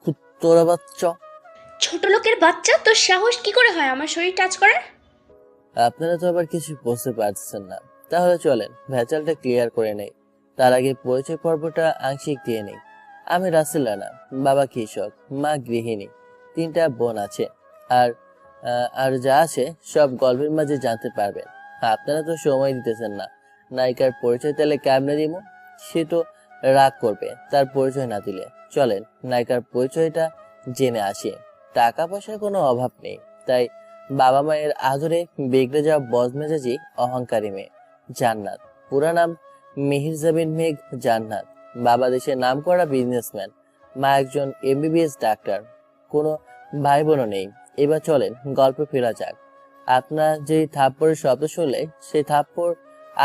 কুত্তরা বাচ্চা। ছোট লোকের বাচ্চা, তোর সাহস কি করে হয় আমার শরীর টাচ করার? আপনারা তো আবার কিছু বুঝতে পারছেন না। তাহলে চলেন ভেজালটা ক্লিয়ার করে নেই। তার আগে পরিচয় পর্বটা আংশিক দিয়ে নেই। আমি রাসেল রানা, বাবা কৃষক, মা গৃহিণী, 3টা বোন আছে। আর আর যা আছে সব গল্পের মাঝে জানতে পারবেন। আপনারা তো সময় দিতেছেন না। নায়িকার পরিচয় তাহলে কেমনে দিব? সে তো রাগ করবে তার পরিচয় না দিলে। চলেন নায়িকার পরিচয়টা জেনে আসি। টাকা পয়সার কোনো অভাব নেই, তাই বাবা মায়ের আদরে বিগড়ে যাওয়া বদমেজাজি অহংকারী মেয়ে জান্নাত। পুরা নাম মেহেরজাবিন মেঘ জান্নাত। বাবা দেশের নামকরা বিজনেসম্যান, মা একজন এমবিবিএস ডাক্তার, কোনো ভাই বোনও নেই। এবার চলেন গল্প ফেরা যাক। আপনার যে থাপ্পড়ের শব্দ শুনলে সেই থাপ্পড়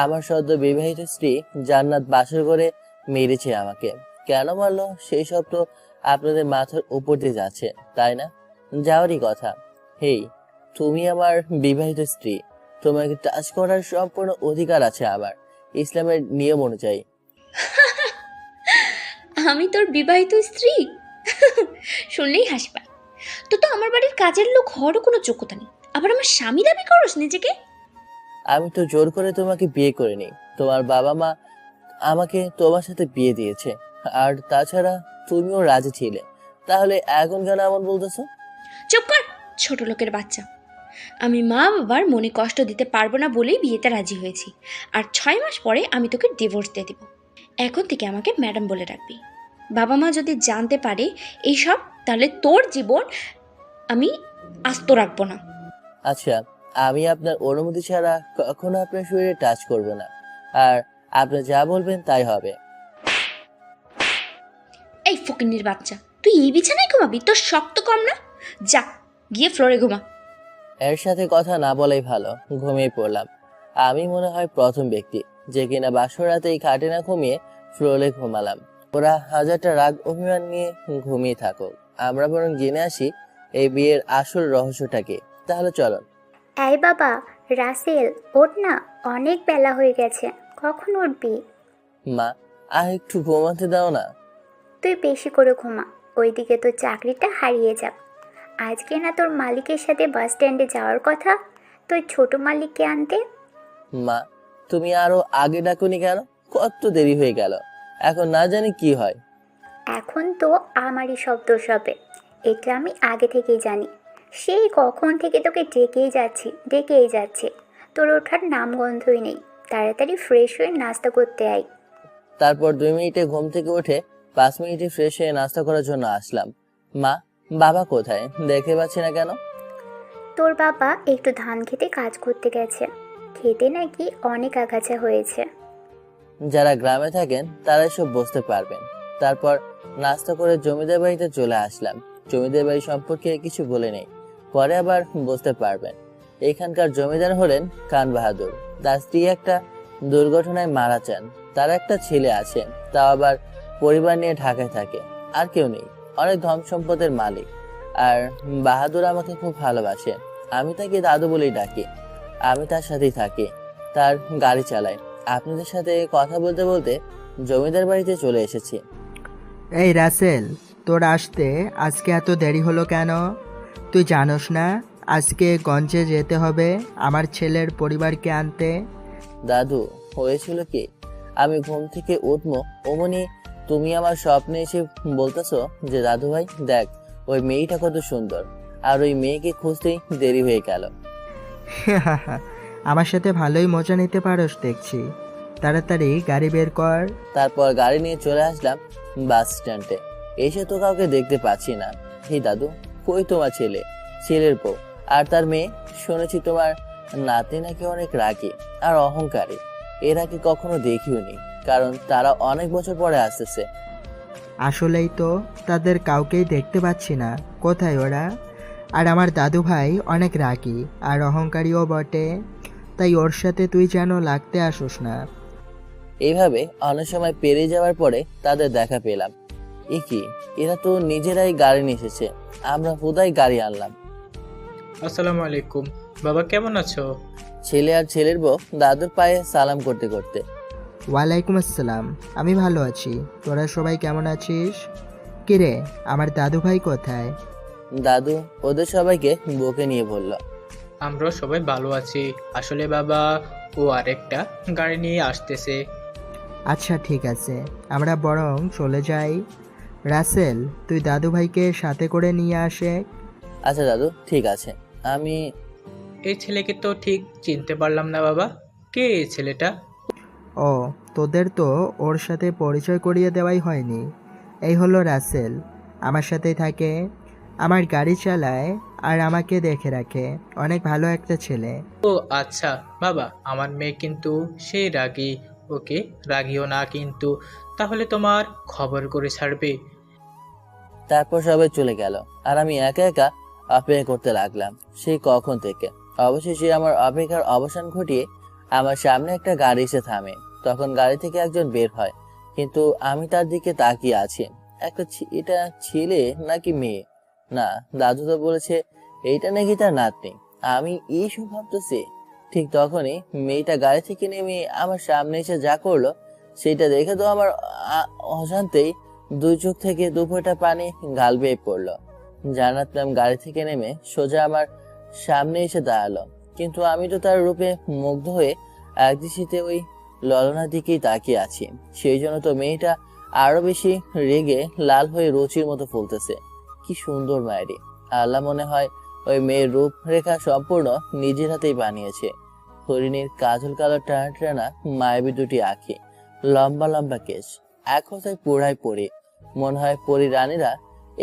আমার সদ্য বিবাহিত স্ত্রী জান্নাত বাসর করে মেরেছে আমাকে। কেন মারলো সেই শব্দ আপনাদের মাথার উপর দিয়ে যাচ্ছে, তাই না? যাওয়ারই কথা। হেই, তুমি আমার বিবাহিত স্ত্রী, তোমাকে টাচ করার সম্পূর্ণ অধিকার আছে আমার, ইসলামের নিয়ম অনুযায়ী। আমি তোর বিবাহিত স্ত্রী? শুনলেই হাসি পায়। তো তো আমার বাড়ির কাজের লোক হওয়ারও কোনো যোগ্যতা নেই, আবার আমার স্বামী দাবি করস নিজেকে? আমি তো জোর করে তোমাকে বিয়ে করিনি, তোমার বাবা মা আমাকে তোমার সাথে বিয়ে দিয়েছে। আর তাছাড়া তুমিও রাজি ছিলে, তাহলে এখন কেন এমন বলতেছো? চুপ কর, ছোট লোকের বাচ্চা। আমি মা বাবার মনে কষ্ট দিতে পারবো না বলেই বিয়েতে রাজি হয়েছি। আর 6 মাস পরে আমি তোকে ডিভোর্স দিয়ে দিব। এখন থেকে আমাকে ম্যাডাম বলে রাখবি। বাবা মা যদি জানতে পারে এইসব, তাহলে তোর জীবন আমি আস্ত রাখবো না। আচ্ছা, আমি আপনার অনুমতি ছাড়া কখনো আপনার শরীরে টাচ করব না, আর আপনি যা বলবেন তাই হবে। এই ফকিন্নির বাচ্চা, তুই এই বিছানায় ঘুমাবি? তোর শক্ত কম না? যা, গিয়ে ফ্লোরে ঘুমা। এর সাথে কথা না বলাই ভালো। ঘুমিয়ে পড়লাম। আমি মনে হয় প্রথম ব্যক্তি যে কিনা বাসর রাতে এই খাটে না ঘুমিয়ে ফ্লোরে ঘুমালাম। ওরা হাজারটা রাগ অভিমান নিয়ে ঘুমিয়ে থাকুক, আমরা বরং জেনে আসি এই বিয়ের আসল রহস্যটা কি। তাহলে চলো। এই বাবা, রাসেল ওঠ না, অনেক বেলা হয়ে গেছে, কখন উঠবি? মা, আর একটু ঘুমাতে দাও না। তুই বেশি করে ঘুমা, ওইদিকে তোর চাকরিটা হারিয়ে যাক। আজকে না তোর মালিকের সাথে বাস স্ট্যান্ডে যাওয়ার কথা, তোর ছোট মালিককে আনতে। মা, তুমি আরো আগে ডাকুনি কেন? কত দেরি হয়ে গেল, এখন না জানি কি হয়। এখন তো আমারই সব দোষ হবে, এটা আমি আগে থেকেই জানি। সেই কখন থেকে তোকে ডেকেই যাচ্ছি, তোর ওঠার নামগন্ধই নেই। তাড়াতাড়ি ফ্রেশ হয়ে নাস্তা করতে আয়। তারপর 2 মিনিটে ঘুম থেকে উঠে 5 মিনিটে ফ্রেশ হয়ে নাস্তা করার জন্য আসলাম। মা, বাবা কোথায়? দেখে পাচ্ছি না কেন? তোর বাবা একটু ধান খেতে কাজ করতে গেছে, খেতে নাকি অনেক আগাছা হয়েছে। যারা গ্রামে থাকেন তারা সব বুঝতে পারবেন। তারপর নাস্তা করে জমিদার বাড়িতে চলে আসলাম। জমিদার বাড়ি সম্পর্কে কিছু বলে নেই, পরে আবার বুঝতে পারবেন। এখানকার জমিদার হলেন খান বাহাদুর। তার স্ত্রী একটা দুর্ঘটনায় মারা যান। তার একটা ছেলে আছে, তাও আবার পরিবার নিয়ে ঢাকায় থাকে। আর কেউ নেই, অনেক ধন সম্পদের মালিক। আর বাহাদুর আমাকে খুব ভালোবাসে, আমি তাকে দাদু বলেই ডাকি। আমি তার সাথেই থাকি, তার গাড়ি চালাই। আপনাদের সাথে কথা বলতে বলতে জমিদার বাড়িতে চলে এসেছি। এই রাসেল, তোর আসতে আজকে এত দেরি হলো কেন? তুই জানোস না আজকে গঞ্জে যেতে হবে আমার ছেলের পরিবারকে আনতে? দাদু, হয়েছিল কি, আমি ঘুম থেকে উঠবো অমনি তুমি আমার স্বপ্নে এসে বলতেছো যে দাদু ভাই দেখ, ওই মেয়েটা কত সুন্দর। আর ওই মেয়েকে খুঁজতেই দেরি হয়ে গেল। আমার সাথে ভালোই মজা নিতে পারোস দেখছি। তাড়াতাড়ি গাড়ি বের কর। তারপর গাড়ি নিয়ে চলে আসলাম বাস স্ট্যান্ডে। এসে তো কাউকে দেখতে পাচ্ছি না। হে দাদু, কই তোমার ছেলে, ছেলের বউ আর তার মেয়ে? শুনেছি তোমার নাতি নাকি অনেক রাগী আর অহংকারী। এর আগে কখনো দেখিওনি, কারণ তারা অনেক বছর পরে আসতেছে। আসলেই তো তাদের কাউকেই দেখতে পাচ্ছি না, কোথায় ওরা? আর আমার দাদু ভাই অনেক রাগী আর অহংকারীও বটে, তাই ওর সাথে তুই যেন লাগতে আসোস না। এইভাবে অনেক সময় পেরিয়ে যাওয়ার পরে তাদের দেখা পেলাম। এ কি, এরা তো নিজেরাই গাড়ি নিয়ে এসেছে, আমরা হুদাই গাড়ি আনলাম। আসসালামু আলাইকুম। বাবা কেমন আছো? ছেলে আর ছেলের বউ দাদুর পায়ে সালাম করতে করতে। ওয়ালাইকুম আসসালাম, আমি ভালো আছি, তোরা সবাই কেমন আছিস? কিরে, আমার দাদু ভাই কোথায়? দাদু ওদের সবাইকে বুকে নিয়ে বলল। আমরা সবাই ভালো আছি। আসলে বাবা ও আরেকটা গাড়ি নিয়ে আসতেছে। আচ্ছা ঠিক আছে, আমরা বরং চলে যাই। রাসেল, তুই দাদু ভাইকে সাথে করে নিয়ে আসে। আচ্ছা দাদু, ঠিক আছে। আমি এই ছেলেকে তো ঠিক চিনতে পারলাম না বাবা। কে এই ছেলেটা? ও, তোদের তো ওর সাথে পরিচয় করিয়ে দেওয়াই হয়নি। এই হলো রাসেল, আমার সাথেই থাকে, আমার গাড়ি চালায় আর আমাকে দেখে রাখে। অনেক ভালো একটা ছেলে। ও আচ্ছা বাবা, আমার মেয়ে কিন্তু সেই রাগী। ওকে রাগিও না কিন্তু, তাহলে তোমার খবর করে ছাড়বে। তারপর সবাই চলে গেল আর আমি একা একা অপেক্ষা করতে লাগলাম সেই কখন থেকে। অবশেষে আমার অপেক্ষার অবসান ঘটিয়ে আমার সামনে একটা গাড়ি এসে থামে। তখন গাড়ি থেকে একজন বের হয়, কিন্তু আমি তার দিকে তাকিয়ে আছি। এটা ছেলে নাকি মেয়ে? না, দাদু তো বলেছে এইটা নাকি তার নাতনি। আমি এইসব ভাবতেছি। ঠিক তখনই মেয়েটা গাড়ি থেকে নেমে আমার সামনে এসে যা করলো, সেটা দেখে তো আমার অজান্তেই দুই চোখ থেকে দুফোঁটা পানি গাল বেয়ে পড়লো। জান্নাত ম্যাম গাড়ি থেকে নেমে সোজা আমার সামনে এসে দাঁড়ালো, কিন্তু আমি তো তার রূপে মুগ্ধ হয়ে একদৃষ্টিতে ওই ললনার দিকেই তাকিয়ে আছি। সেই জন্য তো মেয়েটা আরো বেশি রেগে লাল হয়ে রুচির মতো ফুলতেছে। কি সুন্দর মায়েরি! আল্লাহ মনে হয় ওই মেয়ের রূপরেখা সম্পূর্ণ নিজের হাতেই বানিয়েছে। হরিণীর কাজল কালো টানা টানা মায়াবী দুটি আঁখি, লম্বা লম্বা কেশ, এক কথায় পুরাই পরি। মনে হয় পরি রানীরা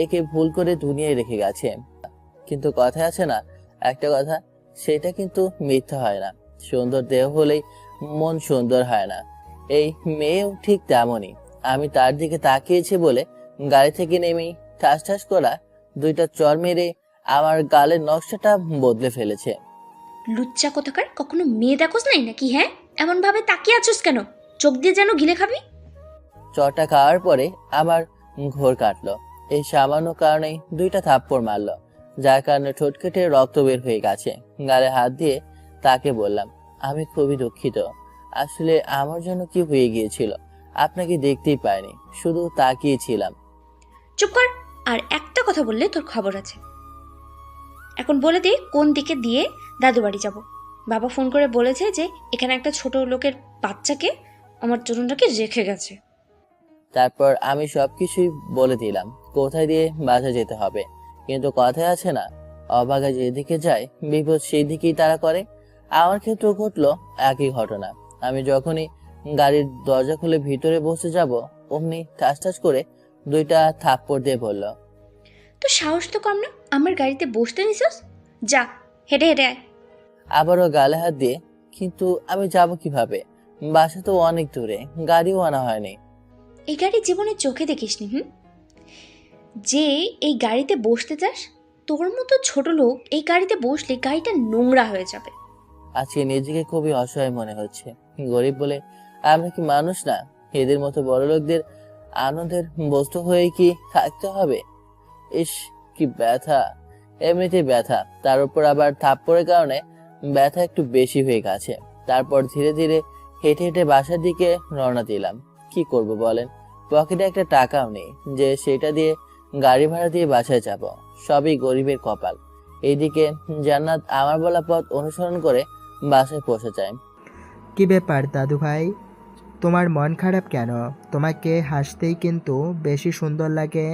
একে ভুল করে দুনিয়ায় রেখে গেছে। কিন্তু কথায় আছে না একটা কথা, সেটা কিন্তু মিথ্যা হয় না। সুন্দর দেহ হলেই মন সুন্দর হয় না। এই মেয়েও ঠিক তেমনই। আমি তার দিকে তাকিয়েছি বলে গাড়ি থেকে নেমেই ঠাস ঠাস করা দুইটা চর মেরে আমার গালের নকশাটা বদলে ফেলেছে। লুচ্চা কোথাকার, কখনো মেয়ে দেখোস নাই নাকি? হ্যাঁ, এমন ভাবে তাকিয়ে আছোস কেন? চোখ দিয়ে যেন গিলে খাবি। চটা খাওয়ার পরে আমার ঘোর কাটলো। এই সামান্য কারণেই দুইটা থাপ্পড় মারলো, যার কারণে ঠোঁট কেটে রক্ত বের হয়ে গেছে। গালে হাত দিয়ে তাকে বললাম, আমি খুবই দুঃখিত। আসলে আমার জন্য কি হয়ে গিয়েছিল আপনাকে দেখতেই পাইনি, শুধু তাকিয়েছিলাম। চুপ কর, আর একটা কথা বললে তোর খবর আছে। এখন বলে দে কোন দিকে দিয়ে দাদু বাড়ি যাব। বাবা ফোন করে বলেছে যে এখানে একটা ছোট লোকের বাচ্চাকে আমার তরুণটাকে রেখে গেছে। তারপর আমি সবকিছুই বলে দিলাম, কোথায় দিয়ে বাসা যেতে হবে। কিন্তু কথায় আছে না, অভাগা যেদিকে যায় বিপদ সেই দিকেই তারা করে। আমার ক্ষেত্রেও ঘটলো একই ঘটনা। আমি যখনই গাড়ির দরজা খুলে ভিতরে বসে যাব, অমনি ঠাস ঠাস করে দুইটা থাপ্পড় দিয়ে বলল, তো সাহস তো কম না, আমার গাড়িতে বসতে নিছিস? যা, হেঁটে হেঁটে আয়। আবারও গালে হাত দিয়ে, কিন্তু আমি যাব কিভাবে? বাসা তো অনেক দূরে, গাড়িও আনা হয়নি। এই গাড়ি জীবনে চোখে দেখিসনি। যে এই গাড়িতে বসতে চাস, তোর মতো ছোট লোক এই গাড়িতে বসলে গাড়িটা নোংরা হয়ে যাবে। আজকে নিজেকে খুবই অসহায় মনে হচ্ছে। গরিব বলে আমরা কি মানুষ না? এদের মতো বড় লোকদের আনন্দের বস্তু হয়ে কি থাকতে হবে? ইস, কি ব্যথা! এমনিতেই ব্যথা, তার উপর আবার থাপ্পড়ের কারণে ব্যথা একটু বেশি হয়ে গেছে। তারপর ধীরে ধীরে হেঁটে হেঁটে বাসার দিকে রওনা দিলাম। কি করব বলেন? পকেটে একটা টাকাও নেই যে সেটা দিয়ে গাড়ি ভাড়া দিয়ে বাসায় যাব। সবই গরিবের কপাল। এইদিকে জান্নাত আমার বলা পথ অনুসরণ করে বাসায় পৌঁছে যায়। কি ব্যাপার দাদু ভাই, তোমার মন খারাপ কেন? তোমাকে হাসতেই কিন্তু বেশি সুন্দর লাগে।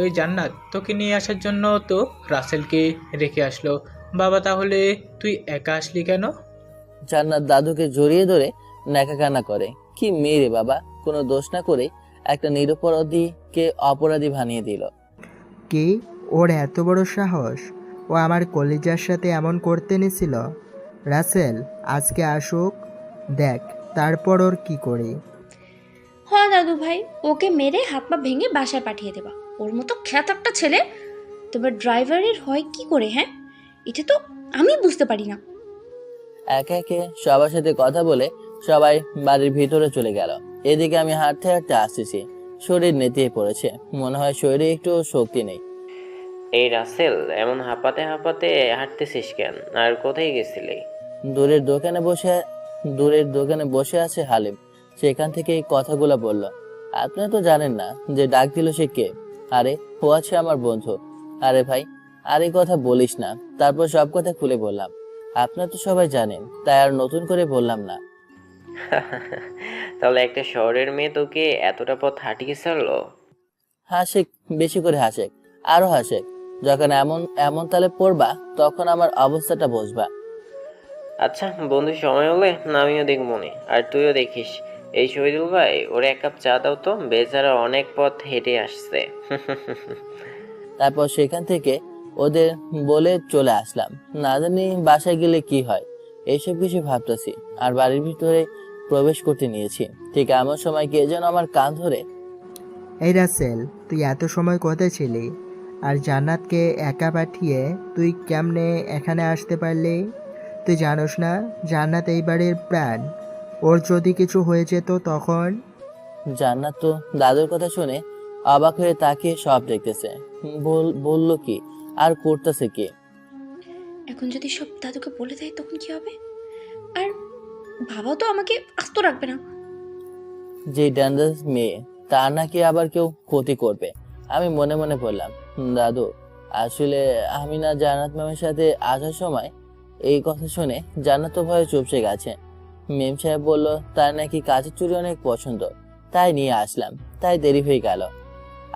ওই জান্নাত তোকে নিয়ে আসার জন্য তো রাসেলকে রেখে আসলো। বাবা তাহলে তুই একা আসলি কেন? জান্নাত দাদুকে জড়িয়ে ধরে ন্যাকা কান্না করে। কি মেয়ে রে বাবা, কোনো দোষ না করে একটা নিরপরাধীকে অপরাধী বানিয়ে দিল। কি, ওর এত বড় সাহস? ও আমার কলিজার সাথে এমন করতে নিছিল? রাসেল আজকে আসুক, দেখ তারপর ওর কি করি। হ্যাঁ দাদু ভাই, ওকে মেরে হাত পা ভেঙে বাসায় পাঠিয়ে দেবা। ওর মতো খ্যাত একটা ছেলে তোমার ড্রাইভারের হয় কি করে? হ্যাঁ, এটা তো আমি বুঝতে পারি না। একে একে সবার সাথে কথা বলে সবাই বাড়ির ভিতরে চলে গেল। এদিকে আমি হাঁটতে হাঁটতে আসতেছি, শরীর নেতিয়ে পড়েছে, মনে হয় শরীরে একটু শক্তি নেই। এই রাসেল, এমন হাঁপাতে হাঁপাতে হাঁটতেছিস কেন? আর কোথায় গেছিলি? দূরের দোকানে বসে দূরের দোকানে বসে আছে হালিম, সেখান থেকে এই কথাগুলো বলল। আপনারা তো জানেন না যে ডাক দিল সে কে। আরে ও আছে আমার বন্ধু। আরে ভাই, আর এই কথা বলিস না। তারপর সব কথা খুলে বললাম। আপনার তো সবাই জানেন, তাই আর নতুন করে বললাম না। তাহলে একটা শহরের মেয়ে তোকে এতটা পথ হাঁটিয়ে ছাড়লো? হাসেক, বেশি করে হাসেক, আরো হাসেক। যখন এমন এমন তালে পড়বা, তখন আমার অবস্থাটা বুঝবা। আচ্ছা বন্ধু, সময় হলে আমিও দেখবো নে, আর তুইও দেখিস। এই শহীদুল ভাই, ওরে এক কাপ চা দাও তো, বেচারা অনেক পথ হেঁটে আসছে। তারপর সেখান থেকে ওদের বলে চলে আসলাম। না জানি বাসায় গেলে কি হয়, এইসব কিছু ভাবতেছি। আর বাড়ির ভিতরে প্রবেশ করতে নিয়েছি, ঠিক এমন সময় কে যেন আমার কান ধরে। এই রাসেল, তুই এত সময় কোথায় ছিলি? আর জান্নাতকে একা পাঠিয়ে তুই কেমনে এখানে আসতে পারলি? তুই জানোস না জান্নাত এই বাড়ির প্রাণ? ওর যদি কিছু হয়ে যেত তখন? জান্নাত তো দাদুর কথা শুনে অবাক হয়ে তাকিয়ে সব দেখতেছে। বললো কি আর করতেছে কি? এখন যদি সব দাদুকে বলে দেয় তখন কি হবে? আর বাবাও তো আমাকে আস্ত রাখবে না। যে ডেঞ্জারাস মেয়ে, তার নাকি আবার কেউ ক্ষতি করবে। আমি মনে মনে বললাম, দাদু, আসলে আমি না জান্নাত ম্যামের সাথে আসার সময় এই কথা শুনে জান্নাত তো ভয়ে চুপসে গেছে। মেম সাহেব বলল তার নাকি কাঁচের চুড়ি অনেক পছন্দ, তাই নিয়ে আসলাম। তাই দেরি হয়ে গেল।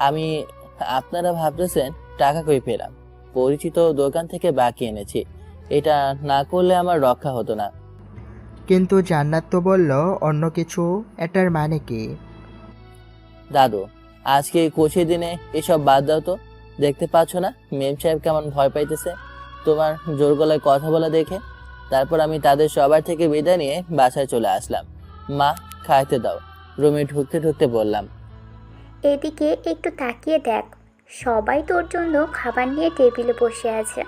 আমি, আপনারা ভাবতেছেন টাকা কই পেলাম? পরিচিত দোকান থেকে বাকি এনেছি। এটা না করলে আমার রক্ষা হতো না। কিন্তু জান্নাত তো বলল অন্য কিছু। এটার মানে কি? দাদু, আজকে এই কচি দিনে এসব বাদ দাও তো। দেখতে পাচ্ছ না মেম সাহেব কেমন ভয় পাইতেছে তোমার জোর গলায় কথা বলা দেখে? তারপর আমি তাদের সবার থেকে বিদায় নিয়ে বাসায় চলে আসলাম। মা, খাইতে দাও। রুমে ঢুকতে ঢুকতে বললাম। এদিকে একটু তাকিয়ে দেখ, সবাই তোর জন্য খাবার নিয়ে টেবিলে বসে আছে।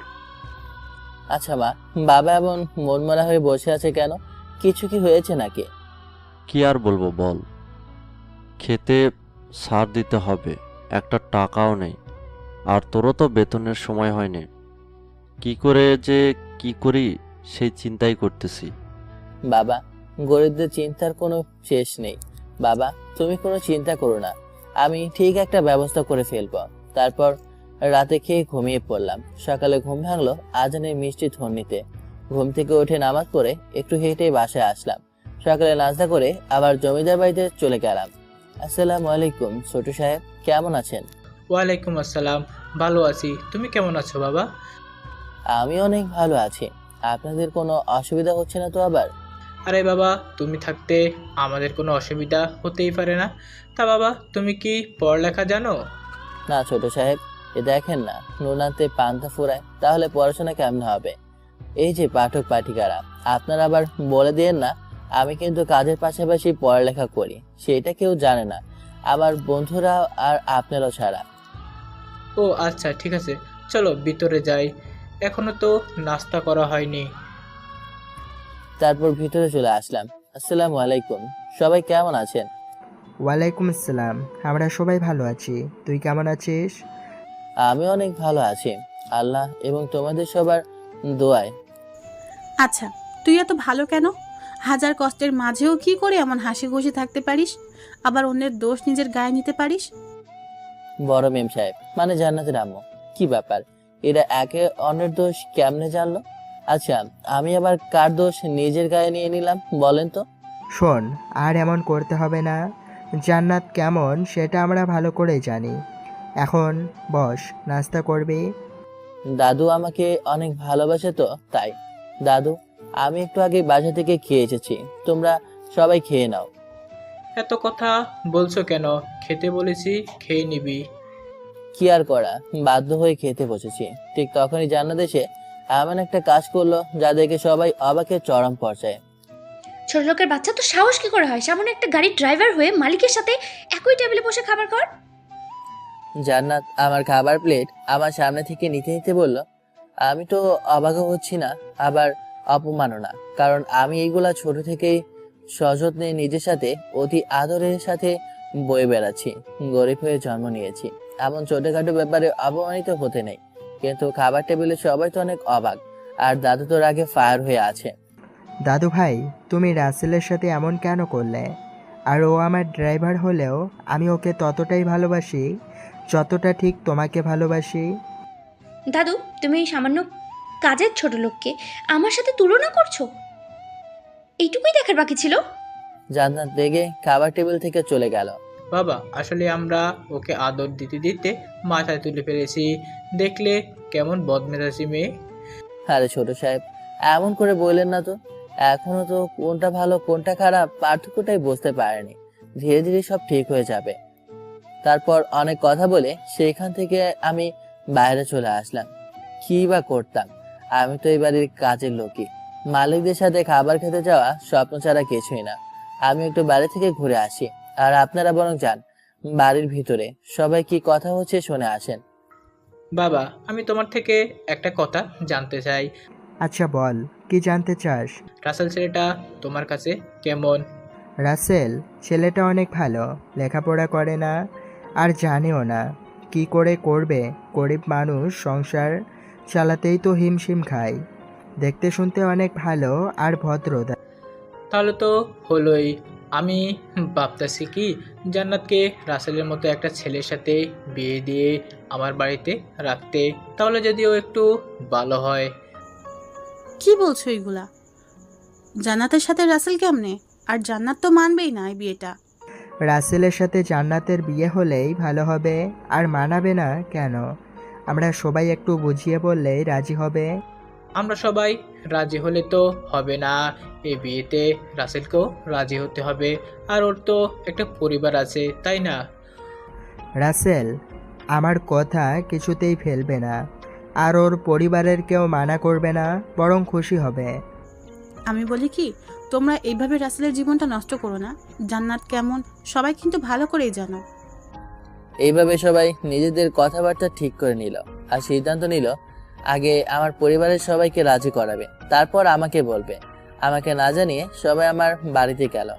আচ্ছা মা, বাবা এমন মনমরা হয়ে বসে আছে কেন? কিছু কি হয়েছে নাকি? কি আর বলবো বল, খেতে সার দিতে হবে, একটা টাকাও নেই। আর তোরও তো বেতনের সময় হয়নি। কি করে যে কি করি সেই চিন্তাই করতেছি। বাবা, গরিবদের চিন্তার কোনো শেষ নেই। বাবা, তুমি কোনো চিন্তা করো না, আমি ঠিক একটা ব্যবস্থা করে ফেলবো। তারপর রাতে খেয়ে ঘুমিয়ে পড়লাম। সকালে ঘুম ভাঙলো আজানের মিষ্টি ধ্বনিতে। ঘুম থেকে উঠে নামাজ পড়ে একটু হেঁটে বাসায় আসলাম। সকালে নাস্তা করে আবার জমিদার বাড়িতে চলে গেলাম। আসসালামু আলাইকুম ছোট সাহেব, কেমন আছেন? ওয়ালাইকুম আসসালাম। ভালো আছি, তুমি কেমন আছো বাবা? আমি অনেক ভালো আছি। আপনাদের কোনো অসুবিধা হচ্ছে না তো আবার? আরে বাবা, তুমি থাকতে আমাদের কোনো অসুবিধা হতেই পারে না। তা বাবা, তুমি কি পড়ালেখা জানো? না ছোট সাহেব, এ দেখেন না, নুনাতে পান্তা ফুরায়, তাহলে পড়াশোনা কেমন হবে? এই যে পাঠক পাঠিকারা, আপনারা আবার বলে দিয়েন না আমি কিন্তু কাজের পাশাপাশি পড়ালেখা করি। সেটা কেউ জানে না, আমার বন্ধুরা আর আপনারাও ছাড়া। ও আচ্ছা, ঠিক আছে, চলো ভিতরে যাই, এখনো তো নাস্তা করা হয়নি। তারপর ভিতরে চলে আসলাম। আসসালামু আলাইকুম, সবাই কেমন আছেন? ওয়ালাইকুম আসসালাম। আমরা সবাই ভালো আছি। তুই কেমন আছিস? আমি অনেক ভালো আছি, আল্লাহ এবং তোমাদের সবার দোয়ায়। আচ্ছা, তুই এত ভালো কেন? হাজার কষ্টের মাঝেও কি করে এমন হাসি খুশি থাকতে পারিস? আবার অন্যের দোষ নিজের গায়ে নিতে পারিস? বড় মেম সাহেব মানে জান্নাতের আম্মু, কি ব্যাপার? এরা একে অন্যের দোষ কেমনে জানলো? আচ্ছা, আমি আবার কার দোষ নিজের গায়ে নিয়ে নিলাম বলেন তো? শোন, আর এমন করতে হবে না। জান্নাত কেমন সেটা আমরা ভালো করেই জানি। এখন বস, নাস্তা করবি? দাদু আমাকে অনেক ভালোবাসে তো তাই। দাদু, আমি একটু আগে বাসা থেকে খেয়ে এসেছি, তোমরা সবাই খেয়ে নাও। এত কথা বলছো কেন? খেতে বলেছি, খেয়ে নিবি। কি আর করা, বাধ্য হয়ে খেতে বসেছি। ঠিক তখনই জান্নাত এসে এমন একটা কাজ করলো যা দেখে সবাই অবাকের চরম পর্যায়ে। ছোট লোকের বাচ্চা তো সাহস কি করে হয় সামনে একটা গাড়ির ড্রাইভার হয়ে মালিকের সাথে একই টেবিলে বসে খাবার খাওয়ার? জান্নাত আমার খাবার প্লেট আমার সামনে থেকে নিতে নিতে বলল, আমি তো অবাকও হচ্ছি না, আবার অপমানও না, কারণ আমি এইগুলা ছোট থেকেই সযত্নে নিজের সাথে অতি আদরের সাথে বয়ে বেড়াচ্ছি। গরিব হয়ে জন্ম নিয়েছি, এমন ছোটখাটো ব্যাপারে অপমানিত হতে নেই। কিন্তু খাবার টেবিলে সবাই তো অনেক অবাক, আর দাদু তো রাগে ফায়ার হয়ে আছে। দাদু ভাই, তুমি রাসেলের সাথে এমন কেন করলে? আর ও আমার ড্রাইভার হলেও আমি ওকে ততটাই ভালোবাসি যতটা ঠিক তোমাকে ভালোবাসি। দাদু, তুমি এই সামান্য কাজের ছোট লোককে আমার সাথে তুলনা করছো? এইটুকুই দেখার বাকি ছিল। জান্নাত রেগে খাবার টেবিল থেকে চলে গেল। বাবা, আসলে আমরা ওকে আদর দিতে দিতে মাথায় তুলে ফেলেছি। দেখলে কেমন বদমেজাজি মেয়ে। আরে ছোট সাহেব, এমন করে বললেন না তো। এখনো তো কোনটা ভালো কোনটা খারাপ পার্থক্যটাই বুঝতে পারেনি। ধীরে ধীরে সব ঠিক হয়ে যাবে। তারপর অনেক কথা বলে সেখান থেকে আমি বাইরে চলে আসলাম। কি বা করতাম, আমি তো এই বাড়ির কাজের লোকই। মালিকদের সাথে খাবার খেতে যাওয়া স্বপ্ন ছাড়া কিছুই না। আমি একটু বাইরে থেকে ঘুরে আসি, আর আপনারা বরং যান বাড়ির ভিতরে, সবাই কি কথা হচ্ছে শুনে আসেন। বাবা, আমি তোমার থেকে একটা কথা জানতে চাই। আচ্ছা বল, কি জানতে চাস? রাসেল ছেলেটা তোমার কাছে কেমন? রাসেল ছেলেটা অনেক ভালো, লেখাপড়া করে না আর জানেও না কি করে করবে। গরিব মানুষ, সংসার চালাতেই তো হিমশিম খায়। দেখতে শুনতে অনেক ভালো আর ভদ্র। তাহলে তো হলোই। আমি ভাবতেছি কি, জান্নাতকে রাসেলের মতো একটা ছেলের সাথে বিয়ে দিয়ে আমার বাড়িতে রাখতে। তাহলে যদিও একটু ভালো হয়। কি বলছো এগুলা? জান্নাতের সাথে রাসেল কেমনে? আর জান্নাত তো মানবেই না এই বিয়েটা। রাসেলের সাথে জান্নাতের বিয়ে হলেই ভালো হবে। আর মানাবে না কেন? আমরা সবাই একটু বুঝিয়ে বললেই রাজি হবে। আমরা সবাই রাজি হলে তো হবে না, এই বিয়েতে রাসেলকেও রাজি হতে হবে। আর ওর তো একটা পরিবার আছে, তাই না? রাসেল আমার কথা কিছুতেই ফেলবে না, আর ওর পরিবারের কেউ মানা করবে না, বরং খুশি হবে। আমি বলি কি, তোমরা এইভাবে রাসেলের জীবনটা নষ্ট করো না। জান্নাত কেমন সবাই কিন্তু ভালো করেই জানো। এইভাবে সবাই নিজেদের কথাবার্তা ঠিক করে নিল আর সিদ্ধান্ত নিল আগে আমার পরিবারের সবাইকে রাজি করাবে, তারপর আমাকে বলবে। আমাকে না জানিয়ে সবাই আমার বাড়িতে গেল।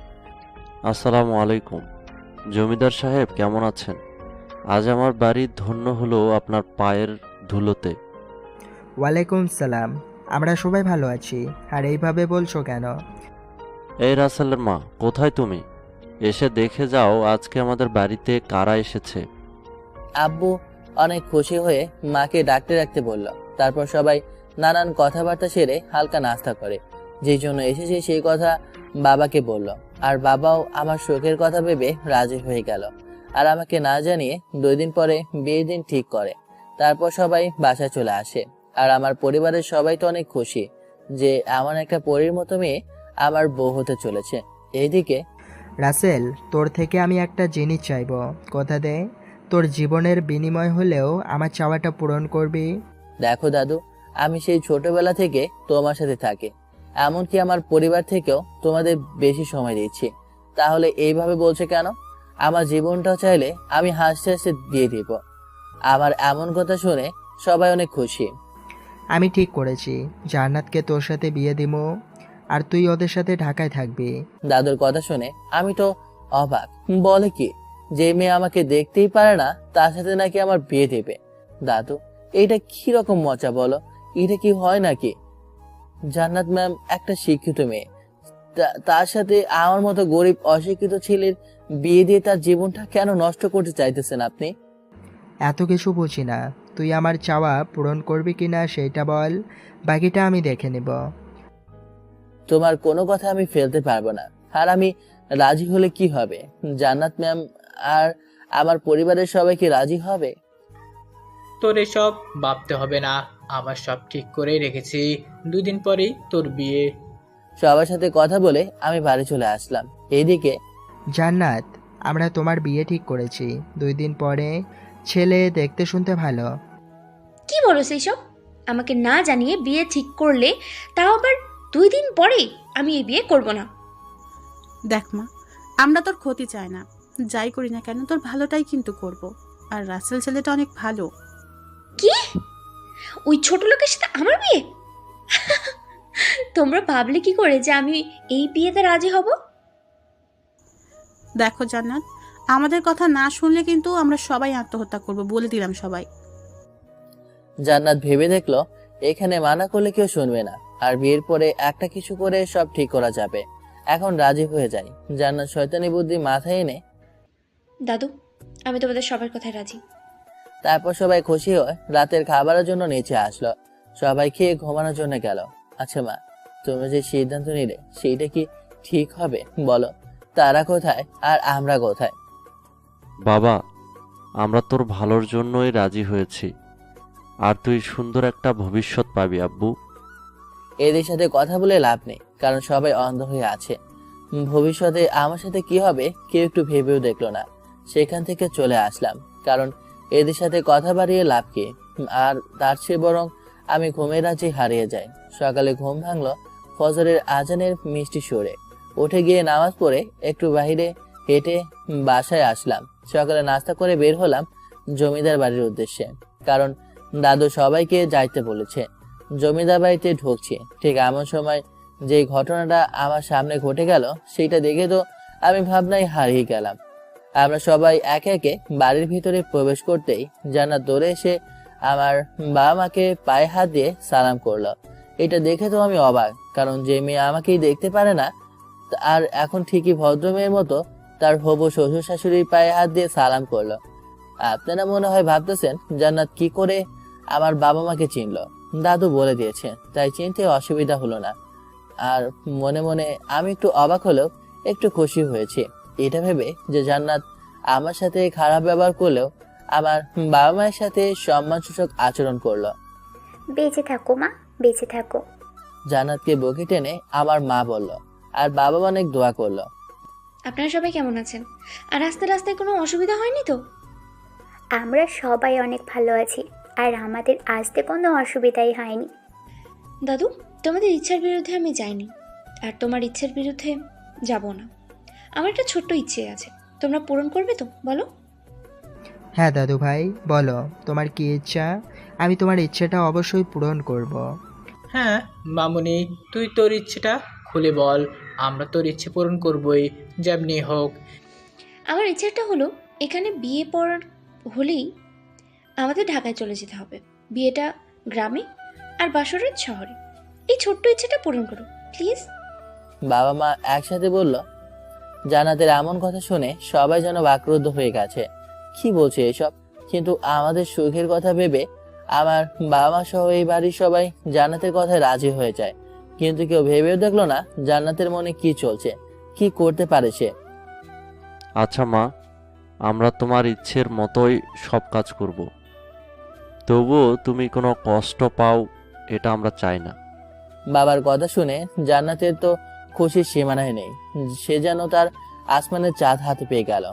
আসসালামু আলাইকুম। জমিদার সাহেব কেমন আছেন? আজ আমার বাড়ি ধন্য হলো আপনার পায়ের ধুলোতে। ওয়ালাইকুম সালাম, আমরা সবাই ভালো আছি। আর এইভাবে বলছো কেন? এই রাসেলের মা, কোথায় তুমি? এসে দেখে যাও আজকে আমাদের বাড়িতে কারা এসেছে। আব্বু অনেক খুশি হয়ে মাকে ডাকতে ডাকতে বলল। তারপর সবাই নানান কথাবার্তা সেরে হালকা নাস্তা করে। যেই জন্য এসেছে সেই কথা বাবাকে বলল, আর বাবাও আমার শোকের কথা ভেবে রাজি হয়ে গেল। আর আমাকে না জানিয়ে 2 দিন পরে বিয়ের দিন ঠিক করে। তারপর সবাই বাসায় চলে আসে। আর আমার পরিবারের সবাই তো অনেক খুশি যে এমন একটা পরীর মতো মেয়ে আমার বউ হতে চলেছে। এইদিকে রাসেল, তোর থেকে আমি একটা জিনিস চাইবো, কথা দে। তোর জীবনের বিনিময় হলেও আমার চাওয়াটা পূরণ করবি। দেখো দাদু, আমি সেই ছোটবেলা থেকে তোমার সাথে থাকি, এমনকি আমার পরিবার থেকেও তোমাদের বেশি সময় দিচ্ছি। তাহলে এইভাবে বলছে কেন? আমার জীবনটাও চাইলে আমি হাসতে হাসতে দিয়ে দিব। আমার এমন কথা শুনে সবাই অনেক খুশি। আমি ঠিক করেছি, জান্নাতকে তোর সাথে বিয়ে দিব, আর তুই ওদের সাথে ঢাকায় থাকবি। দাদুর কথা শুনে আমি তো অবাক। বলে কি, যে মেয়ে আমাকে দেখতেই পারে না তার সাথে নাকি আমার বিয়ে দেবে? দাদু, এইটা কি রকম মজা বলো? এটা কি হয় নাকি? জান্নাত ম্যাম একটা শিক্ষিত মেয়ে, তার সাথে আমার মতো গরিব অশিক্ষিত ছেলের বিয়ে দিয়ে তার জীবনটা কেন নষ্ট করতে চাইতেছেন আপনি? এত কিছু বুঝি না, তুই আমার চাওয়া পূরণ করবি কিনা সেইটা বল, বাকিটা আমি দেখে নেব। তোমার কোনো কথা আমি ফেলতে পারবো না। আর আমি রাজি হলে কি হবে? জান্নাত ম্যাম আর আমার পরিবারের সবাই কি রাজি হবে? তোর এসব ভাবতে হবে না, আমার সব ঠিক করেই রেখেছি। 2 দিন পরেই তোর বিয়ে। সবার সাথে কথা বলে আমি বাড়ি চলে আসলাম। এইদিকে জান্নাত, আমরা তোমার বিয়ে ঠিক করেছি 2 দিন পরে। ছেলে দেখতে শুনতে ভালো। কি বলো সেই সব? আমাকে না জানিয়ে বিয়ে ঠিক করলে, তাও আবার 2 দিন পরেই? আমি এই বিয়ে করব না। দেখ মা, আমরা তোর ক্ষতি চাই না। যাই করি না কেন তোর ভালোটাই কিন্তু করব। আর রাসেল ছেলেটা অনেক ভালো। কি? ওই ছোট লোকের সাথে আমার বিয়ে? তোমরা ভাবলে কি করে যে আমি এই বিয়েতে রাজি হব? দেখো জান্নাত, আমাদের কথা না শুনলে কিন্তু আমরা সবাই আত্মহত্যা করব, বলে দিলাম সবাই। জান্নাত ভেবে দেখলো এখানে মানা করলে কেউ শুনবে না, আর বিয়ের পরে একটা কিছু করে সব ঠিক করা যাবে। এখন রাজি হয়ে যায়। জান্নাত শয়তানি বুদ্ধি মাথায় এনে দাদু, আমি তোমাদের সবার কথায় রাজি। তারপর সবাই খুশি হয়ে রাতের খাবারের জন্য নিচে আসলো। সবাই খেয়ে ঘুমানোর জন্য গেল। আচ্ছা মা, তুমি যে সিদ্ধান্ত নিলে সেইটা কি ঠিক হবে বলো? তারা কোথায় আর আমরা কোথায়? বাবা, আমরা তোর ভালোর জন্যই রাজি হয়েছি। আর তুই সুন্দর একটা ভবিষ্যৎ পাবি আব্বু। এদের সাথে কথা বলে লাভ নেই, কারণ সবাই অন্ধ হয়ে আছে। ভবিষ্যতে আমার সাথে কি হবে কেউ একটু ভেবেও দেখলো না। সেখান থেকে চলে আসলাম, কারণ এদের সাথে কথা বাড়িয়ে লাভ কি। আর তার চেয়ে বরং আমি ঘুমের রাজ্যে হারিয়ে যাই। সকালে ঘুম ভাঙলো ফজরের আজানের মিষ্টি সুরে। উঠে গিয়ে নামাজ পড়ে একটু বাইরে হেঁটে বাসায় আসলাম। সকালে নাস্তা করে বের হলাম জমিদার বাড়ির উদ্দেশ্যে, কারণ দাদু সবাইকে যাইতে বলেছে। জমিদার বাড়িতে ঢুকছি, ঠিক এমন সময় যে ঘটনাটা আমার সামনে ঘটে গেল সেটা দেখে তো আমি ভাবনায় হারিয়ে গেলাম। আমরা সবাই একে একে বাড়ির ভিতরে প্রবেশ করতেই জান্নাত দৌড়ে এসে আমার বাবা মাকে পায়ে হাত দিয়ে সালাম করলো। এটা দেখে তো আমি অবাক, কারণ যে মেয়ে আমাকেই দেখতে পারে না আর এখন ঠিকই ভদ্র মেয়ের মতো তার হবু শ্বশুর শাশুড়ির পায়ে হাত দিয়ে সালাম করলো। আপনারা মনে হয় ভাবতেছেন জান্নাত কি করে আমার বাবা মাকে চিনলো। দাদু বলে দিয়েছে, তাই চিনতে অসুবিধা হলো না। আর মনে মনে আমি একটু অবাক হলেও একটু খুশি হয়েছি, এটা ভেবে যে জান্নাত আমার সাথে খারাপ ব্যবহার করলেও আমার বাবা মায়ের সাথে সম্মানসূচক আচরণ করলো। বেঁচে থাকো মা, বেঁচে থাকো। জান্নাতকে বুকে টেনে আমার মা বলল, আর বাবা অনেক দোয়া করলো। আপনারা সবাই কেমন আছেন? আর রাস্তায় রাস্তায় কোনো অসুবিধা হয়নি তো? আমরা সবাই অনেক ভালো আছি, আর আমাদের আসতে কোনো অসুবিধাই হয়নি। দাদু, তোমাদের ইচ্ছার বিরুদ্ধে আমি যাইনি, আর তোমার ইচ্ছার বিরুদ্ধে যাব না। আমার একটা ছোট্ট ইচ্ছে আছে, তোমরা পূরণ করবে তো বলো? হ্যাঁ দাদু ভাই, বলো তোমার কি ইচ্ছা। আমি তোমার ইচ্ছেটা অবশ্যই পূরণ করব। হ্যাঁ মামুনি, তুই তোর ইচ্ছেটা খুলে বল, আমরা তোর ইচ্ছে পূরণ করবই যেমনি হোক। আমার ইচ্ছেটা হলো এখানে বিয়ে পড়ার হলেই আমাদের ঢাকায় চলে যেতে হবে। বিয়েটা গ্রামে আর বাসরাত শহরে। এই ছোট্ট ইচ্ছেটা পূরণ করো প্লিজ। বাবা মা একসাথে বলল। জান্নাতের এমন কথা শুনে সবাই যেন বাকরুদ্ধ হয়ে গেছে। কি বলছে এসব? কিন্তু আমাদের সুখের কথা ভেবে আমার বাবা মা সহ এই বাড়ির সবাই জান্নাতের কথায় রাজি হয়ে যায়। কিন্তু কেউ ভেবেও দেখলো না জান্নাতের মনে কি চলছে, কি করতে পারে সে। আচ্ছা মা, আমরা তোমার ইচ্ছের মতোই সব কাজ করব। তবুও তুমি কোনো কষ্ট পাও এটা আমরা চাই না। বাবার কথা শুনে জান্নাতের তো খুশির সীমানায় নেই। সে যেন তার আসমানের চাঁদ হাতে পেয়ে গেল।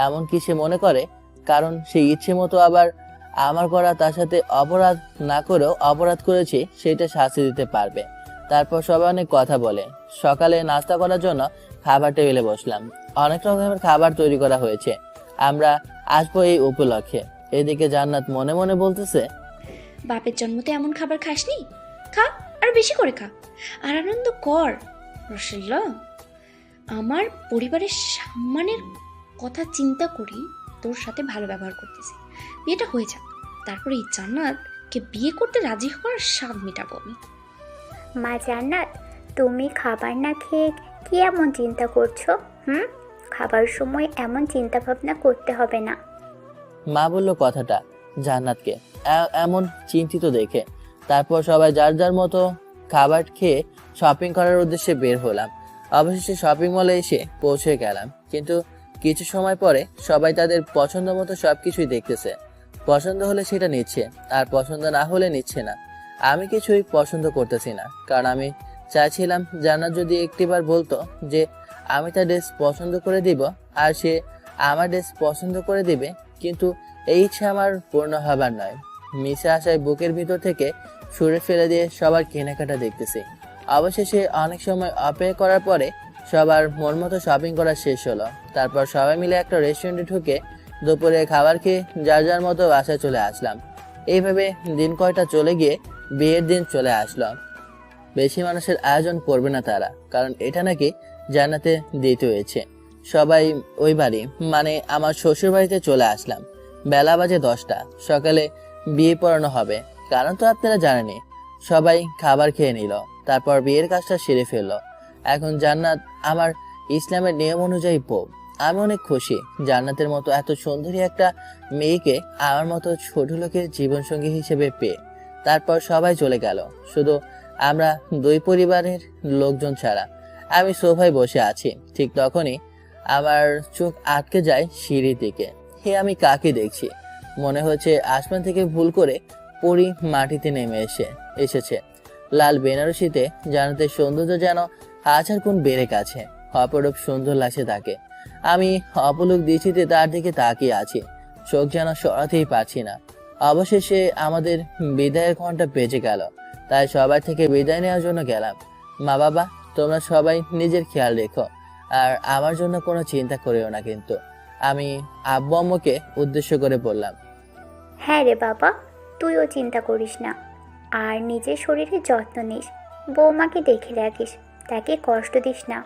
এমনকি সে মনে করে, কারণ সে ইচ্ছে মতো আবার আমার করা তার সাথে অপরাধ না করেও অপরাধ করেছে সেটা শাস্তি দিতে পারবে। তারপর সবাই অনেক কথা বলে। সকালে নাস্তা করার জন্য খাবার টেবিলে বসলাম। অনেক রকমের খাবার তৈরি করা হয়েছে, আমরা আসবো এই উপলক্ষে। এদিকে জান্নাত মনে মনে বলতেছে, বাপের জন্মতে এমন খাবার খাসনি, খা আর বেশি করে খা আর আনন্দ কর। রসিল্লা, আমার পরিবারের সম্মানের কথা চিন্তা করি তোর সাথে ভালো ব্যবহার করতেছি। বিয়েটা হয়ে যাক, তারপরে এই জান্নাতকে বিয়ে করতে রাজি হওয়ার স্বাদ মেটাবো আমি। মা জান্নাত, তুমি খাবার না খেয়ে কি এমন চিন্তা করছো? খাবার সময় এমন চিন্তা ভাবনা করতে হবে না। মা বলল কথাটা জান্নাতকে এমন চিন্তিত দেখে। তারপর সবাই যার যার মতো খাবার খেয়ে শপিং করার উদ্দেশ্যে বের হলাম। অবশেষে শপিং মলে এসে পৌঁছে গেলাম, কিন্তু কিছু সময় পরে সবাই তাদের পছন্দ মতো সবকিছুই দেখতেছে। পছন্দ হলে সেটা নিচ্ছে, আর পছন্দ না হলে নিচ্ছে না। আমি কিছুই পছন্দ করতেছি না, কারণ আমি চাইছিলাম জান্নাত যদি একটিবার বলতো যে আমি তার ড্রেস পছন্দ করে দিব আর সে আমার ড্রেস পছন্দ করে দিবে, কিন্তু এই ইচ্ছা আমার পূর্ণ হবার নয়। মিশে আসায় বুকের ভিতর থেকে সরে ফেলে দিয়ে সবার কেনাকাটা দেখতেছি। অবশেষে অনেক সময় অপেক্ষা করার পরে সবার মন মতো শপিং করা শেষ হলো। তারপর সবাই মিলে একটা রেস্টুরেন্টে ঢুকে দুপুরে খাবার খেয়ে যার যার মতো বাসায় চলে আসলাম। এইভাবে দিন কয়টা চলে গিয়ে বিয়ের দিন চলে আসলো। বেশি মানুষের আয়োজন করবে না তারা, কারণ এটা নাকি জান্নাতে দিতে হয়েছে। সবাই ওই বাড়ি মানে আমার শ্বশুর বাড়িতে চলে আসলাম। বেলা বাজে 10টা। সকালে বিয়ে পড়ানো হবে, কারণ তো আপনারা জানেনই। সবাই খাবার খেয়ে নিল, তারপর বিয়ের কাজটা সেরে ফেললো। এখন জান্নাত আমার ইসলামের নিয়ম অনুযায়ী বউ। আমি অনেক খুশি জান্নাতের মতো এত সুন্দরী একটা মেয়েকে আমার মতো ছোট লোকের জীবনসঙ্গী হিসেবে পেয়ে। তারপর সবাই চলে গেল, শুধু আমরা দুই পরিবারের লোকজন ছাড়া। আমি সোফায় বসে আছি, ঠিক তখনই আমার চোখ আটকে যায় সিঁড়ির দিকে। হে, আমি কাকে দেখছি? মনে হচ্ছে আসমান থেকে ভুল করে পরি মাটিতে নেমে এসেছে। লাল বেনারসিতে জান্নাতের সৌন্দর্য যেন 1000 গুণ বেড়ে গেছে। অপরূপ সুন্দর লাগছে তাকে। আমি অপলক দৃষ্টিতে তার দিকে তাকিয়ে আছি, চোখ যেন সরাতেই পারছি না। অবশেষে আমাদের বিদায়ের ঘন্টা বেজে গেল, তাই সবার থেকে বিদায় নেওয়ার জন্য গেলাম। মা বাবা, তোমরা সবাই নিজের খেয়াল রেখো, আর আমার জন্য কোনো চিন্তা করিও না কিন্তু। আমি আব্বু আম্মুকে উদ্দেশ্য করে বললাম। হ্যাঁ রে বাবা, তুইও চিন্তা করিস না, আর নিজের শরীরের যত্ন নিস। বৌমাকে দেখে রাখিস, তাকে কষ্ট দিস না।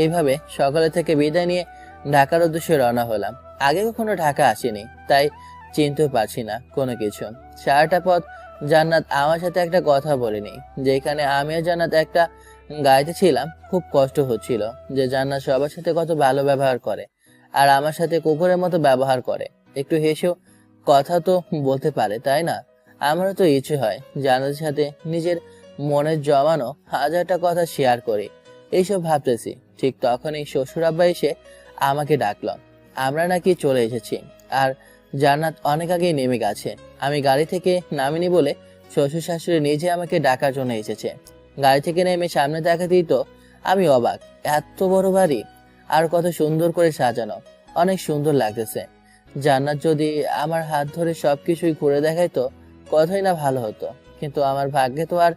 এইভাবে সকালে থেকে বিদায় নিয়ে ঢাকার উদ্দেশ্যে রওনা হলাম। আগে কখনো ঢাকা আসিনি, তাই চিনতেও পারছি না কোনো কিছু। সারাটা পথ জান্নাত আমার সাথে একটা কথা বলেনি। যেখানে আমি আর জান্নাত একটা গাড়িতে ছিলাম, খুব কষ্ট হচ্ছিল যে জান্নাত সবার সাথে কত ভালো ব্যবহার করে, আর আমার সাথে কুকুরের মতো ব্যবহার করে। একটু হেসেও কথা তো বলতে পারে, তাই না? আমারও তো ইচ্ছে হয় জান্নাতের সাথে নিজের মনের জমানো 1000টা কথা শেয়ার করি। এইসব ভাবতেছি, ঠিক তখনই শ্বশুর আব্বা এসে আমাকে ডাকল। আমরা নাকি চলে এসেছি, আর জান্নাত অনেক আগেই নেমে গেছে। আমি গাড়ি থেকে নামিনি বলে শ্বশুর শাশুড়ি নিজে আমাকে ডাকার জন্য এসেছে। গাড়ি থেকে নেমে সামনে দেখাতেই তো আমি অবাক। এত বড় বাড়ি, আর কত সুন্দর করে সাজানো, অনেক সুন্দর লাগতেছে। জান্নাত যদি আমার হাত ধরে সবকিছুই ঘুরে দেখাইতো কতই না ভালো হতো, কিন্তু আমার ভাগ্যে তো আর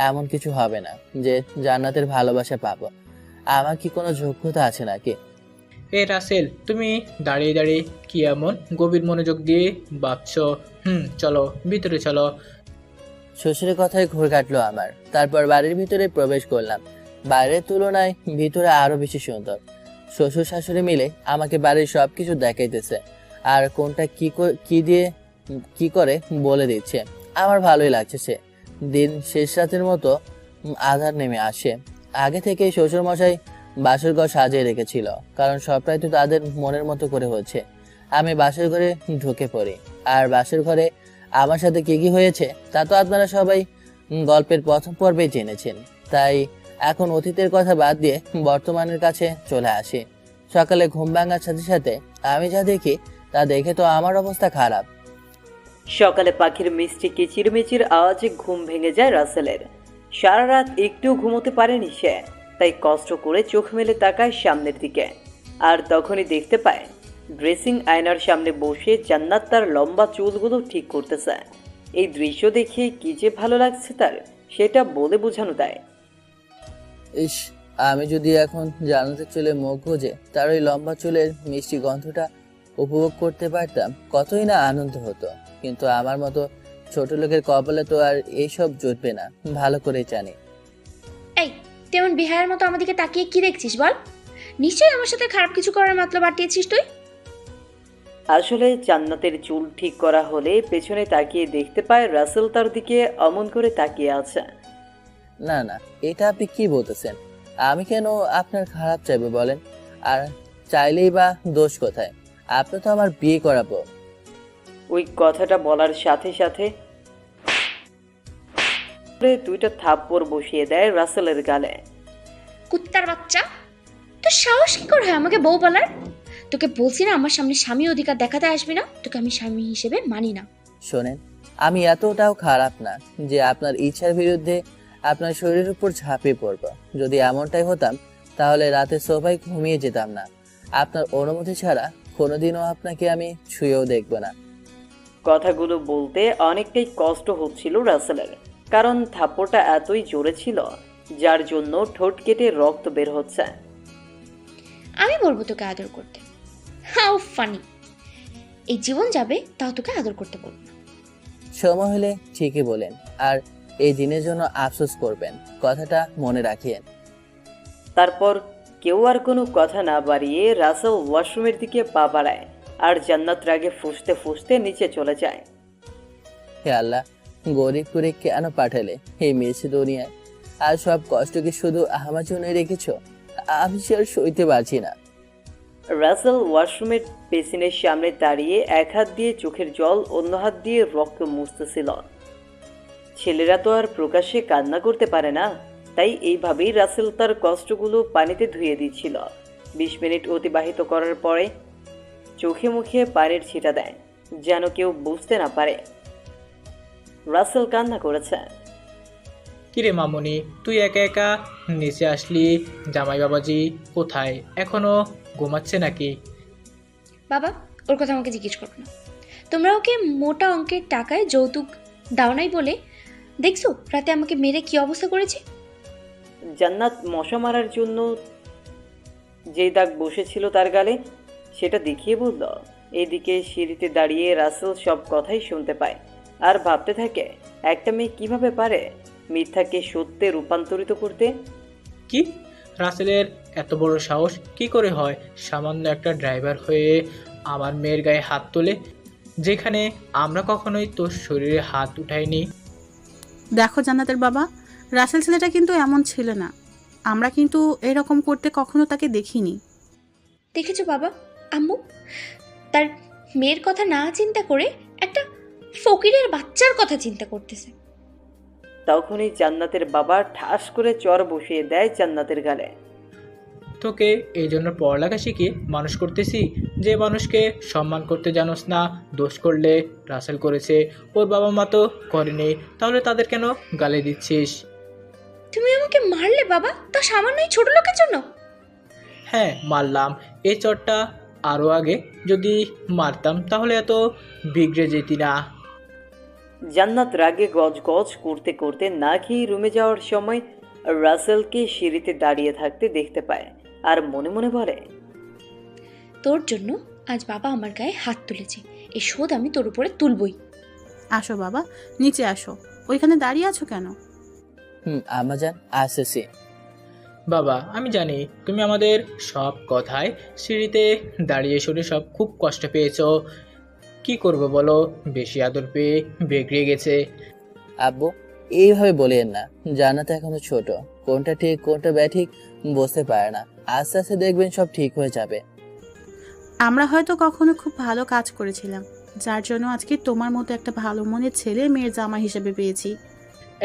এমন কিছু হবে না যে জান্নাতের ভালোবাসা পাবো। আমার কি কোনো যোগ্যতা আছে নাকি? রাসেল, তুমি দাঁড়িয়ে দাঁড়িয়ে কি এমন গভীর মনোযোগ দিয়ে ভাবছো? চলো ভিতরে চলো। শ্বশুরের কথায় ঘুরে কাটলো আমার। তারপর বাড়ির ভিতরে প্রবেশ করলাম। বাইরের তুলনায় ভিতরে আরো বেশি সুন্দর। শ্বশুর শাশুড়ি মিলে আমাকে বাড়ির সবকিছু দেখাইতেছে, আর কোনটা কি দিয়ে কি করে বলে দিচ্ছে। আমার ভালোই লাগছে। দিন শেষ রাতের মতো আধার নেমে আসে। আগে থেকেই শ্বশুর মশাই বাসর ঘর সাজিয়ে রেখেছিল, কারণ সবটাই তো তাদের মনের মতো করে হচ্ছে। আমি বাসর ঘরে ঢুকে পড়ি, আর বাসর ঘরে আমার সাথে কি কি হয়েছে তা তো আপনারা সবাই গল্পের প্রথম পর্বেই জেনেছেন। তাই এখন অতীতের কথা বাদ দিয়ে বর্তমানের কাছে চলে আসি। সকালে ঘুম ভাঙার সাথে সাথে আমি যা দেখি তা দেখে তো আমার অবস্থা খারাপ। সকালে পাখির মিষ্টি কিচিরমিচির আওয়াজে ঘুম ভেঙে যায় রাসেলের। সারা রাত একটু ঘুমোতে পারেনি সে, তাই কষ্ট করে চোখ মেলে তাকায় সামনের দিকে। আর তখনই দেখতে পায় ড্রেসিং আয়নার সামনে বসে জান্নাত তার লম্বা চুলগুলো ঠিক করতেছে। এই দৃশ্য দেখে কি যে ভালো লাগছে তার, সেটা বলে বোঝানো দেয়। ইস, আমি যদি এখন জান্নাতের চুলে মুখ গুজে তার ওই লম্বা চুলের মিষ্টি গন্ধটা উপভোগ করতে পারতাম, কতই না আনন্দ হতো। কিন্তু আমার মতো ছোট লোকের কপালে তো আর এইসব জুটবে না, ভালো করে জানি। এই, তেমন বিহারের মতো আমাদেরকে তাকিয়ে কি দেখছিস বল? নিশ্চয়ই আমার সাথে খারাপ কিছু করার মতলব বাটিয়েছিস তুই। আসলে জান্নাতের চুল ঠিক করা হলে পেছনে তাকিয়ে দেখতে পায় রাসেল তার দিকে অমন করে তাকিয়ে আছে। না না, এটা আপনি কি বলতেছেন? আমি কেন আপনার খারাপ চাইবে বলেন? আর চাইলেই বা দোষ কোথায়? আপনি তো আমার বিয়ে করাবো। ওই কথাটা বলার সাথে সাথে দুইটা থাপ্পড় বসিয়ে দেয় রাসেলের গালে। কুত্তার বাচ্চা, তোর সাহস কি করে হয় আমাকে বউ বলার? তোকে বলছি না আমার সামনে স্বামী অধিকার দেখাতে আসবি না, তোকে আমি স্বামী হিসেবে মানি না। শোনেন, আমি এতটাও খারাপ না যে আপনার ইচ্ছার বিরুদ্ধে আপনার শরীরের উপর ঝাঁপিয়ে পড়বো। যদি এমনটাই হতাম তাহলে রাতে সোফায় ঘুমিয়ে যেতাম না। আপনার অনুমতি ছাড়া কোনোদিনও আপনাকে আমি ছুঁয়েও দেখবো না। কথাগুলো বলতে অনেকটাই কষ্ট হচ্ছিল রাসেলের, কারণ থাপ্পড়টা এতই জোরে ছিল যার জন্য ঠোঁট কেটে রক্ত বের হচ্ছে। আমি বলবো তোকে আদর করতে। How funny! এই জীবন যাবে তাও তোকে আদর করতে বলবো না। সময় হলে ঠিকই বলেন, আর এই দিনের জন্য আফসোস করবেন, কথাটা মনে রাখিয়েন। তারপর কেউ আর কোনো কথা না বাড়িয়ে রাসেল ওয়াশরুমের দিকে পা বাড়ায়, আর জান্নাত রাগে ফুঁসতে ফুঁসতে নিচে চলে যায়। হে আল্লাহ, গরিব করে কেন পাঠালে এই মেয়েছে দুনিয়ায়? আর সব কষ্ট কি শুধু আমার জন্য রেখেছো? আমি সে আর সইতে পারছি না। রাসেল ওয়াশরুমের বেসিনের সামনে দাঁড়িয়ে এক হাত দিয়ে চোখের জল, অন্য হাত দিয়ে রক্ত মুছতেছিল। ছেলেরা তো আর প্রকাশ্যে কান্না করতে পারে না, তাই এইভাবেই রাসেল তার কষ্টগুলো পানিতে ধুয়ে দিচ্ছিল। 20 মিনিট অতিবাহিত করার পরে চোখে মুখে পানির ছিটা দেয়, যেন কেউ বুঝতে না পারে রাসেল কান্না করেছে। কিরে মামুনি, তুই একা একা নিচে আসলি? জামাই বাবাজি কোথায়? এখনো ঘুমাচ্ছে নাকি? বাবা, ওর কথা আমাকে জিজ্ঞেস করো না। তোমরা ওকে মোটা অঙ্কের টাকায় যৌতুক দাও নাই বলে দেখছো রাতে আমাকে মেরে কি অবস্থা করেছে। জান্নাত মশা মারার জন্য যেই দাগ বসেছিল তার গালে সেটা দেখিয়ে বলল। এদিকে সিঁড়িতে দাঁড়িয়ে রাসেল সব কথাই শুনতে পায় আর ভাবতে থাকে, একটা মেয়ে কিভাবে পারে মিথ্যাকে সত্যে রূপান্তরিত করতে। কি? রাসেলের এত বড় সাহস কি করে হয় সামান্য একটা ড্রাইভার হয়ে আমার মেয়ের গায়ে হাত তোলে, যেখানে আমরা কখনোই তোর শরীরে হাত উঠাইনি? দেখো জান্নাতের বাবা, রাসেল ছেলেটা কিন্তু এমন ছিল না। আমরা কিন্তু এরকম করতে কখনো তাকে দেখিনি। দেখেছো বাবা, আম্মু তার মেয়ের কথা না চিন্তা করে একটা ফকিরের বাচ্চার কথা চিন্তা করতেছে। তখনই জান্নাতের বাবা ঠাস করে চর বসিয়ে দেয় জান্নাতের গালে। তোকে এই জন্য পড়ালেখা শিখিয়ে মানুষ করতেছি যে মানুষকে সম্মান করতে জানোস না। দোষ করলে রাসেল করেছে, ওর বাবা মা তো করেনি, তাহলে তাদের কেন গালি দিচ্ছিস? তুমি আমাকে মারলে বাবা, তা সামান্য এই ছোট লোকের জন্য? হ্যাঁ মারলাম। এই চরটা আরও আগে যদি মারতাম তাহলে এত বিগড়ে যেতি না। জান্নাত রাগে গজগজ করতে করতে না খেয়ে রুমে যাওয়ার সময় রাসেলকে সিঁড়িতে দাঁড়িয়ে থাকতে দেখতে পায় আর মনে মনে বলে, তোর জন্য আজ বাবা আমার গায়ে হাত তুলেছে, এই শোধ আমি তোর উপরে তুলবই। আসো বাবা, নিচে আসো। ওইখানে দাঁড়িয়ে আছো কেন? আম্মাজান আসতেছি। বাবা, আমি জানি তুমি আমাদের সব কথায় সিঁড়িতে দাঁড়িয়ে শুনে সব খুব কষ্ট পেয়েছো। কি করব বলো, বেশি আদর পেয়ে বিগড়ে গেছে। আব্বু, এইভাবে বলেন না। জান্নাত এখনো ছোট, কোনটা ঠিক কোনটা ব্যাঠিক বুঝতে পারে না। আস্তে আস্তে দেখবেন সব ঠিক হয়ে যাবে। আমরা হয়তো কখনো খুব ভালো কাজ করেছিলাম, যার জন্য আজকে তোমার মতো একটা ভালো মনের ছেলে মেয়ের জামা হিসেবে পেয়েছি।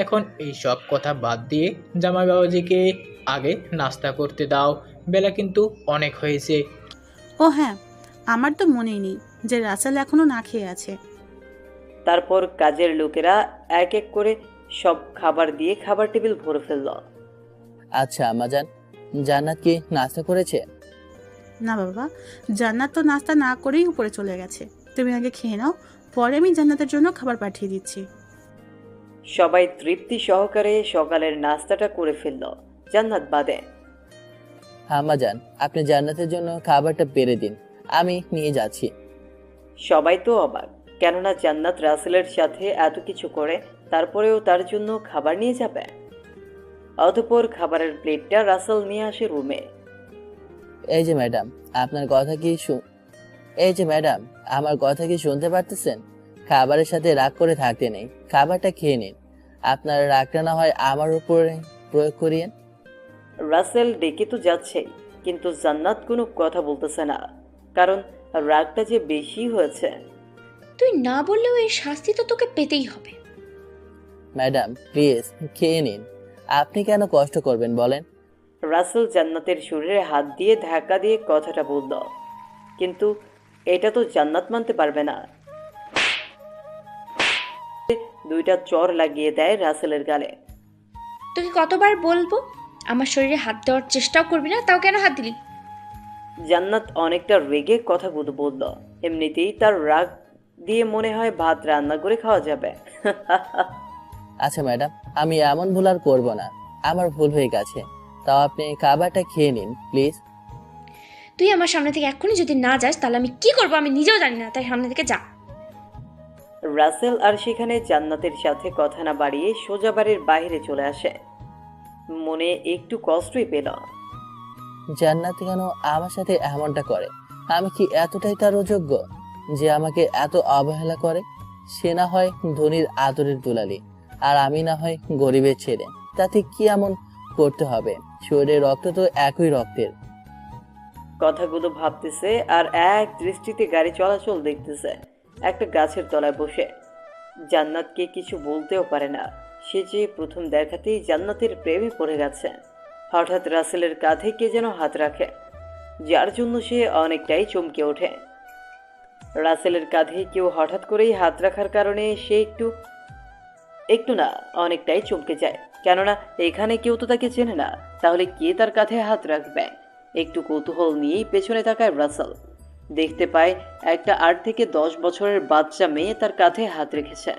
এখন এই সব কথা বাদ দিয়ে জামাই বাবাজিকে আগে নাস্তা করতে দাও, বেলা কিন্তু অনেক হয়েছে। ও হ্যাঁ, আমার তো মনেই নেই যে রাসেল এখনো না খেয়ে আছে। তারপর কাজের লোকেরা এক এক করে সব খাবার দিয়ে খাবার টেবিল ভরে ফেলল। আচ্ছা আম্মাজান, জান্নাত কি নাস্তা করেছে? না বাবা, জান্নাত তো নাস্তা না করেই উপরে চলে গেছে। তুমি আগে খেয়ে নাও, পরে আমি জান্নাতের জন্য খাবার পাঠিয়ে দিচ্ছি। সবাই তৃপ্তি সহকারে সকালের নাস্তাটা করে ফেলল, জান্নাত বাদে। আম্মাজান, আপনি জান্নাতের জন্য খাবারটা পেরে দিন, আমি নিয়ে যাচ্ছি। সবাই তো অবাক, কেননা জান্নাত রাসেলের সাথে এত কিছু করে তারপরেও তার জন্য খাবার নিয়ে যাবে। অতঃপর খাবারের প্লেটটা রাসেল নিয়ে আসে রুমে। এই যে ম্যাডাম, আপনার কথা কি এই যে ম্যাডাম, আমার কথা কি শুনতে পারতেছেন? খাবারের সাথে রাগ করে থাকতে নেই, খাবারটা খেয়ে নিন। আপনার রাগটা না হয় আমার উপরে প্রয়োগ করিয়েন। রাসেল ডেকে তো যাচ্ছেই, কিন্তু জান্নাত কোনো কথা বলতেছে না, কারণ রাগটা যে বেশি হয়েছে। তুই না বললেও এই শাস্তি তো তোকে পেতেই হবে। ম্যাডাম প্লিজ খেয়ে নিন, আপনি কেন কষ্ট করবেন বলেন? রাসেল জান্নাতের শরীরে হাত দিয়ে ধাক্কা দিয়ে কথাটা বলল, কিন্তু এটা তো জান্নাত মানতে পারবে না। দুইটা চর লাগিয়ে দেয় রাসেলের গালে। তোকে কতবার বলবো আমার শরীরে হাত দেওয়ার চেষ্টাও করবি না, তাও কেন হাত দিলি? জান্নাত অনেকটা রেগে কথাগুলো বলল। এমনিতেই তার রাগ দিয়ে মনে হয় ভাত রান্না করে খাওয়া যাবে। আচ্ছা ম্যাডাম, আমি এমন ভুল আর করবো না, আমার ভুল হয়ে গেছে। তাও আপনি খাবারটা খেয়ে নিন প্লিজ। তুই আমার সামনে থেকে এক্ষুনি যদি না যাস তাহলে আমি কি করবো আমি নিজেও জানি না, তাই সামনে থেকে যা। রাসেল আর সেখানে জান্নাতের সাথে কথা না বাড়িয়ে সোজা বাড়ির বাইরে চলে আসে। মনে একটু কষ্টই পেল। জান্নাত কেন আমার সাথে এমনটা করে? আমি কি এতটাই তার অযোগ্য যে আমাকে এত অবহেলা করে? সে না হয় ধনীর আদরের দুলালি, আর আমি না হয় গরিবের ছেলে, তাতে কি এমন করতে হবে? শরীরের রক্ত তো একই রক্তের। কথাগুলো ভাবতেছে আর এক দৃষ্টিতে গাড়ি চলাচল দেখতেছে একটা গাছের তলায় বসে। জান্নাতকে কিছু বলতেও পারে না। সে যে প্রথম দেখাতেই জান্নাতের প্রেমে পড়ে গেছে। হঠাৎ রাসেলের কাঁধে কে যেন হাত রাখে, যার জন্য সে অনেকটাই চমকে ওঠে। রাসেলের কাঁধে কেউ হঠাৎ করেই হাত রাখার কারণে সে একটু না অনেকটাই চমকে যায়, কেননা এখানে কেউ তো তাকে চেনে না। তাহলে কে তার কাঁধে হাত রাখবে? একটু কৌতূহল নিয়েই পেছনে তাকায় রাসেল। দেখতে পায় একটা 8 থেকে 10 বছরের বাচ্চা মেয়ে তার কাঁধে হাত রেখেছে।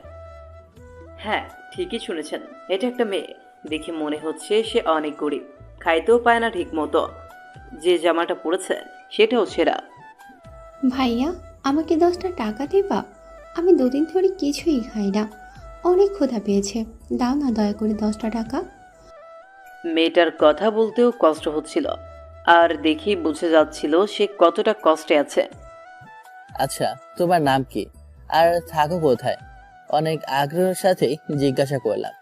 হ্যাঁ, ঠিকই শুনেছেন, এটা একটা মেয়ে। দেখে মনে হচ্ছে সে অনেক গরিব, খাইতেও পায় না ঠিক মতো। যে জামাটা পরেছে সেটাও ছেঁড়া। ভাইয়া, আমাকে 10টা টাকা দিবা? আমি 2 দিন ধরে কিছুই খাই না, অনেক ক্ষুধা পেয়েছে, দাও না দয়া করে 10টা টাকা। মেয়েটার কথা বলতেও কষ্ট হচ্ছিল, আর দেখেই বুঝে যাচ্ছিল সে কতটা কষ্টে আছে। আচ্ছা, তোমার নাম কি আর থাকো কোথায়? অনেক আগ্রহের সাথে জিজ্ঞাসা করলাম।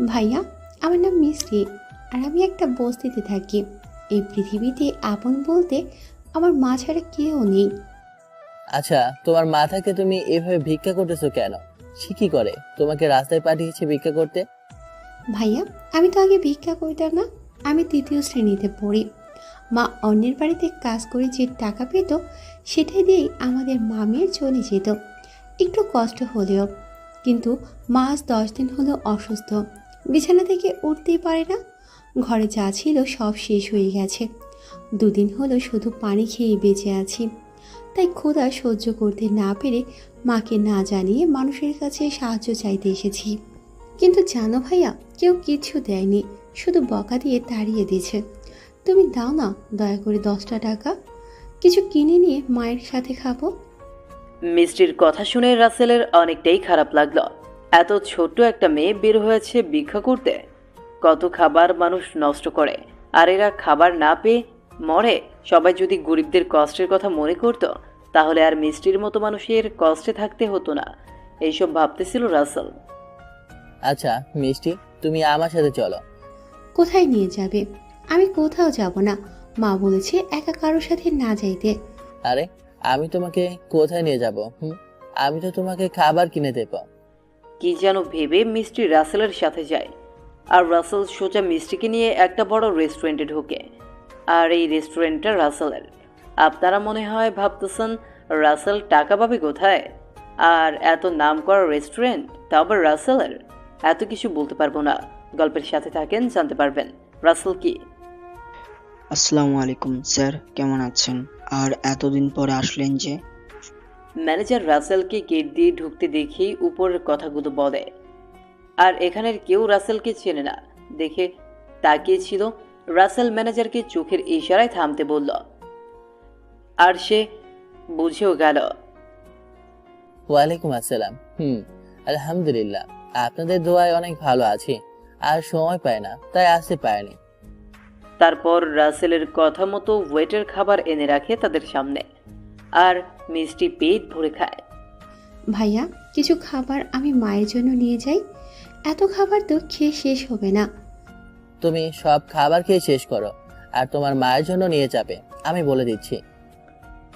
ভাইয়া, আমার নাম মিষ্টি, আর আমি একটা বস্তিতে থাকি। এই পৃথিবীতে আপন বলতে আমার মা ছাড়া কেউ নেই। আচ্ছা, তোমার মাথাকে তুমি এভাবে ভিক্ষা করতেছো কেন? সে কি করে তোমাকে রাস্তায় পাঠিয়েছে ভিক্ষা করতে? ভাইয়া, আমি তো আগে ভিক্ষা করতাম না, আমি 3য় শ্রেণীতে পড়ি। মা অন্যের বাড়িতে কাজ করে যে টাকা পেত সেটাই দিয়েই আমাদের মামের চলে যেত, একটু কষ্ট হলেও। কিন্তু মা আজ 10 দিন হলো অসুস্থ, বিছানা থেকে উঠতেই পারে না। ঘরে যা ছিল সব শেষ হয়ে গেছে। 2 দিন হলো শুধু পানি খেয়ে বেঁচে আছি। তাই ক্ষুধা সহ্য করতে না পেরে মাকে না জানিয়ে মানুষের কাছে সাহায্য চাইতে এসেছি। কিন্তু জানো ভাইয়া, কেউ কিছু দেয়নি, শুধু বকা দিয়ে তাড়িয়ে দিয়েছে। তুমি দাও না দয়া করে 10টা টাকা, কিছু কিনে নিয়ে মায়ের সাথে খাবো। মিষ্টির কথা শুনে রাসেলের অনেকটাই খারাপ লাগলো। এত ছোট্ট একটা মেয়ে বের হয়েছে ভিক্ষা করতে। কত খাবার মানুষ নষ্ট করে, আর এরা খাবার না পেয়ে মরে। সবাই যদি গরিবদের কষ্টের কথা মনে করতো তাহলে আর মিষ্টির মতো মানুষের কষ্টে থাকতে হতো না। এইসব ভাবতেছিল রাসেল। আচ্ছা মিষ্টি, তুমি আমার সাথে চলো। কোথায় নিয়ে যাবে? আমি কোথাও যাব না, মা বলেছে একা কারোর সাথে না যাইতে। আরে আমি তোমাকে কোথায় নিয়ে যাব? আমি তো তোমাকে খাবার কিনে দেব। কি যেন ভেবে মিষ্টি রাসেলের সাথে যায়, আর রাসেল সোজা মিষ্টিকে নিয়ে একটা বড় রেস্টুরেন্টে ঢোকে। আর এই রেস্টুরেন্টটা রাসেলের। আপনারা মনে হয় ভাবতেছেন রাসেল টাকা পাবে কোথায়? আর এত নাম করা রেস্টুরেন্ট, তা আবার রাসেলের? এত কিছু বলতে পারবো না, গল্পের সাথে থাকেন জানতে পারবেন। রাসেল কি? আসসালামু আলাইকুম স্যার, কেমন আছেন? আর এতদিন পরে আসলেন যে? ম্যানেজার রাসেলকে গেট দিয়ে ঢুকতে দেখেই উপরের কথাগুলো বলে। আর এখানের কেউ রাসেলকে চেনে না দেখে তাকিয়েছিল। রাসেল ম্যানেজারকে চোখের ইশারায় থামতে বলল, আর সে বুঝেও গেল। ওয়ালাইকুম আসসালাম। আলহামদুলিল্লাহ, আপনাদের দোয়ায় অনেক ভালো আছি। আর সময় পায় না তাই আসতে পারেনি। তারপর রাসেলের কথা মতো ওয়েটার খাবার এনে রাখে তাদের সামনে, আর মিষ্টি পেট ভরে খায়। ভাইয়া, কিছু খাবার আমি মায়ের জন্য নিয়ে যাই, এত খাবার তো খেয়ে শেষ হবে না। তুমি সব খাবার খেয়ে শেষ করো আর তোমার মায়ের জন্য নিয়ে যাবে, আমি বলে দিচ্ছি।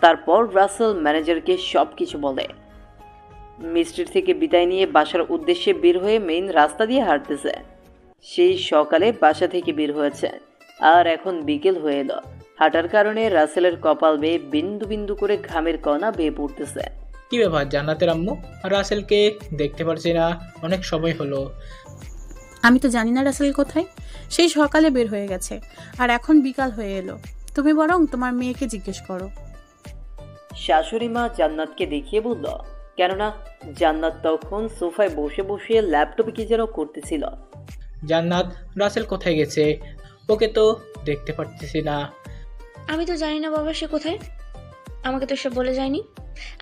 তারপর রাসেল ম্যানেজারকে সব কিছু বলে। মিষ্টির থেকে বিদায় নিয়ে বাসার উদ্দেশ্যে বের হয়ে মেইন রাস্তা দিয়ে হাঁটতেছে। সেই সকালে বাসা থেকে বের হয়েছে, আর এখন বিকেল হয়ে এলো। হাঁটার কারণে রাসেলের কপাল বেয়ে বিন্দু বিন্দু করে ঘামের কণা বেয়ে পড়তেছে। কি ব্যাপার জান্নাতের আম্মু? রাসেলকে দেখতে পারছি না, অনেক সময় হলো। আমি তো জানি না রাসেল কোথায়, সেই সকালে বের হয়ে গেছে আর এখন বিকাল হয়ে এলো। তুমি বরং তোমার মেয়েকে জিজ্ঞেস করো। শাশুড়ি মা জান্নাতকে দেখিয়ে বলল, কেননা জান্নাত তখন সোফায় বসে বসে ল্যাপটপে কি যেন করতেছিল। জান্নাত, রাসেল কোথায় গেছে? ওকে তো দেখতে পারতেছি না। আমি তো জানি না বাবা, সে কোথায়, আমাকে তো সব বলে যায়নি।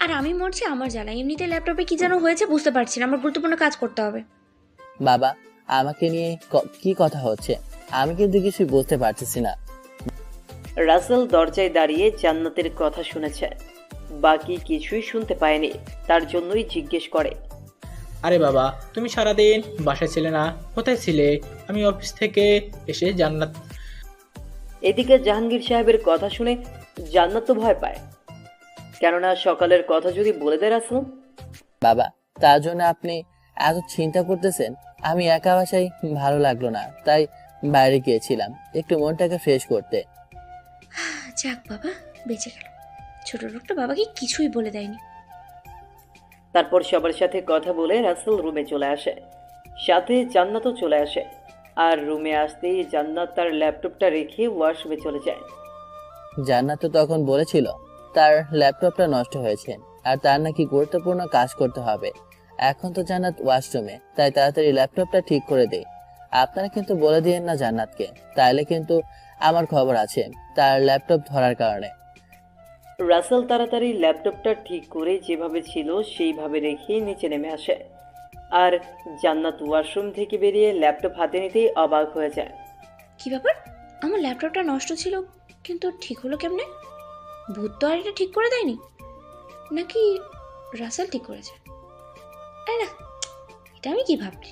আর আমি মরছি আমার জ্বালা, এমনিতে ল্যাপটপে কি যেন হয়েছে বুঝতে পারছি না, আমার গুরুত্বপূর্ণ কাজ করতে হবে। বাবা, আমাকে নিয়ে কি কথা হচ্ছে? আমি কিন্তু কিছু বুঝতে পারতেছি না। রাসেল দরজায় দাঁড়িয়ে জান্নাতের কথা শুনেছে, বাকি কিছুই শুনতে পায়নি, তার জন্যই জিজ্ঞেস করে। আরে বাবা, তুমি সারাদিন বাসায় ছিলে না? কোথায় ছিলে? আমি অফিস থেকে এসে জান্নাত। এদিকে জাহাঙ্গীর সাহেবের কথা শুনে জান্নাত তো ভয় পায়, কেননা সকালের কথা যদি বলে দেয় রাসেল। বাবা, তার জন্য আপনি এত চিন্তা করতেছেন? আমি একা বাসায় ভালো লাগলো না, তাই বাইরে গিয়েছিলাম একটু মনটাকে ফ্রেশ করতে। যাক বাবা, বেঁচে গেল। ছোট লোকটা বাবাকে কিছুই বলে দেয়নি। তারপর সবার সাথে কথা বলে রাসেল রুমে চলে আসে, সাথে জান্নাতও চলে আসে। আর রুমে আসতেই জান্নাত তার ল্যাপটপটা রেখে ওয়াশরুমে চলে যায়। জান্নাত তো তখন বলেছিল তার ল্যাপটপটা নষ্ট হয়েছে আর তার নাকি গুরুত্বপূর্ণ কাজ করতে হবে। এখন তো জান্নাত ওয়াশরুমে, তাই তাড়াতাড়ি ল্যাপটপটা ঠিক করে দেই। আপনারা কিন্তু বলে দিয়েন না জান্নাতকে, তাইলে কিন্তু আমার খবর আছে তার ল্যাপটপ ধরার কারণে। রাসেল তাড়াতাড়ি ল্যাপটপটা ঠিক করে যেভাবে ছিল সেইভাবে রেখে নিচে নেমে আসে। আর জান্নাত ওয়াশরুম থেকে বেরিয়ে ল্যাপটপ হাতে নিতেই অবাক হয়ে যায়। কি ব্যাপার, আমার ল্যাপটপটা নষ্ট ছিল কিন্তু ঠিক হলো কেমনে? ভূত তো আর এটা ঠিক করে দেয়নি, নাকি রাসেল ঠিক করেছে? আরে না, এটা আমি কি ভাবছি?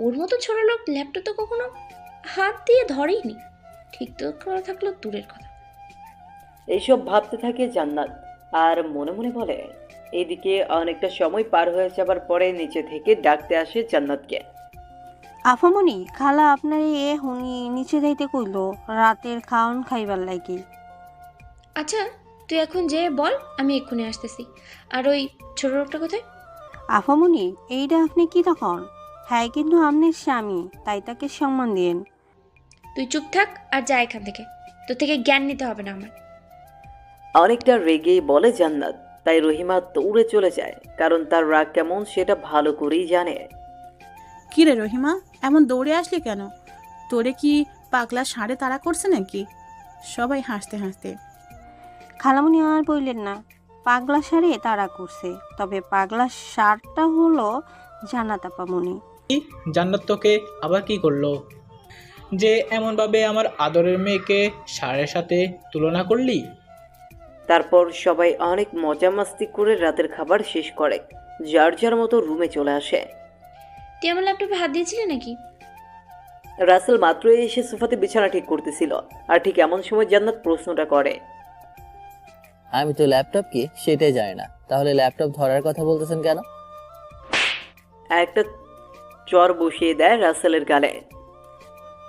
ওর মতো ছোট লোক ল্যাপটপ তো কখনো হাত দিয়ে ধরেইনি, ঠিক তো করা থাকলো দূরের কথা। এইসব ভাবতে থাকে জান্নাত আর মনে মনে বলে। এদিকে অনেকটা সময় পার হয়ে যাবার পরে নিচে থেকে ডাকতে আসে জান্নাতকে। আফামনি, খালা আপনার এ হুনি নিচে যাইতে কইলো রাতের খাওন খাইবার লাগি। আচ্ছা, তুই এখন যে বল, আমি এক্ষুনি আসতেছি। আর ওই ছোট লোকটা কোথায়? আফামনি, এইটা আপনি কি তখন? হ্যাঁ, কিন্তু আপনার স্বামী, তাই তাকে সম্মান দিন। তুই চুপ থাক আর যা এখান থেকে, তোর থেকে জ্ঞান নিতে হবে না আমার। অনেকটা রেগেই বলে জান্নাত। তাই রহিমা দৌড়ে চলে যায়, কারণ তার রাগ কেমন সেটা ভালো করেই জানে। কিরে রহিমা, এমন দৌড়ে আসলি কেন? তোরে কি পাগলা ষাঁড়ে তাড়া করছে নাকি? সবাই হাসতে হাসতে। খালামুনি আর বললেন না, পাগলা সারে তারা করছে, তবে পাগলা সারটা হলো জান্নাত আপামনি। জান্নাত তোকে আবার কি করলো যে এমনভাবে আমার আদরের মেয়েকে ষাঁড়ের সাথে তুলনা করলি? তারপর সবাই অনেক মজা মাস্তি করে রাতের খাবার শেষ করে যার যার মতো রুমে চলে আসে। তুই আমার ল্যাপটপে হাত দিয়েছিলি নাকি? রাসেল মাত্র এসে সোফাতে বিছানা ঠিক করতেছিল, আর ঠিক এমন সময় জান্নাত প্রশ্নটা করে। আমি তো ল্যাপটপ কি সেটাই জানি না, তাহলে ল্যাপটপ ধরার কথা বলতেছেন কেন? একটা চর বসিয়ে দেয় রাসেলের গালে।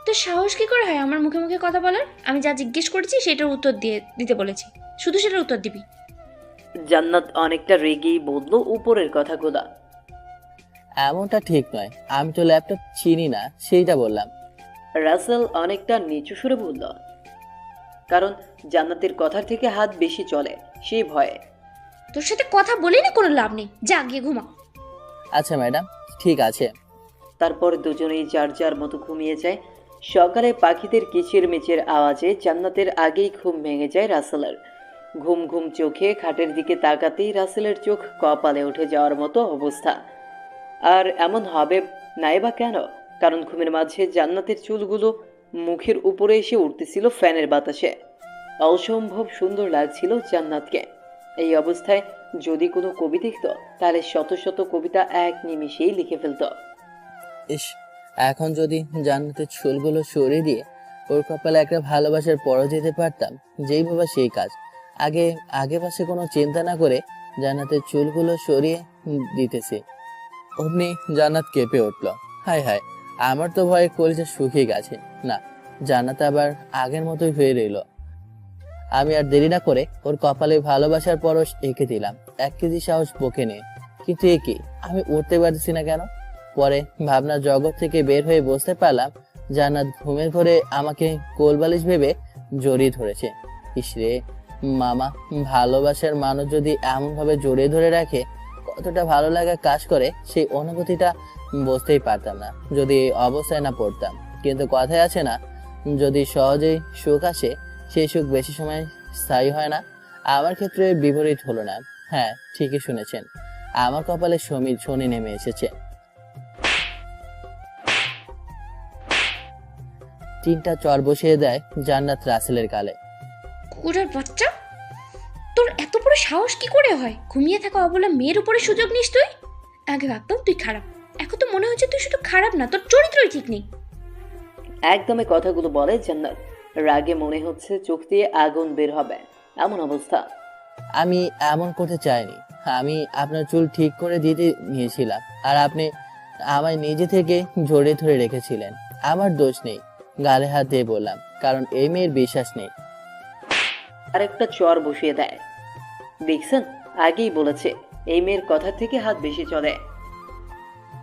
তো সাহস কি করে হয় আমার মুখে মুখে কথা বলার? আমি যা জিজ্ঞেস করেছি সেটার উত্তর দিতে বলেছি, শুধু সেটার উত্তর দিবি। জান্নাত অনেকটা রেগেই বলল উপরের কথাগুলা। এমনটা ঠিক নয়, আমি তো ল্যাপটপ চিনি না, সেইটা বললাম। রাসেল অনেকটা নিচু সুরে বলল, কারণ জান্নাতের কথার থেকে হাত বেশি চলে সেই ভয়ে। তোর সাথে কথা বলে না কোনো লাভ নেই, যা গিয়ে ঘুমা। আচ্ছা ম্যাডাম, ঠিক আছে। তারপর দুজনেই যার যার মতো ঘুমিয়ে যায়। সকালে পাখিদের কিচিরমিচির আওয়াজে জান্নাতের আগেই ঘুম ভেঙে যায় রাসেলের। ঘুম ঘুম চোখে খাটের দিকে তাকাতেই রাসেলের চোখ কপালে উঠে যাওয়ার মতো অবস্থা। আর এমন হবে নাই বা কেন? কারণ ঘুমের মাঝে জান্নাতের চুলগুলো মুখের উপরে এসে উঠতেছিল ফ্যানের বাতাসে। অসম্ভব সুন্দর লাগছিল জান্নাতকে। এই অবস্থায় যদি কোনো কবি দেখত, তাহলে শত শত কবিতা এক নিমিষেই লিখে ফেলত। ইস, এখন যদি জান্নাতের চুলগুলো সরিয়ে দিয়ে ওর কপালে একটা ভালোবাসার পরশ দিতে পারতাম, যেই বাবা সেই কাজ। আগে পাশে কোনো চিন্তা না করে জান্নাতের চুলগুলো সরিয়ে দিতেছি। অমনি জান্নাত কেঁপে উঠল। হায় হায়, আমার তো ভয়ে কলিজা শুকিয়ে গেছে। না, জান্নাত আবার আগের মতোই হয়ে রইল। আমি আর দেরি না করে ওর কপালে ভালোবাসার পরশ এঁকে দিলাম। 1 কেজি সাহস বকে নে। কিন্তু এ কি, আমি উঠতে পারছি না কেন? পরে ভাবনার জগৎ থেকে বের হয়ে বুঝতে পারলাম জান্নাত ঘুমের ঘরে আমাকে কোলবালিশ ভেবে জড়িয়ে ধরেছে। ইসরে মামা, ভালোবাসার মানুষ যদি এমন ভাবে জড়িয়ে ধরে রাখে কতটা ভালো লাগা কাজ করে সেই অনুভূতিটা বুঝতেই পারতাম না যদি এই অবস্থায় না পড়তাম। কিন্তু কথায় আছে না, যদি সহজেই সুখ আসে সেই সুখ বেশি সময় স্থায়ী হয় না। আমার ক্ষেত্রে বিপরীত হলো না। হ্যাঁ, ঠিকই শুনেছেন, আমার কপালে শনি নেমে এসেছে। 3টা চর বসিয়ে দেয় জান্নাত রাসেলের গালে। কুকুরের বাচ্চা, তোর এত বড় সাহস কি করে হয়? ঘুমিয়ে থাকা অবলা মেয়ের উপরে সুযোগ নিস তুই? আগে ভাবতাম তুই খারাপ, এখন তো মনে হচ্ছে তুই শুধু খারাপ না, তোর চরিত্রই ঠিক নেই। একদমই কথাগুলো বলে জান্নাত। রাগে মনে হচ্ছে চোখ দিয়ে আগুন বের হবে এমন অবস্থা। আমি এমন করতে চাইনি। আমি আপনার চুল ঠিক করে দিতে নিয়েছিলাম, আর আপনি আমায় নিজে থেকে জড়িয়ে ধরে রেখেছিলেন। আমার দোষ নেই, গালে হাত দিয়ে বললাম, কারণ এই মেয়ের বিশ্বাস নেই। আর একটা চর বসিয়ে দেয়। দেখছেন, আগেই বলেছে এই মেয়ের কথা থেকে হাত বেশি চলে।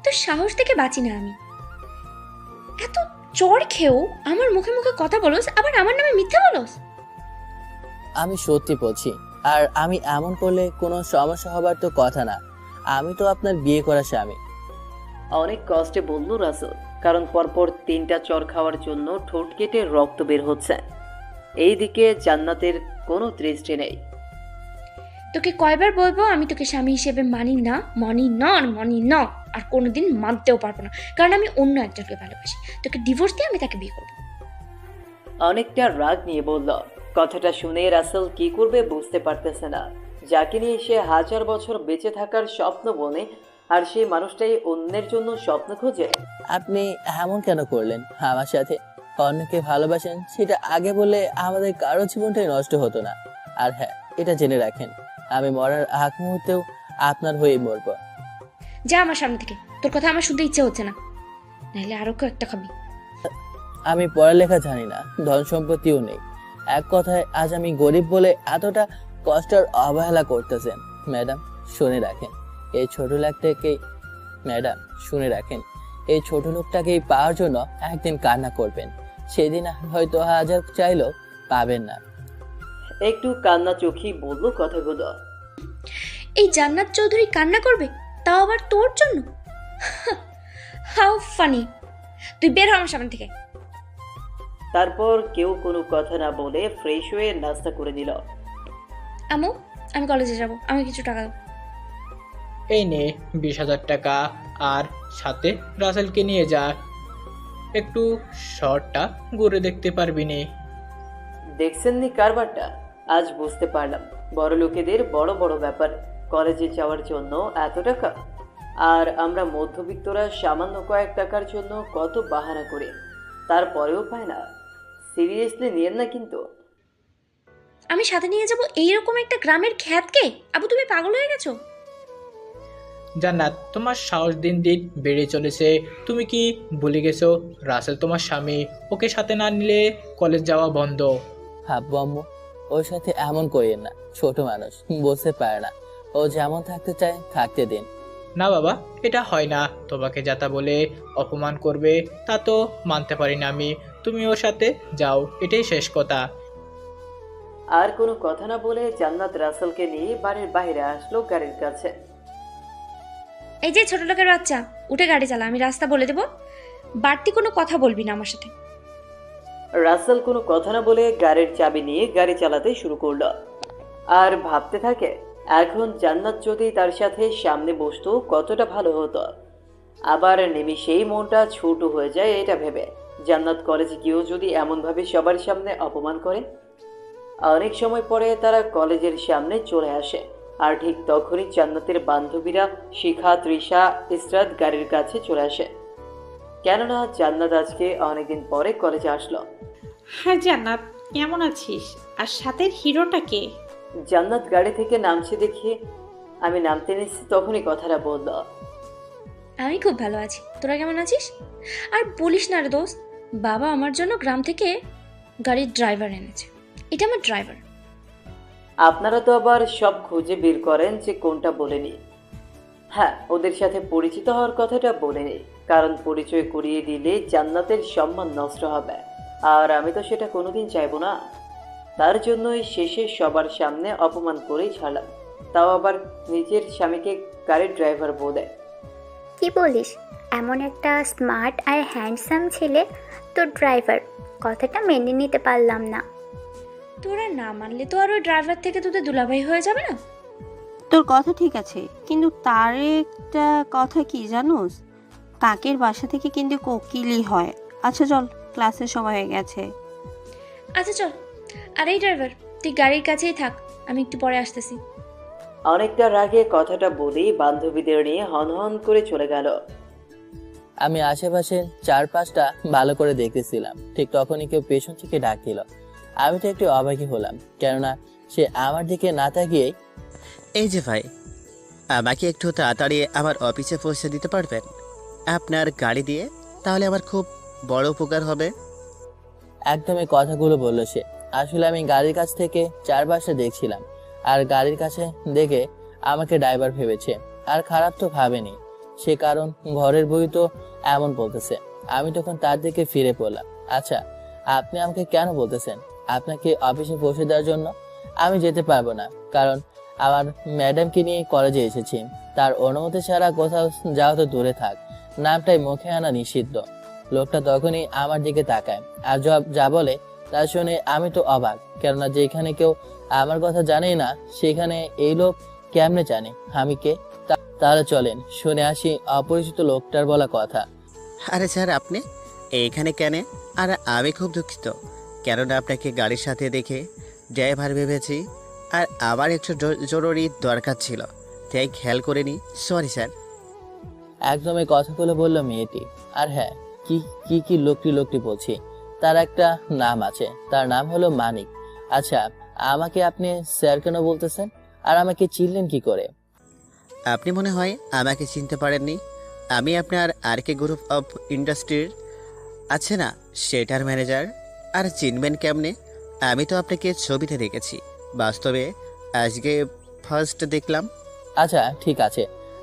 তোর সাহস থেকে বাঁচি না আমি। এত চর খেয়েও আমার মুখে মুখে কথা বলোস, আবার আমার নামে মিথ্যা বলোস। আমি সত্যি বলছি, আর আমি এমন করলে কোনো সমস্যা হবার তো কথা না। আমি তো আপনার বিয়ে করা স্বামী। অনেক কষ্টে বলল রাসেল, কারণ পরপর 3টা চর খাওয়ার জন্য ঠোঁট কেটে রক্ত বের হচ্ছে। এইদিকে জান্নাতের কোনো দৃষ্টি নেই। তোকে কয়বার বলবো আমি তোকে স্বামী হিসেবে মানি না, মানি না, আর কোনোদিন মানতেও পারবো না, কারণ আমি অন্য একজনকে ভালোবাসি। তোকে ডিভোর্স দিয়ে আমি তাকে বিয়ে করবো। অনেকটা রাগ নিয়ে বলল। কথাটা শুনে রাসেল কি করবে বুঝতে পারতেছে না। যাকে নিয়ে সে 1000 বছর বেঁচে থাকার স্বপ্ন বনে, আর সেই মানুষটাই অন্যের জন্য স্বপ্ন খোঁজে। আপনি এমন কেন করলেন আমার সাথে? অন্যকে ভালোবাসেন সেটা আগে বললে আমাদের কারো জীবনটাই নষ্ট হতো না। আর হ্যাঁ, এটা জেনে রাখেন, আমি মরার আগ মুহূর্তেও আপনার হয়ে মরব। যা আমার সামনে থেকে, তোর কথা আমার শুনতে ইচ্ছে হচ্ছে না, নাহলে আরো একটা খাবি। আমি পড়ালেখা জানি না, ধন সম্পত্তিও নেই। এক কথায় আজ আমি গরিব বলে এতটা কষ্টের অবহেলা করতেছেন। ম্যাডাম শুনে রাখেন, এই ছোট লোকটাকেই এই ছোট লোকটাকেই পাওয়ার জন্য একদিন কান্না করবেন। সেদিন হয়তো 1000 চাইলেও পাবেন না। একটু কান্না চোখেই বলল কথাগুলো। এই জান্নাত চৌধুরী কান্না করবে, তাও আবার তোর জন্য? How funny! তুই বের হ আমার সামনে থেকে। তারপর কেউ কোনো কথা না বলে ফ্রেশ হয়ে নাস্তা করে নিল। আমু, আমি কলেজে যাব, আমি কিছু টাকা দাও। এই নে 20,000 টাকা, আর সাথে রাসেলকে নিয়ে যা। একটু শহরটা ঘুরে দেখতে পারবি নে। দেখছেন নি কারবারটা? আজ বুঝতে পারলাম বড় লোকেদের বড় বড় ব্যাপার। কলেজে যাওয়ার জন্য এত টাকা, আর আমরা মধ্যবিত্তরা সামান্য কয়েক টাকার জন্য কত বাহানা করি, তারপরেও পায় না। সিরিয়াসলি নিয়েন না কিন্তু। আমি সাথে নিয়ে যাব এইরকম একটা গ্রামের খ্যাতকে? আবু তুমি পাগল হয়ে গেছো? জান্নাত, তোমার সাহস দিন দিন বেড়ে চলেছে। তুমি কি ভুলে গেছো রাসেল তোমার স্বামী? ওকে সাথে না নিলে কলেজ যাওয়া বন্ধ। আব্বু আম্মু, ওর সাথে এমন করিয়েন না। ছোট মানুষ, বুঝতে পারে না। ও যেমন থাকতে চায় থাকতে দিন। না বাবা, এটা হয় না। তোমাকে যাতা বলে অপমান করবে তা তো মানতে পারি না আমি। তুমি ওর সাথে যাও, এটাই শেষ কথা। আর কোনো কথা না বলে জান্নাত রাসেলকে নিয়ে বাড়ির বাইরে আসলো গাড়ির কাছে। এই যে ছোট লোকের বাচ্চা, উঠে গাড়ি চালা, আমি রাস্তা বলে দেবো। বাড়তি কোনো কথা বলবি না আমার সাথে। রাসেল কোনো কথা না বলে গাড়ির চাবি নিয়ে গাড়ি চালাতে শুরু করলো। আর ভাবতে থাকে, এখন জান্নাত যদি তার সাথে সামনে বসতো কতটা ভালো হতো। আবার নিমিষেই মনটা ছোট হয়ে যায় এটা ভেবে, জান্নাত কলেজে গিয়েও যদি এমনভাবে সবার সামনে অপমান করে। অনেক সময় পরে তারা কলেজের সামনে চলে আসে, আর ঠিক তখনই জান্নাতের বান্ধবীরা শিখা, তৃষা, ইসরাত গাড়ির কাছে চলে আসে। কেননা জান্নাত আজকে অনেকদিন পরে কলেজে আসলো। হ্যাঁ জান্নাত, কেমন আছিস? আর সাথের হিরোটা কে? জান্নাত গাড়ি থেকে নামছে দেখে আমি নামতে নিচ্ছি, তখনই কথাটা বলল। আমি খুব ভালো আছি, তোরা কেমন আছিস? আর বলিস না রে দোস্ত, বাবা আমার জন্য গ্রাম থেকে গাড়ির ড্রাইভার এনেছে। এটা আমার ড্রাইভার। আপনারা তো আবার সব খুঁজে বের করেন যে কোনটা বলেনি। হ্যাঁ, ওদের সাথে পরিচিত হওয়ার কথাটা বলেনি, কারণ পরিচয় করিয়ে দিলে জান্নাতের সম্মান নষ্ট হবে, আর আমি তো সেটা কোনোদিন চাইবো না। তার জন্যই শেষে সবার সামনে অপমান করেই ছাড়লাম, তাও আবার নিজের স্বামীকে গাড়ির ড্রাইভার বলে। কি বলিস? এমন একটা স্মার্ট আর হ্যান্ডসাম ছেলে তোর ড্রাইভার, কথাটা মেনে নিতে পারলাম না। তোরা না মানলে তো আর ওই ড্রাইভার থেকে তোদের দুলাভাই হয়ে যাবে না? তোর কথা ঠিক আছে, কিন্তু তার একটা কথা কি জানোস, কাকের বাসা থেকে কিন্তু কোকিলই হয়। আচ্ছা চল, ক্লাসের সময় হয়ে গেছে। আচ্ছা চল। আর এই ড্রাইভার, তুই গাড়ির কাছেই থাক, আমি একটু পরে আসতেছি। অনেকটা রাগে কথাটা বলেই বান্ধবীদের নিয়ে হনহন করে চলে গেল। আমি আশেপাশে 4-5টা ভালো করে দেখতেছিলাম, ঠিক তখনই কেউ পেছন থেকে ডাক দিল। আমি তো একটু অবাকই হলাম, কেননা সে আমার দিকে না তাকিয়েই, এই যে ভাই, আমাকে একটু তাড়াতাড়ি আমার অফিসে পৌঁছে দিতে পারবেন আপনার গাড়ি দিয়ে? তাহলে আমার খুব বড় উপকার হবে। একদমই কথাগুলো বলল সে। আসলে আমি গাড়ির কাছ থেকে 4 পাশে দেখছিলাম, আর গাড়ির কাছে দেখে আমাকে ড্রাইভার ভেবেছে, আর খারাপ তো ভাবেনি সে, কারণ ঘরের বই তো এমন বলতেছে। আমি তখন তার দিকে ফিরে পড়লাম। আচ্ছা, আপনি আমাকে কেন বলতেছেন আপনাকে অফিসে পৌঁছে দেওয়ার জন্য? আমি যেতে পারবো না, কারণ আমার ম্যাডামকে নিয়ে কলেজে এসেছি। তার অনুমতি ছাড়া কোথাও যাওয়া তো দূরে থাক, নামটাই মুখে আনা নিষিদ্ধ। লোকটা তখনই আমার দিকে তাকায়, আর যা বলে তা শুনে আমি তো অবাক, কেননা যেখানে কেউ আমার কথা জানেই না সেখানে এই লোক কেমনে জানে আমি কে। তাহলে চলেন শুনে আসি অপরিচিত লোকটার বলা কথা। আরে স্যার, আপনি এইখানে কেন? আর আমি খুব দুঃখিত, কেননা আপনাকে গাড়ির সাথে দেখে ড্রাইভার ভেবেছি, আর আমার একটু জরুরি দরকার ছিল, তাই খেয়াল করিনি। Sorry sir. একদম এই কথাগুলো বললো মেয়েটি। আর হ্যাঁ, কি কি কি লোকটি বলছি, তার একটা নাম আছে, তার নাম হলো মানিক। আচ্ছা, আমাকে আপনি স্যার কেন বলতেছেন, আর আমাকে চিনলেন কি করে? আপনি মনে হয় আমাকে চিনতে পারেননি। আমি আপনার আরকে গ্রুপ অফ ইন্ডাস্ট্রির আছে না, সেটার ম্যানেজার। আর চিনবেন কেমনে? আমি তো আপনাকে ছবিতে দেখেছি, বাস্তবে আজকে ফার্স্ট দেখলাম। আচ্ছা ঠিক আছে,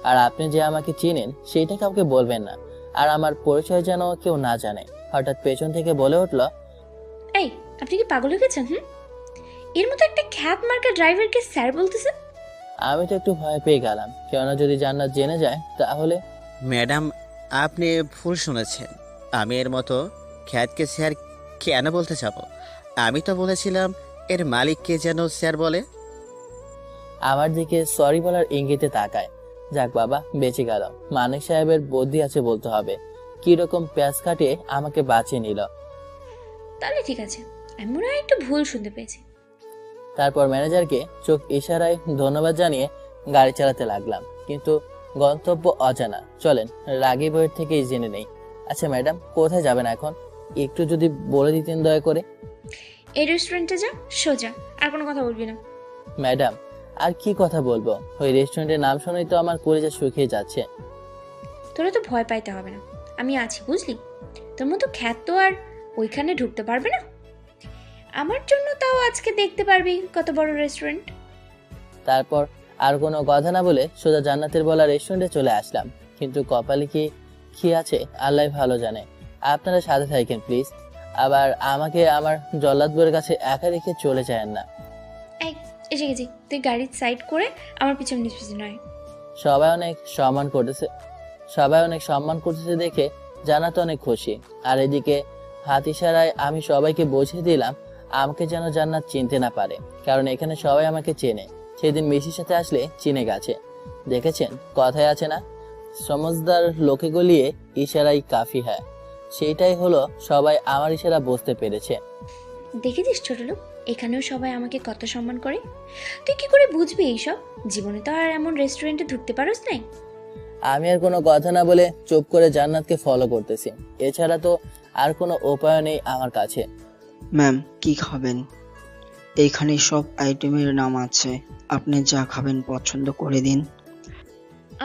আর আপনি যে আমাকে চিনেন সেইটা কাউকে বলবেন না, আর আমার পরিচয় যেন কেউ না জানে। হঠাৎ পেছন থেকে বলে উঠলো, এই, আপনি কি পাগল হয়ে গেছেন? এর মতো একটা খ্যাত মার্কা ড্রাইভারকে স্যার বলতেছেন? আমি তো একটু ভয় পেয়ে গেলাম, কেননা যদি জান্নাত জেনে যায় তাহলে। ম্যাডাম, আপনি ভুল শুনেছেন। আমি এর মতো খ্যাতকে স্যার কেন বলতে যাব? আমি তো বলেছিলাম এর মালিককে যেন স্যার বলে। আমার দিকে সরি বলার ইঙ্গিতে তাকায়। যাক বাবা, বেঁচে গেল। মানিক সাহেবের বুদ্ধি আছে বলতে হবে, কিরকম প্যাঁচ কাটিয়ে আমাকে বাঁচিয়ে নিল। তাহলে ঠিক আছে, আমি মনে হয় একটু ভুল শুনতে পেয়েছি। তারপর ম্যানেজারকে চোখ ইশারায় ধন্যবাদ জানিয়ে গাড়ি চালাতে লাগলাম, কিন্তু গন্তব্য অজানা। চলেন রাগী বইয়ের থেকেই জেনে নেই। আচ্ছা ম্যাডাম, কোথায় যাবেন এখন, একটু যদি বলে দিতেন দয়া করে। এই রেস্টুরেন্টে যা, সোজা, আর কোনো কথা বলবি না। ম্যাডাম, আর কি কথা বলবো, ওই রেস্টুরেন্টের নাম শুনেই তো আমার কলিজা শুকিয়ে যাচ্ছে। তোরা তো ভয় পাইতে হবে না, আমি আছি বুঝলি। তোর মতো খ্যাত তো আর ওইখানে ঢুকতে পারবে না। আমার জন্য তাও আজকে দেখতে পারবি কত বড় রেস্টুরেন্ট। তারপর আর কোনো কথা না বলে সোজা জান্নাতের বলা রেস্টুরেন্টে চলে আসলাম, কিন্তু কপালে কি আছে আল্লাহ ভালো জানে। আপনারা সাথে থাকেন প্লিজ, আবার আমাকে আমার জল্লাদ বইয়ের কাছে একা রেখে চলে যায় না। এই, এসে গেছি, তুই গাড়ির সাইড করে আমার পিছনে নয়। সবাই অনেক সম্মান করতেছে দেখে জান্নাত অনেক খুশি, আর এদিকে হাত ইশারায় আমি সবাইকে বুঝিয়ে দিলাম আমাকে যেন জান্নাত চিনতে না পারে, কারণ এখানে সবাই আমাকে চেনে। সেদিন মিশির সাথে আসলে চিনে গেছে। দেখেছেন, কথায় আছে না, সমজদার লোকে গলিয়ে ইশারাই কাফি হয়। সেইটাই হলো, সবাই আমার ইশারা বুঝতে পেরেছে। দেখেছিস ছোট লোক, এখানেও সবাই আমাকে কত সম্মান করে। তুই কি করে বুঝবি এইসব? জীবনে তো আর এমন রেস্টুরেন্টে ঢুকতে পারোস নাই। আমি আর কোনো কথা না বলে চুপ করে জান্নাতকে ফলো করতেছি, এছাড়া তো আর কোনো উপায় নেই আমার কাছে। ম্যাম, কি খাবেন? এইখানে সব আইটেমের নাম আছে, আপনি যা খাবেন পছন্দ করে দিন।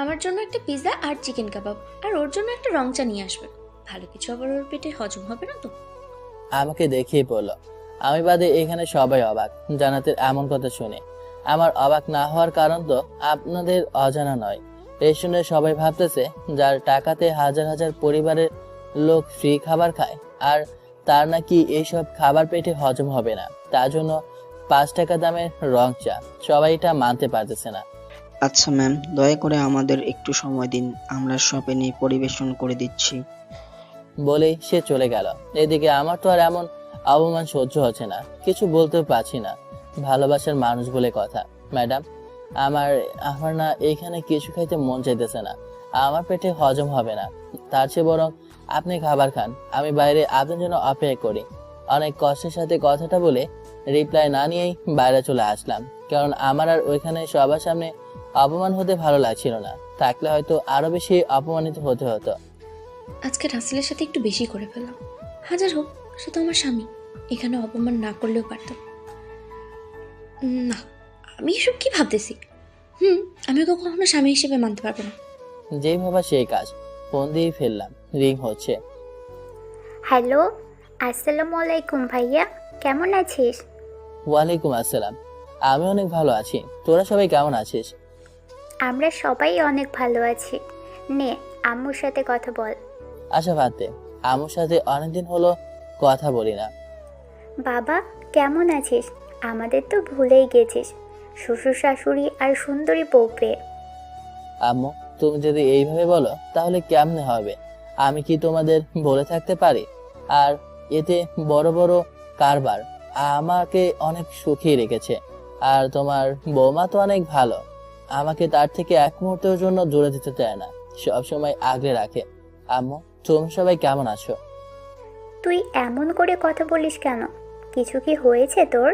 আমার জন্য একটা পিৎজা আর চিকেন কাবাব, আর ওর জন্য একটা রং চা নিয়ে আসবে। ভালো কিছু আবার ওর পেটে হজম হবে না তো। আমাকে দেখিয়ে পড়লো। আমি বাদে এখানে সবাই অবাক জান্নাতের এমন কথা শুনে। আমার অবাক না হওয়ার কারণ তো আপনাদের অজানা নয়। রেস্টুরেন্টে সবাই ভাবতেছে যার টাকাতে হাজার হাজার পরিবারের লোক ফ্রি খাবার খায়, আর তার নাকি এইসব খাবার পেটে হজম হবে না, তার জন্য 5 টাকা দামের রং চা। সবাই এটা মানতে পারতেছে না। আচ্ছা ম্যাম, দয়া করে আমাদের একটু সময় দিন, আমরা সব এনে পরিবেশন করে দিচ্ছি। বলেই সে চলে গেল। এদিকে আমার তো আর এমন অপমান সহ্য হচ্ছে না, কিছু বলতেও পারছি না। ভালোবাসার মানুষ বলে কথা। ম্যাডাম, আমার না এখানে কিছু খাইতে মন চাইতেছে না, আমার পেটে হজম হবে না। তার চেয়ে বরং আপনি খাবার খান, আমি বাইরে আপনার জন্য অপেক্ষা করি। অনেক কষ্টের সাথে কথাটা বলে রিপ্লাই না নিয়েই বাইরে চলে আসলাম, কারণ আমার আর ওইখানে সবার সামনে অপমান হতে ভালো লাগছিল না, থাকলে হয়তো আরো বেশি অপমানিত হতে হতো। আজকে রাসেলের সাথে একটু বেশি করে ফেললাম। হাজার হোক, সে তো আমার স্বামী, এখানে অপমান না করলেও পারতাম। না, আমি এসব কি ভাবতেছি? আমি ওকে কখনো স্বামী হিসেবে মানতে পারবো না। যেই ভাবা সেই কাজ, ফোন দিয়ে ফেললাম, রিং হচ্ছে। হ্যালো, আসসালামু আলাইকুম ভাইয়া, কেমন আছিস? ওয়ালাইকুম আসসালাম, আমি অনেক ভালো আছি, তোরা সবাই কেমন আছিস? আমরা সবাই অনেক ভালো আছি। নে, আম্মুর সাথে কথা বল। আচ্ছা বাদ দে, আমার সাথে অনেকদিন হলো কথা বলি না। বাবা, কেমন আছিস? আমাদের তো ভুলেই গেছিস, শ্বশুর শাশুড়ি আর সুন্দরী বউ পেয়ে। আম্মু, তুমি যদি এইভাবে বলো তাহলে কেমনে হবে? আমি কি তোমাদের বলে থাকতে পারি? আর এতে বড় বড় কারবার আমাকে অনেক সুখী রেখেছে। আর তোমার বৌমা তো অনেক ভালো, আমাকে তার থেকে এক মুহূর্তের জন্য দূরে দিতে চায় না, সবসময় আগলে রাখে। আম্মু, তুমি সবাই কেমন আছো? তুই এমন করে কথা বলিস কেন? কিছু কি হয়েছে তোর?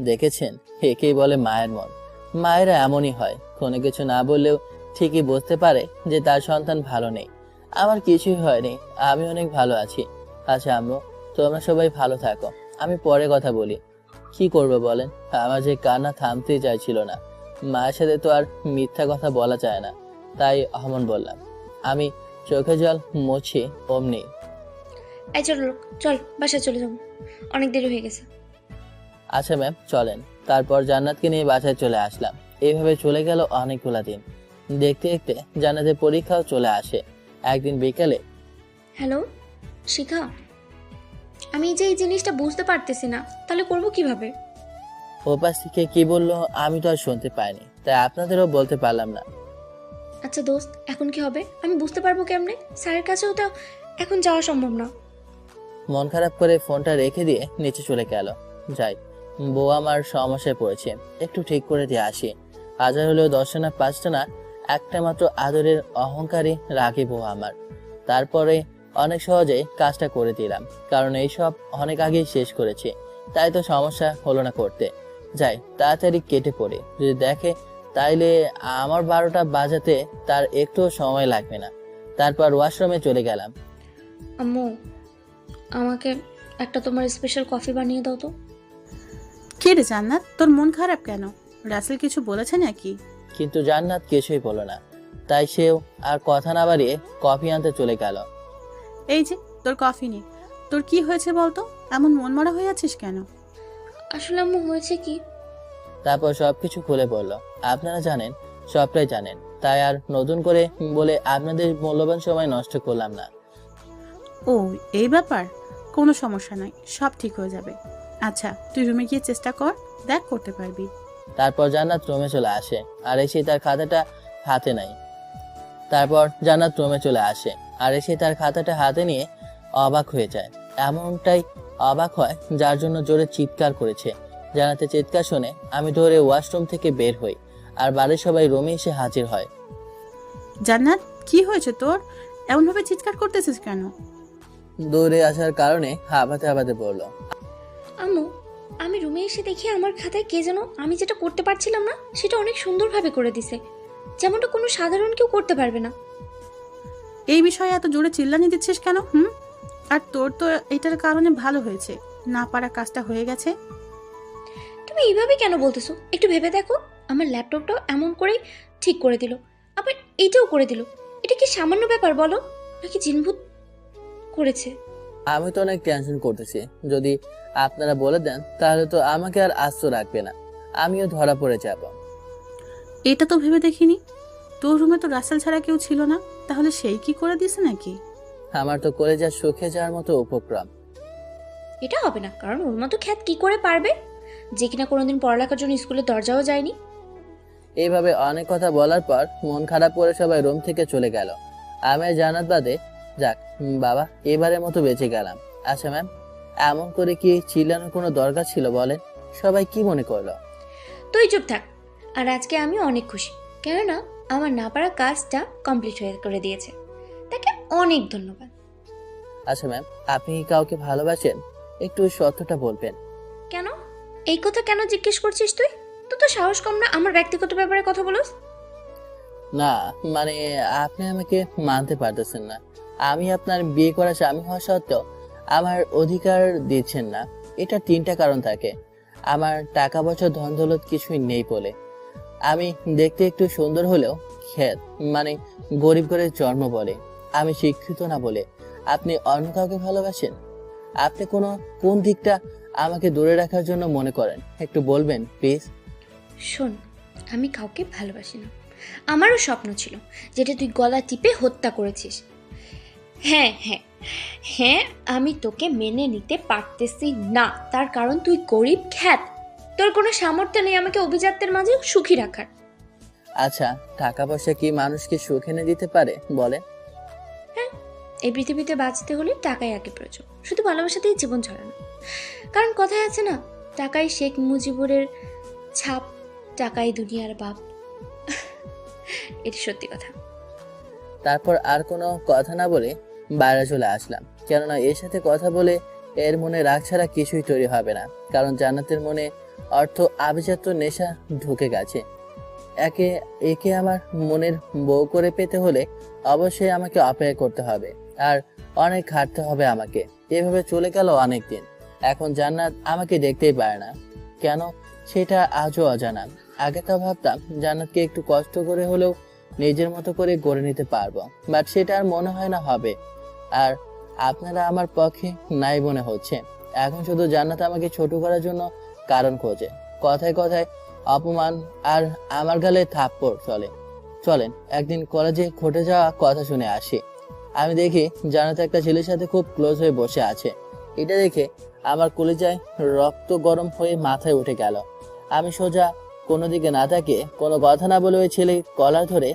দেখেছেন, একেই বলে মায়ের মন। মায়েরা এমনই হয়, কোনো কিছু না বললেও ঠিকই বুঝতে পারে যে তার সন্তান ভালো নেই। আমার কিছুই হয়নি, আমি অনেক ভালো আছি। আচ্ছা আম্মু, তোমরা সবাই ভালো থাকো, আমি পরে কথা বলি। কি করবো বলেন, আমার যে কান্না থামতেই চাইছিল না। মায়ের সাথে তো আর মিথ্যা কথা বলা যায় না, তাই অমন বললাম। আমি চোখে জল মুছি অমনি। এই চল লোক, চল বাসায় চলে যাবো, অনেক দেরি হয়ে গেছে। আচ্ছা ম্যাম, চলেন। তারপর জান্নাতকে নিয়ে বাসায় চলে আসলাম। এইভাবে চলে গেল অনেকগুলা দিন। দেখতে দেখতে জান্নাতের পরীক্ষাও চলে আসে। একদিন বিকেলে, হ্যালো শিখা, আমি যে এই জিনিসটা বুঝতে পারতেছি না, তাহলে করবো কিভাবে? ওপাশ থেকে কি বললো আমি তো আর শুনতে পাইনি, তাই আপনাদেরও বলতে পারলাম না। আচ্ছা দোস্ত, এখন কি হবে? আমি বুঝতে পারবো কেমনে? স্যারের কাছেও তো এখন যাওয়া সম্ভব না। মন খারাপ করে ফোনটা রেখে দিয়ে নিচে চলে গেল। যাই, বউ আমার সমস্যায় পড়েছে, একটু ঠিক করে দিয়ে আসি। হাজার হলেও 10টা না 5টা না, একটা মাত্র আদরের অহংকারী রাখি বউ আমার। তারপরে অনেক সহজেই কাজটা করে দিলাম, কারণ এইসব অনেক আগেই শেষ করেছি, তাই তো সমস্যা হলো না করতে। যাই, তাড়াতাড়ি কেটে পড়ে যদি দেখে, তাইলে আমার 12টা বাজাতে তার একটু সময় লাগবে না। তারপর ওয়াশরুমে চলে গেলাম। আম্মু, আমাকে একটা তোমার স্পেশাল কফি বানিয়ে দাও তো। কে রে জান্নাত, তোর মন খারাপ কেন? রাসেল কিছু বলেছে নাকি? কিন্তু জান্নাত কিছুই বলল না, তাই সেও আর কথা না বাড়িয়ে কফি আনতে চলে গেল। এই যে তোর কফি নে। তোর কি হয়েছে বলতো, এমন মন মরা হয়ে আছিস কেন? আসলে আম্মু হয়েছে কি, তারপর সবকিছু খুলে বলল। আপনারা জানেন, সবটাই জানেন, তাই আর নতুন করে বলে আপনাদের মূল্যবান সময় নষ্ট করলাম না। ও এই ব্যাপার, কোনো সমস্যা নাই, সব ঠিক হয়ে যাবে। আচ্ছা তুই রুমে গিয়ে চেষ্টা কর, দেখ করতে পারবি। তারপর জান্নাত রুমে চলে আসে আর এসে তার খাতাটা হাতে নেয়। তার খাতাটা হাতে নিয়ে অবাক হয়ে যায়। এমনটাই অবাক হয় যার জন্য জোরে চিৎকার করেছে। জান্নাতের চিৎকার শুনে আমি দৌড়ে ওয়াশরুম থেকে বের হই, আর বাড়ির সবাই রুমে এসে হাজির হয়। জান্নাত, কি হয়েছে তোর? এমন ভাবে চিৎকার করতেছিস কেন? দৌড়ে আসার কারণে হাঁপাতে হাঁপাতে পড়ল। আম্মু, আমি রুমে এসে দেখি আমার খাতায় কে যেন আমি যেটা করতে পারছিলাম না সেটা অনেক সুন্দরভাবে করে দিছে, যেমনটা কোনো সাধারণ কেউ করতে পারবে না। এই বিষয়ে এত জোরে চিল্লানি দিচ্ছিস কেন? আর তোর তো এটার কারণে ভালো হয়েছে, না পারা কাজটা হয়ে গেছে। তুমি এইভাবে কেন বলতেছো? একটু ভেবে দেখো, আমার ল্যাপটপটাও এমন করেই ঠিক করে দিল, আবার এইটাও করে দিল। এটা কি সামান্য ব্যাপার বলো, নাকি জিনভূত করেছে? আমি তো অনেক টেনশন করতেছি, যদি আপনারা বলে দেন তাহলে তো আমাকে আর আস্ত রাখবে না, আমিও ধরা পড়ে যাব। এটা তো ভেবে দেখিনি, তোর রুমে তো রাসেল ছাড়া কেউ ছিল না, তাহলে সেই কি করে দিয়েছে নাকি? আমার তো কলেজা সুখে যাওয়ার মতো উপক্রম। এটা হবে না, কারণ ওর মতো খ্যাত কি করে পারবে, যে কিনা কোনোদিন পড়ালেখার জন্য স্কুলে দরজাও যায়নি। এইভাবে অনেক কথা বলার পর মন খারাপ করে সবাই রুম থেকে চলে গেল। আমি জান্নাত বাদে, যাক বাবা, এবারের মতো বেঁচে গেলাম। আচ্ছা ম্যাম, এমন করে কি চিল্লানোর কোনো দরকার ছিল বলেন? সবাই কি মনে করলো? তুই চুপ থাক। আর আজকে আমি অনেক খুশি, কেননা আমার না পারা কাজটা কমপ্লিট হয়ে করে দিয়েছে, তাকে অনেক ধন্যবাদ। আচ্ছা ম্যাম, আপনি কি কাউকে ভালোবাসেন? একটু সত্যটা বলবেন। কেন এই কথা কেন জিজ্ঞেস করছিস তুই? তো সাহস কম না আমার ব্যক্তিগত ব্যাপারে কথা বলস? না, মানে আপনি আমাকে মানতে পারতেছেন না। আমি আপনার বিয়ে করা স্বামী হওয়া সত্ত্বেও আমার অধিকার দিচ্ছেন না। এটা 3টা কারণ থাকে। আমার টাকা পয়সা ধন দৌলত কিছুই নেই বলে, আমি দেখতে একটু সুন্দর হলেও খ্যাত মানে গরিব ঘরে জন্ম বলে, আমি শিক্ষিত না বলে আপনি অন্য কাউকে ভালোবাসেন। আপনি কোন দিকটা আমাকে দূরে রাখার জন্য মনে করেন, একটু বলবেন প্লিজ? শোন, আমি কাউকে ভালোবাসি না। আমারও স্বপ্ন ছিল, যেটা তুই গলা টিপে হত্যা করেছিস। হ্যাঁ হ্যাঁ হ্যাঁ, আমি তোকে মেনে নিতে পারতেছি না, তার কারণ তুই গরিব খ্যাত। তোর কোনো সামর্থ্য নেই আমাকে অভিজাত্যের মাঝে সুখী রাখার। আচ্ছা, টাকা পয়সা কি মানুষকে সুখ এনে দিতে পারে বলেন? হ্যাঁ, এই পৃথিবীতে বাঁচতে হলে টাকাই আগে প্রয়োজন, শুধু ভালোবাসাতেই জীবন ছড়ানো। কারণ কথায় আছে না, টাকাই শেখ মুজিবুরের ছাপ, টাকাই দুনিয়ার বাপ। এটা সত্যি কথা। তারপর আর কোনো কথা না বলে বাইরে চলে আসলাম, কেননা এর সাথে কথা বলে এর মনে রাগ ছাড়া কিছুই তৈরি হবে না। কারণ জান্নাতের মনে অর্থ আভিজাত্য নেশা ঢুকে গেছে। একে আমার মনের বউ করে পেতে হলে অবশ্যই আমাকে অপেক্ষা করতে হবে আর অনেক খাটতে হবে আমাকে। এভাবে চলে গেল অনেক দিন। এখন জান্নাত আমাকে দেখতেই পারে না, কেন সেটা আজও অজানা। আগে তো ভাবতাম জান্নাতকে একটু কষ্ট করে হলেও নিজের মতো করে গড়ে নিতে পারবো, বাট সেটা আর মনে হয় না হবে। আর আপনারা আমার পক্ষে নাই মনে হচ্ছে। এখন শুধু জান্নাত আমাকে ছোট করার জন্য কারণ খোঁজে। কথায় কথায় অপমান আর আমার গালে থাপ্পড় চলে। চলেন একদিন কলেজে ঘটে যাওয়া কথা শুনে আসি। আমি দেখি জান্নাত একটা ছেলের সাথে খুব ক্লোজ হয়ে বসে আছে। এটা দেখে আমার কলিজায় রক্ত গরম হয়ে মাথায় উঠে গেল। আমি সোজা কোনো দিকে না তাকিয়ে কোনো কথা না বলে ওই ছেলে কলার ধরে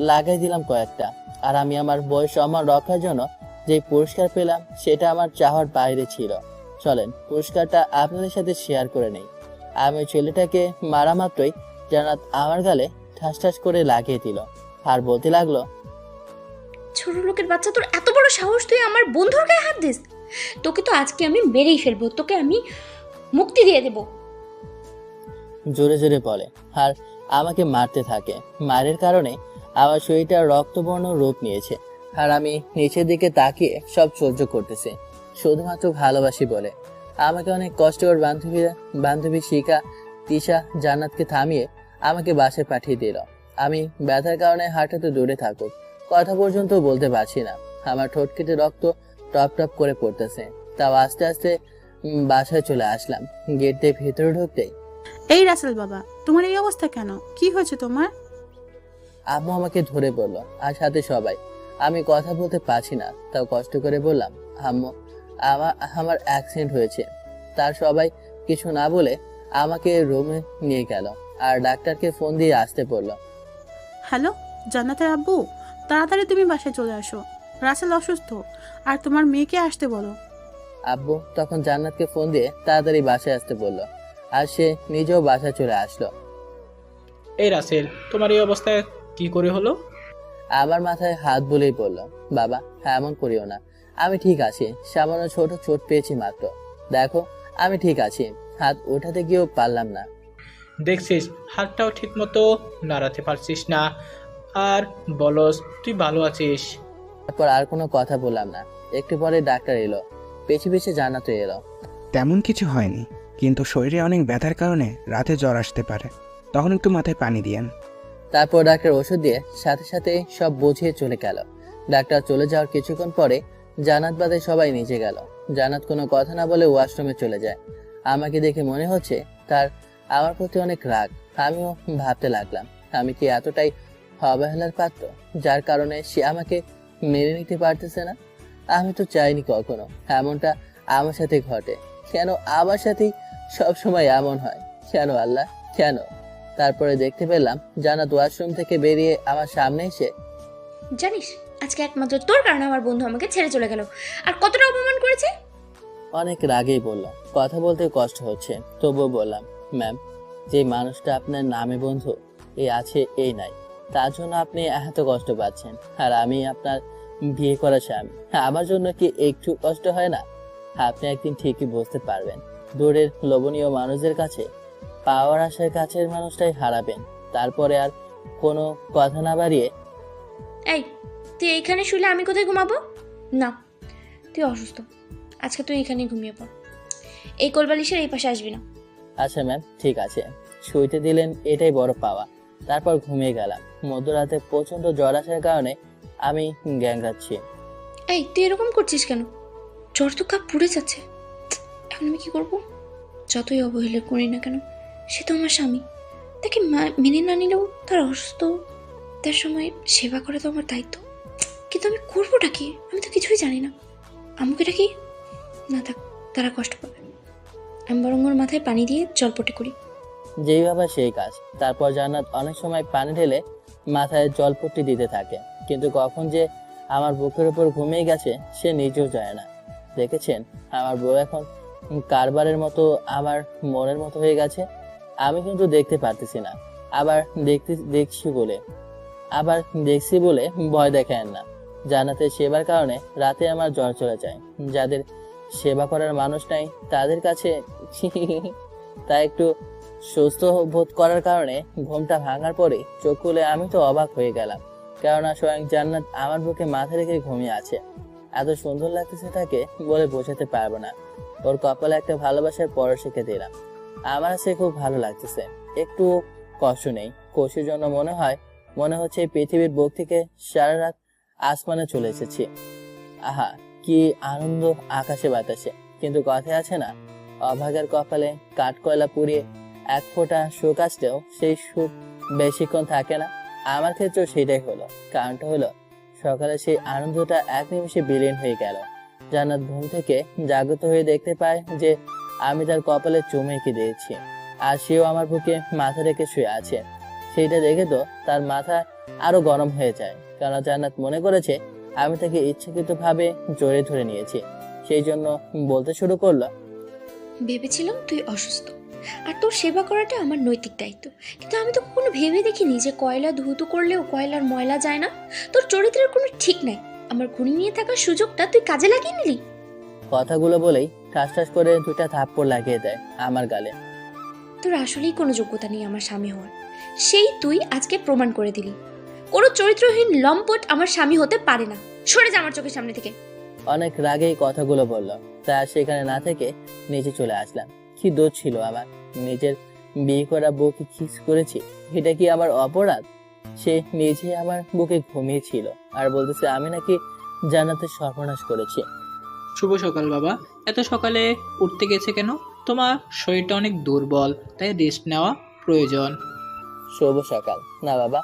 লাগাই দিলাম কয়েকটা। আর আমি আমার বয়স সম্মান রক্ষার জন্য যে পুরস্কার পেলাম সেটা আমার চাওয়ার বাইরে ছিল। চলেন পুরস্কারটা আপনাদের সাথে শেয়ার করে নেই। আমি ওই ছেলেটাকে মারা মাত্রই জান্নাত আমার গালে ঠাস ঠাস করে লাগিয়ে দিল আর বলতে লাগলো, ছোট লোকের বাচ্চা, তোর এত বড় সাহস, তুই আমার বন্ধুর গায়ে হাত দিস? তোকে তো আজকে আমি মেরেই ফেলবো, তোকে আমি মুক্তি দিয়ে দেবো। জোরে জোরে বলে আর আমাকে মারতে থাকে। মারের কারণে আমার শরীরটা রক্তবর্ণ রূপ নিয়েছে আর আমি নিচের দিকে তাকিয়ে সব সহ্য করতেছি শুধুমাত্র ভালোবাসি বলে। আমাকে অনেক কষ্ট করে বান্ধবী শিখা তিশা জান্নাতকে থামিয়ে আমাকে বাসায় পাঠিয়ে দিল। আমি ব্যথার কারণে হাঁটাতে দূরে থাকুক, কথা পর্যন্ত বলতে পারছি না। আমার ঠোঁট কেটে রক্ত টপ টপ করে পড়তেছে। তাও আস্তে আস্তে বাসায় চলে আসলাম। গেট দিয়ে ভেতরে ঢুকতেই, এই রাসেল বাবা, তোমার এই অবস্থা কেন? কি হয়েছে তোমার? আম্মু আমাকে ধরে বললো আর সাথে সবাই। আমি কথা বলতে পারছি না, তাও কষ্ট করে বললাম, আম্মু আমার অ্যাক্সিডেন্ট হয়েছে। তার সবাই কিছু না বলে আমাকে রুমে নিয়ে গেল আর ডাক্তারকে ফোন দিয়ে আসতে বললো। হ্যালো জান্নাতের আব্বু, তাড়াতাড়ি তুমি বাসায় চলে আসো, রাসেল অসুস্থ, আর তোমার মেয়েকে আসতে বলো। আব্বু তখন জান্নাতকে ফোন দিয়ে তাড়াতাড়ি বাসায় আসতে বললো আর সে নিজেও বাসায় চলে আসলো। এই রাসেল, তোমার এই অবস্থায় কি করে হলো? আমার মাথায় হাত বুলেই বলল, বাবা এমন করিও না, আমি ঠিক আছি। সামান্য ছোট চোট পেয়েছি মাত্র। দেখো আমি ঠিক আছি। হাত ওঠাতে গিয়েও পারলাম না। দেখছিস হাতটাও ঠিক মতো নাড়াতে পারছিস না, আর বলস তুই ভালো আছিস। তারপর আর কোনো কথা বললাম না। একটু পরে ডাক্তার এলো, পেছে পেছে জান্নাতও এলো। তেমন কিছু হয়নি, কিন্তু শরীরে অনেক ব্যথার কারণে রাতে জ্বর আসতে পারে, তখন একটু মাথায় পানি দিয়েন। তারপর ডাক্তার ওষুধ দিয়ে সাথে সাথে সব বুঝিয়ে চলে গেল। ডাক্তার চলে যাওয়ার কিছুক্ষণ পরে জান্নাত বাদে সবাই নিচে গেল। জান্নাত কোনো কথা না বলে ওয়াশরুমে চলে যায়। আমাকে দেখে মনে হচ্ছে তার আমার প্রতি অনেক রাগ। আমিও ভাবতে লাগলাম, আমি কি এতটাই অবহেলার পাত্র যার কারণে সে আমাকে মেনে নিতে পারতেছে না? আমি তো চাইনি কখনো এমনটা আমার সাথে ঘটে। কেন আমার সাথেই সবসময় এমন হয়? কেন আল্লাহ, কেন? তারপরে দেখতে পেলাম জান্নাত ওয়াশরুম থেকে বেরিয়ে আমার সামনে এসে, জানিস আজকে একমাত্র তোর কারণে আমার বন্ধু আমাকে ছেড়ে চলে গেল, আর কতটা অপমান করেছে। অনেক রাগেই বলল। কথা বলতে কষ্ট হচ্ছে, তবুও বললাম, ম্যাম, যে মানুষটা আপনার নামে বন্ধু এই আছে এই নাই, তার জন্য আপনি এত কষ্ট পাচ্ছেন। আর আমি আপনার বিয়ে করা স্বামী, আমার জন্য কি একটু কষ্ট হয় না? আপনি একদিন ঠিকই বুঝতে পারবেন। দূরের লোভনীয় মানুষদের কাছে পাওয়ার আশায় কাছের মানুষটাই হারাবেন, তারপরে আর কোনো কথা না বাড়িয়ে, এই, তুই এইখানে শুলে আমি কোথায় ঘুমাবো? না, তুই অসুস্থ, আজকে তুই এখানেই ঘুমিয়ে পড়। এই কোলবালিশের এই পাশে আসবি না। আচ্ছা ম্যাম, ঠিক আছে। শুইতে দিলেন, এটাই বড় পাওয়া। তারপর ঘুমিয়ে গেলাম। মধ্যরাতে প্রচণ্ড জ্বর আসার কারণে আমি গ্যাংগাচ্ছি। এই, তুই এরকম করছিস কেন? জ্বর তো কাপ পুড়ে যাচ্ছে। এখন আমি কি করবো? যতই অবহেলা করি না কেন, সে তো আমার স্বামী। তাকে মেনে না নিলেও তার অসুস্থ, তার সময় সেবা করা তো আমার দায়িত্ব। কিন্তু আমি করবোটা কি? আমি তো কিছুই জানি না। আম্মুকে ডাকি? না থাক, তারা কষ্ট পাবে। আমি বরং ওর মাথায় পানি দিয়ে জলপটে করি। যেই ভাবা সেই কাজ। তারপর জান্নাত অনেক সময় পানি ঢেলে মাথায় জলপট্টি দিতে থাকে, কিন্তু কখন যে আমার বুকের উপর ঘুমিয়ে গেছে সে নিজেও যায় না। দেখেছেন, আমার বউ এখন কারবারের মতো আমার মনের মতো হয়ে গেছে। আমি কিন্তু দেখতে পারতেছি না, আবার দেখছি বলে ভয় দেখায় না। জান্নাতের সেবার কারণে রাতে আমার জ্বর চলে যায়। যাদের সেবা করার মানুষ নাই তাদের কাছে তাই একটু সুস্থ বোধ করার কারণে ঘুমটা ভাঙার পরে চোখ খুলে আমি তো অবাক হয়ে গেলাম, কেননা স্বয়ং জান্নাত আমার বুকে মাথা রেখে ঘুমিয়ে আছে। এত সুন্দর লাগতেছে তাকে বলে বোঝাতে পারবো না। ওর কপালে একটা ভালোবাসার পরশ রেখে দিলাম। আমার কাছে খুব ভালো লাগতেছে, একটু কষ্ট নেই। খুশির জন্য মনে হচ্ছে এই পৃথিবীর বুক থেকে সারা রাত আসমানে চলে এসেছি। আহা, কি আনন্দ আকাশে বাতাসে। কিন্তু কথায় আছে না, অভাগের কপালে কাঠকয়লা পুড়িয়ে এক ফোঁটা সুখ আসলেও সেই সুখ বেশিক্ষণ থাকে না। আমার ক্ষেত্রেও সেটাই হলো। কারণটা হলো, সকালে সেই আনন্দটা এক নিমিষে বিলীন হয়ে গেল। জান্নাত ঘুম থেকে জাগ্রত হয়ে দেখতে পায় যে আমি তার কপালে চুমু এঁকে দিয়েছি, আর সেও আমার বুকে মাথা রেখে শুয়ে আছে। সেইটা দেখে তো তার মাথা আরো গরম হয়ে যায়, কারণ জান্নাত মনে করেছে আমি তাকে ইচ্ছাকৃতভাবে জড়িয়ে ধরে নিয়েছি। সেই জন্য বলতে শুরু করলো, ভেবেছিলাম তুই অসুস্থ আর তোর সেবা করাটা আমার নৈতিক দায়িত্ব, কিন্তু আমি তো কখনো ভেবে দেখিনি যে কয়লা ধুতো করলেও কয়লার ময়লা যায় না। তোর চরিত্রের কোনো ঠিক নাই। আমার ঘুড়ি নিয়ে থাকার সুযোগটা তুই কাজে লাগিয়ে নিলি। কথাগুলো বলেই ঠাস ঠাস করে দুটা থাপ্পড় লাগিয়ে দেয় আমার গালে। তোর আসলেই কোনো যোগ্যতা নেই আমার স্বামী হওয়ার, সেই তুই আজকে প্রমাণ করে দিলি। কোনো চরিত্রহীন লম্পট আমার স্বামী হতে পারে না। সরে যা আমার চোখের সামনে থেকে। অনেক রাগেই কথাগুলো বলল, তাই আর সেখানে না থেকে নিচে চলে আসলাম। কি দোষ ছিল আমার? নিজের বিয়ে করা বউকে কিস করেছি, এটা কি আমার অপরাধ? সে নিজে আমার বুকে ঘুমিয়েছিল আর বলতেছে আমি নাকি জান্নাতের সর্বনাশ করেছি। শুভ সকাল বাবা। এত সকালে উঠতে গেছে কেন? তোমার শরীরটা অনেক দুর্বল, তাই রেস্ট নেওয়া প্রয়োজন। শুভ সকাল। না বাবা,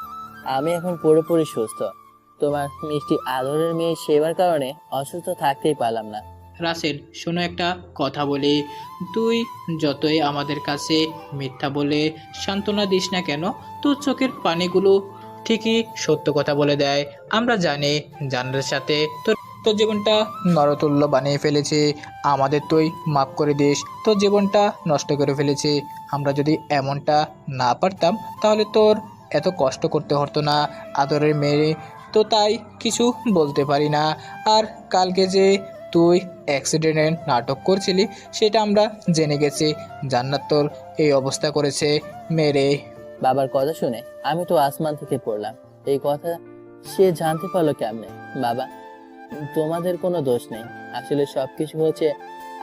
আমি এখন পুরোপুরি সুস্থ। তোমার মিষ্টি আদরের মেয়ে সেবার কারণে অসুস্থ থাকতেই পারলাম না। রাসেল, শোনো একটা কথা বলি। তুই যতই আমাদের কাছে মিথ্যা বলে সান্ত্বনা দিস না কেন, তোর চোখের পানিগুলো ঠিকই সত্য কথা বলে দেয়। আমরা জানি জান্নাতের সাথে তোর তোর জীবনটা নরতুল্য বানিয়ে ফেলেছে। আমাদের তুই মাফ করে দিস। তোর জীবনটা নষ্ট করে ফেলেছে। আমরা যদি এমনটা না পারতাম তাহলে তোর এত কষ্ট করতে হতো না। আদরের মেয়ে তো, তাই কিছু বলতে পারি না। আর কালকে যে তুই অ্যাক্সিডেন্টের নাটক করছিলি সেটা আমরা জেনে গেছি। জান্নাত তোর এই অবস্থা করেছে মেরে। বাবার কথা শুনে আমি তো আসমান থেকে পড়লাম। এই কথা সে জানতে পারলো কেমনে? বাবা, তোমাদের কোনো দোষ নেই। আসলে সবকিছু হচ্ছে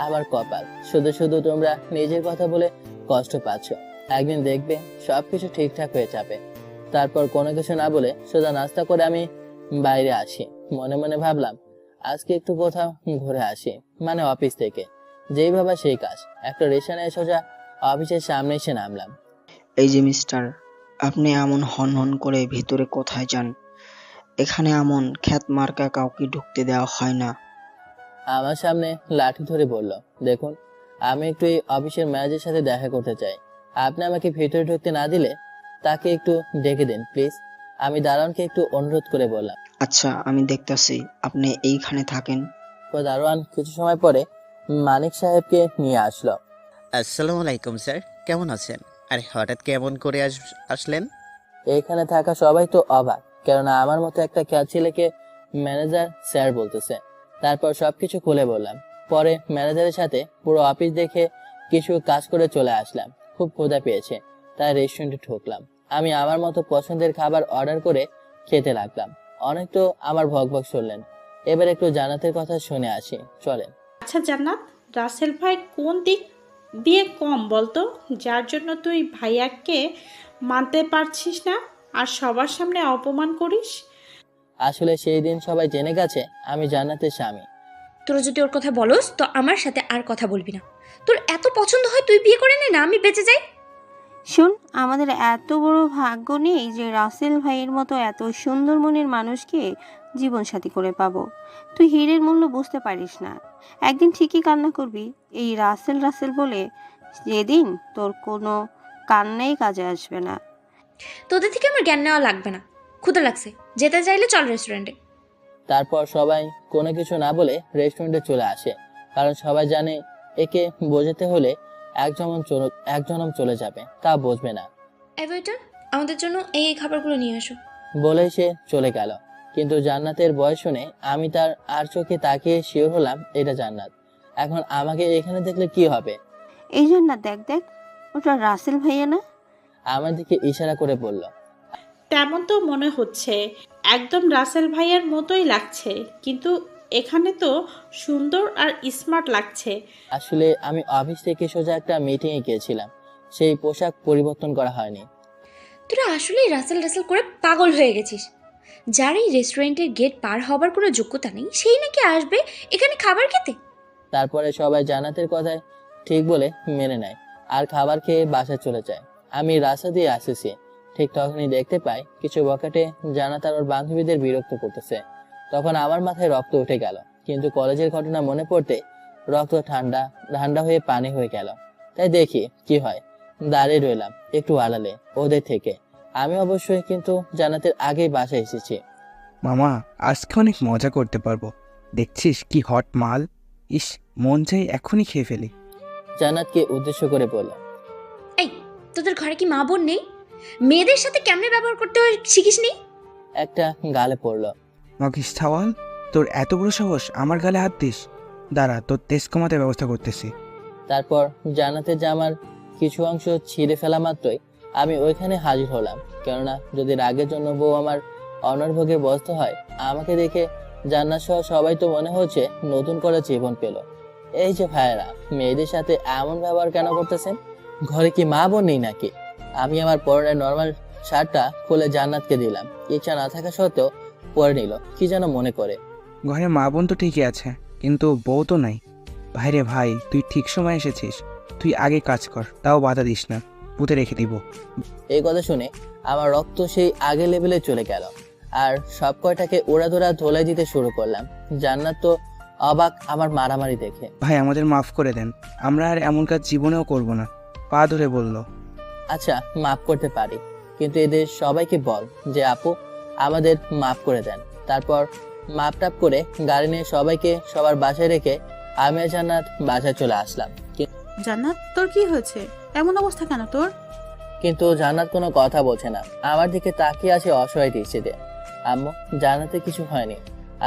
আমার কপাল। শুধু শুধু তোমরা নিজের কথা বলে কষ্ট পাচ্ছ। একদিন দেখবে সবকিছু ঠিকঠাক হয়ে যাবে। তারপর কোনো কিছু না বলে সোজা নাস্তা করে আমি বাইরে আসি। মনে মনে ভাবলাম আজকে একটু কোথাও ঘুরে আসি, মানে অফিস থেকে। যেই ভাবা সেই কাজ। একটা রেশনে সোজা অফিসের সামনে এসে নামলাম। এই যে মিস্টার, আপনি এমন হন হন করে ভিতরে কোথায় যান? এখানে এমন খ্যাত মার্কা কাউকে ঢুকতে দেওয়া হয় না। আমার সামনে লাঠি ধরে বলল, দেখুন, আমি একটু এই অফিসের ম্যানেজারের সাথে দেখা করতে চাই। আপনি আমাকে ভিতরে ঢুকতে না দিলে তাকে একটু ডেকে দিন প্লিজ। আমি দারোয়ানকে একটু অনুরোধ করে বললাম। আচ্ছা, আমি দেখতাছি, আপনি এইখানে থাকেন। দারোয়ান কিছু সময় পরে মানিক সাহেবকে নিয়ে আসলো। আসসালামু আলাইকুম স্যার, কেমন আছেন? আরে হঠাৎ কেমন করে আসলেন? এখানে থাকা সবাই তো অবাক, কেননা আমার মতো একটা খ্যাত ছেলেকে ম্যানেজার স্যার বলতেছে। তারপর সবকিছু খুলে বললাম। পরে ম্যানেজারের সাথে পুরো অফিস দেখে কিছু কাজ করে চলে আসলাম। খুব ক্ষুধা পেয়েছে, তাই রেস্টুরেন্টে ঢুকলাম। আমি আমার মতো পছন্দের খাবার অর্ডার করে খেতে লাগলাম। অনেক তো আমার ভগভগ শুনলেন, এবার একটু জান্নাতের কথা শুনে আসি, চলেন। আচ্ছা জান্নাত, রাসেল ভাই কোন দিক দিয়ে কম বলতো, যার জন্য তুই ভাইয়াকে মানতে পারছিস না আর সবার সামনে অপমান করিস? আসলে সেই দিন সবাই জেনে গেছে আমি জান্নাতের স্বামী। তোরা যদি ওর কথা বলস তো আমার সাথে আর কথা বলবি না। তোর এত পছন্দ হয় তুই বিয়ে করে নে না, আমি বেঁচে যাই। শোন, আমাদের এত বড় ভাগ্য নেই যে রাসেল ভাইয়ের মতো এত সুন্দর মনের মানুষকে জীবনসাথী করে পাবো। তুই হীরের মূল্য বুঝতে পারিস না, একদিন ঠিকই কান্না করবি এই রাসেল রাসেল বলে, যেদিন তোর কোনো কান্নাই কাজে আসবে না। তোদের থেকে আমার জ্ঞান নেওয়া লাগবে না, ক্ষুধা লাগছে, যেতে চাইলে চল রেস্টুরেন্টে। তারপর সবাই কোনো কিছু না বলে রেস্টুরেন্টে চলে আসে, কারণ সবাই জানে একে বোঝাতে হলে এক জনম চলে যাবে, তা বুঝবে না। ওয়েটার, আমাদের জন্য এই খাবারগুলো নিয়ে আসো। বলেই সে চলে গেল। কিন্তু জান্নাতের বয়স শুনে আমি তার আর চোখে তাকিয়ে শিওর হলাম এটা জান্নাত। এখন আমাকে এখানে দেখলে কি হবে? এই জন্য দেখ দেখ, ওটা রাসেল ভাইয়া না? আমার দিকে ইশারা করে বলল। তেমন তো মনে হচ্ছে, একদম রাসেল ভাইয়ার মতোই লাগছে, কিন্তু এখানে তো সুন্দর আর স্মার্ট লাগছে। আসলে আমি অফিস থেকে সোজা একটা মিটিংয়ে গিয়েছিলাম, সেই পোশাক পরিবর্তন করা হয়নি। তোরা আসলেই রাসেল রাসেল করে পাগল হয়ে গেছিস। যার এই রেস্টুরেন্টের গেট পার হবার কোনো যোগ্যতা নেই সেই নাকি আসবে এখানে খাবার খেতে। তারপরে সবাই জান্নাতের কথায় ঠিক বলে মেনে নেয় আর খাবার খেয়ে বাসায় চলে যায়। আমি রাস্তা দিয়ে আসতেছি, ঠিক তখনই দেখতে পাই কিছু বকাটে জান্নাত আর ওর বান্ধবীদের বিরক্ত করতেছে। তখন আমার মাথায় রক্ত উঠে গেল, কিন্তু কলেজের ঘটনা মনে পড়তে রক্ত ঠান্ডা ঠান্ডা হয়ে পানি হয়ে গেল। তাই দেখি কি হয়, দাঁড়িয়ে রইলাম একটু আড়ালে ওদের থেকে। আমি অবশ্যই কিন্তু জান্নাতের আগেই বাসায় এসেছি। মামা, আজকে অনেক মজা করতে পারবো। দেখছিস কি হট মাল, ইস মন চাই এখনই খেয়ে ফেলি। জান্নাতকে উদ্দেশ্য করে বলল, এই তোদের ঘরে কি মা বোন নেই? মেয়েদের সাথে কেমনে ব্যবহার করতে হয় শিখিস নি? একটা গালে পড়ল। মগিস ছাওয়াল, তোর এত বড় সাহস আমার গালে হাত দিস? দাঁড়া, তোর তেজ কমাতে ব্যবস্থা করতেছি। তারপর জান্নাতের জামার কিছু অংশ ছিঁড়ে ফেলা মাত্রই আমি ওইখানে হাজির হলাম। কেননা যদি রাগের জন্য বউ আমার অনর্ভোগের বস্তু হয়, আমাকে দেখে জান্নাত সহ সবাই তো মনে হচ্ছে নতুন করে জীবন পেল। এই যে ভাইয়েরা, মেয়েদের সাথে এমন ব্যবহার কেন করতেছেন? ঘরে কি মা বোন নেই নাকি? আমি আমার পরনের নর্মাল শার্টটা খুলে জান্নাতকে দিলাম। ইচ্ছা না থাকা সত্ত্বেও পরে নিল, কি যেন মনে করে। ঘরে মা বোন তো ঠিকই আছে, কিন্তু বউ তো নাই। ভাইরে ভাই, তুই ঠিক সময় এসেছিস। তুই আগে কাজ কর, তাও বাধা দিস না, পুঁতে রেখে দিব। এই কথা শুনে আমার রক্ত সেই আগের লেভেলে চলে গেল আর সব কয়টাকে ওড়াধরা ধোলাই দিতে শুরু করলাম। জান্নাত তো অবাক আমার মারামারি দেখে। ভাই আমাদের মাফ করে দেন, আমরা আর এমন কাজ জীবনেও করব না। পা ধরে বলল। আচ্ছা, মাফ করতে পারি, কিন্তু এদের সবাইকে বল যে আপু আমাদের মাফ করে দেন। তারপর মাপ টাপ করে গাড়ি নিয়ে সবাইকে সবার বাসায় রেখে আমি আর জান্নাত বাসায় চলে আসলাম। জান্নাত, তোর কি হয়েছে? এমন অবস্থা কেন তোর? কিন্তু জান্নাত কোনো কথা বলছে না, আমার দিকে তাকিয়ে আছে অসহায় দৃষ্টিতে। আম্মু, জান্নাতের কিছু হয়নি।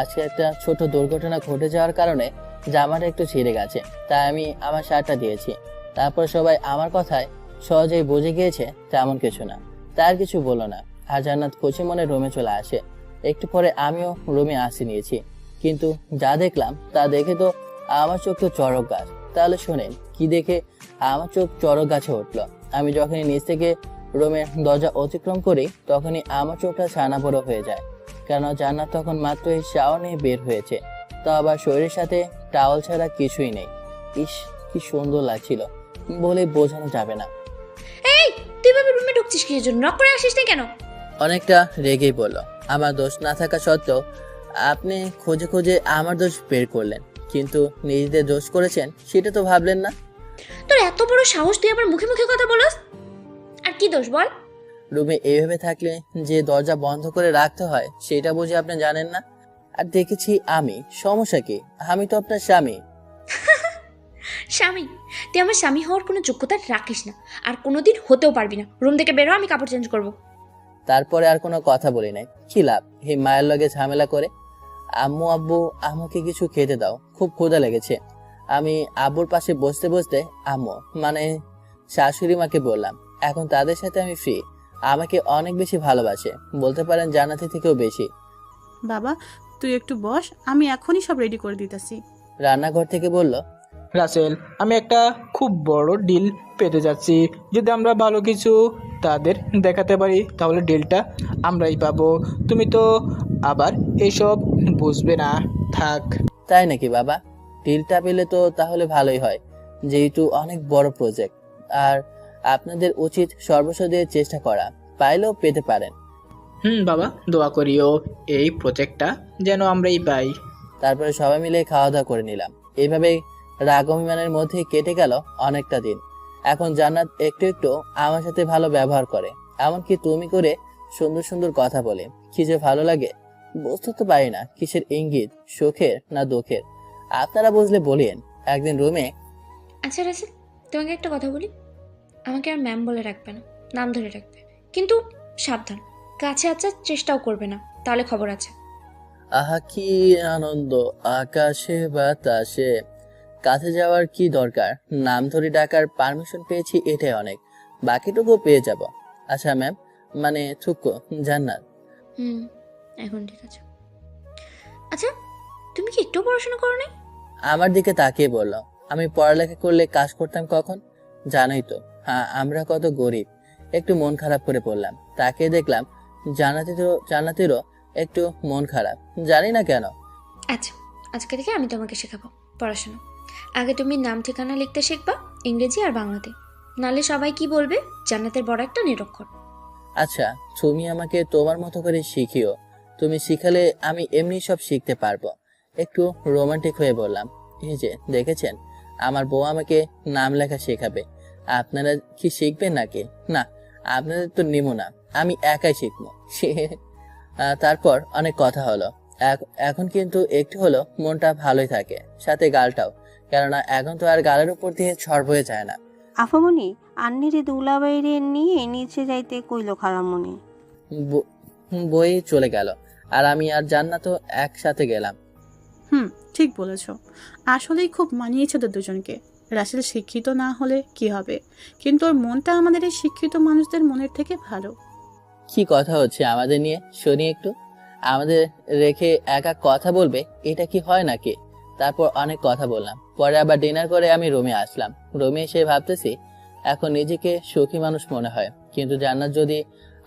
আজকে একটা ছোট দুর্ঘটনা ঘটে যাওয়ার কারণে জামাটা একটু ছিঁড়ে গেছে, তাই আমি আমার শার্টটা দিয়েছি। তারপর সবাই আমার কথায় সহজেই বুঝে গিয়েছে তেমন কিছু না, তার কিছু বলো না। আর জান্নাত খুশি মনে রুমে চলে আসে। একটু পরে আমিও রুমে আসি নিয়েছি, কিন্তু যা দেখলাম তা দেখে তো আমার চোখ তো চড়ক গাছ। তাহলে শোনেন কি দেখে আমার চোখ চড়ক গাছে উঠলো। আমি যখনই নিচ থেকে রুমের দরজা অতিক্রম করি তখনই আমার চোখটা ছানা বড় হয়ে যায়, কেন জান্নাত তখন মাত্রই শাওয়ার নিয়ে বের হয়েছে, তা আবার শরীরের সাথে টাওয়াল ছাড়া কিছুই নেই। ইস, কি সুন্দর লাগছিল বলে বোঝানো যাবে না। এই তুই ভাবে রুমে ঢুকছিস কি জন্য? নক করে আসিস না কেন? অনেকটা রেগেই বলল। আমার দোষ না থাকা সত্ত্বেও আপনি খুঁজে খুঁজে আমার দোষ বের করলেন, কিন্তু নিজেদের দোষ করেছেন সেটা তো ভাবলেন না। তোর এত বড় সাহস, তুই আবার মুখে মুখে কথা বলস? আর কি দোষ বল? রুমে এইভাবে থাকলে যে দরজা বন্ধ করে রাখতে হয় সেটা বুঝে আপনি জানেন না? আর দেখেছি আমি, সমস্যা কি? আমি তো আপনার স্বামী। স্বামী? তুই আমার স্বামী হওয়ার কোনো যোগ্যতা রাখিস না, আর কোনোদিন হতেও পারবি না। রুম থেকে বেরো, আমি কাপড় চেঞ্জ করব। তারপরে আর কোনো কথা বলি নাই। কি লাভ এই মায়ের লগে ঝামেলা করে? আম্মু, আব্বু আমাকে কিছু খেতে দাও, খুব ক্ষুধা লেগেছে। আমি আব্বুর পাশে বসতে বসতে আম্মু মানে শাশুড়ি মাকে বললাম এখন তাদের সাথে আমি ফ্রি, আমাকে অনেক বেশি ভালোবাসে, বলতে পারেন জান্নাতের থেকেও বেশি। বাবা তুই একটু বস, আমি এখনই সব রেডি করে দিতেছি। রান্নাঘর থেকে বলল, রাসেল, আমি একটা খুব বড় ডিল পেতে যাচ্ছি। যদি আমরা ভালো কিছু তাদের দেখাতে পারি তাহলে ডিলটা আমরাই পাবো। তুমি তো আবার এসব বুঝবে না। থাক। তাই নাকি বাবা? ডিলটা পেলে তো তাহলে ভালোই হয়, যেহেতু অনেক বড় প্রজেক্ট। আর আপনাদের উচিত সর্বস্ব দিয়ে চেষ্টা করা, পাইলেও পেতে পারেন। বাবা, দোয়া করিও এই প্রজেক্টটা যেন আমরাই পাই। তারপরে সবাই মিলে খাওয়া দাওয়া করে নিলাম। এইভাবেই রাগ অভিমানের মধ্যে কেটে গেল অনেকটা দিন। এখন জান্নাত একটু একটু আমার সাথে ভালো ব্যবহার করে, এমনকি তুমি করে সুন্দর সুন্দর কথা বলে। কি যে ভালো লাগে, বুঝতে তো পারি না কিসের ইঙ্গিত, সুখের না দুঃখের। আপনারা বুঝলে বলিয়েন। একদিন রুমে, আচ্ছা রাসেল, তোমাকে একটা কথা বলি। আমাকে আর ম্যাম বলে রাখবে না, নাম ধরে রাখবে। কিন্তু সাবধান, কাছে আসার চেষ্টাও করবে না, তাহলে খবর আছে। আহা কি আনন্দ আকাশে বাতাসে, কাছে যাওয়ার কি দরকার, নাম ধরে ডাকার পারমিশন পেয়েছি, এটাই অনেক, বাকিটুকু পেয়ে যাব। আচ্ছা ম্যাম, মানে থুকো জান্নাত। এখন ঠিক আছে। আচ্ছা, তুমি কি একটু পড়াশোনা করো নাই? আমার দিকে তাকিয়ে বলল, আমি পড়ালেখা করলে কাজ করতাম কখন? জানোই তো, হ্যাঁ আমরা কত গরিব। একটু মন খারাপ করে পড়লাম, তাকিয়ে দেখলাম জান্নাতেরও একটু মন খারাপ, জানি না কেন। আচ্ছা, আজকে থেকে আমি তোমাকে শেখাবো পড়াশোনা। আগে তুমি নাম ঠিকানা লিখতে শিখবা, ইংরেজি আর বাংলাতে। নালে সবাই কি বলবে, জান্নাতের বড় একটা নিরক্ষর। আচ্ছা, তুমি আমাকে তোমার মতো করে শিখিও। তুমি শিখালে আমি এমনি সব শিখতে পারবো। একটু রোমান্টিক হয়ে বললাম, এই যে দেখেছেন, আমার বউ আমাকে নাম লেখা শেখাবে। আপনারা কি শিখবেন নাকি? না, আপনাদের তো নিব না, আমি একাই শিখবো। তারপর অনেক কথা হলো। এখন কিন্তু একটু হলো মনটা ভালোই থাকে, সাথে গালটাও, কেননা এখন তো আর গালের উপর দিয়ে ছড় বয়ে যায় না। আফামনি আন্নিরে দুলাবাইরে নিয়ে নিচে যাইতে কইল খালামনি। বই চলে গেল, আর আমি আর জান্নাতও একসাথে গেলাম। ঠিক বলেছ, আসলেই খুব মানিয়েছে তো দুজনকে। রাসেল শিক্ষিত না হলে কি হবে, কিন্তু ওর মনটা আমাদের এই শিক্ষিত মানুষদের মনের থেকে ভালো। কি কথা হচ্ছে আমাদের নিয়ে, শুনি একটু। আমাদের রেখে একা কথা বলবে, এটা কি হয় নাকি? তারপর অনেক কথা বললাম, পরে আবার ডিনার করে আমি রুমে আসলাম। রুমে এসে ভাবতেছি, এখন নিজেকে সুখী মানুষ মনে হয়, কিন্তু জান্নাত যদি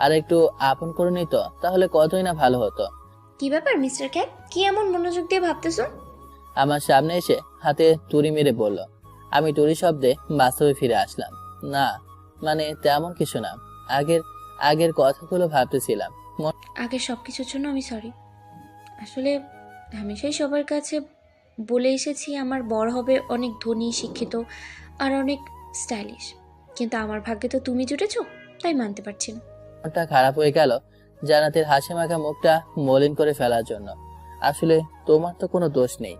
আর একটু আপন করে নিত তাহলে কতই না ভালো হতো। কি ব্যাপার মিস্টার ক্যাট, কি এমন মনোযোগ দিয়ে ভাবতেছো? আমার সামনে এসে হাতে তুড়ি মেরে বলল। আমি তুড়ি শব্দে বাস্তবে ফিরে আসলাম। না মানে তেমন কিছু না, আগের কথাগুলো ভাবতেছিলাম। আগে সবকিছুর জন্য আমি সরি। আসলে হামেশাই সবার কাছে বলে এসেছি আমার বড় হবে অনেক ধনী, শিক্ষিত আর অনেক স্টাইলিশ, কিন্তু আমার ভাগ্যে তো তুমি জুটেছো, তাই মানতে পারছি না। মনটা খারাপ হয়ে গেল জান্নাতের হাসি মাখা মুখটা মলিন করে ফেলার জন্য। আসলে তোমার তো কোনো দোষ নেই,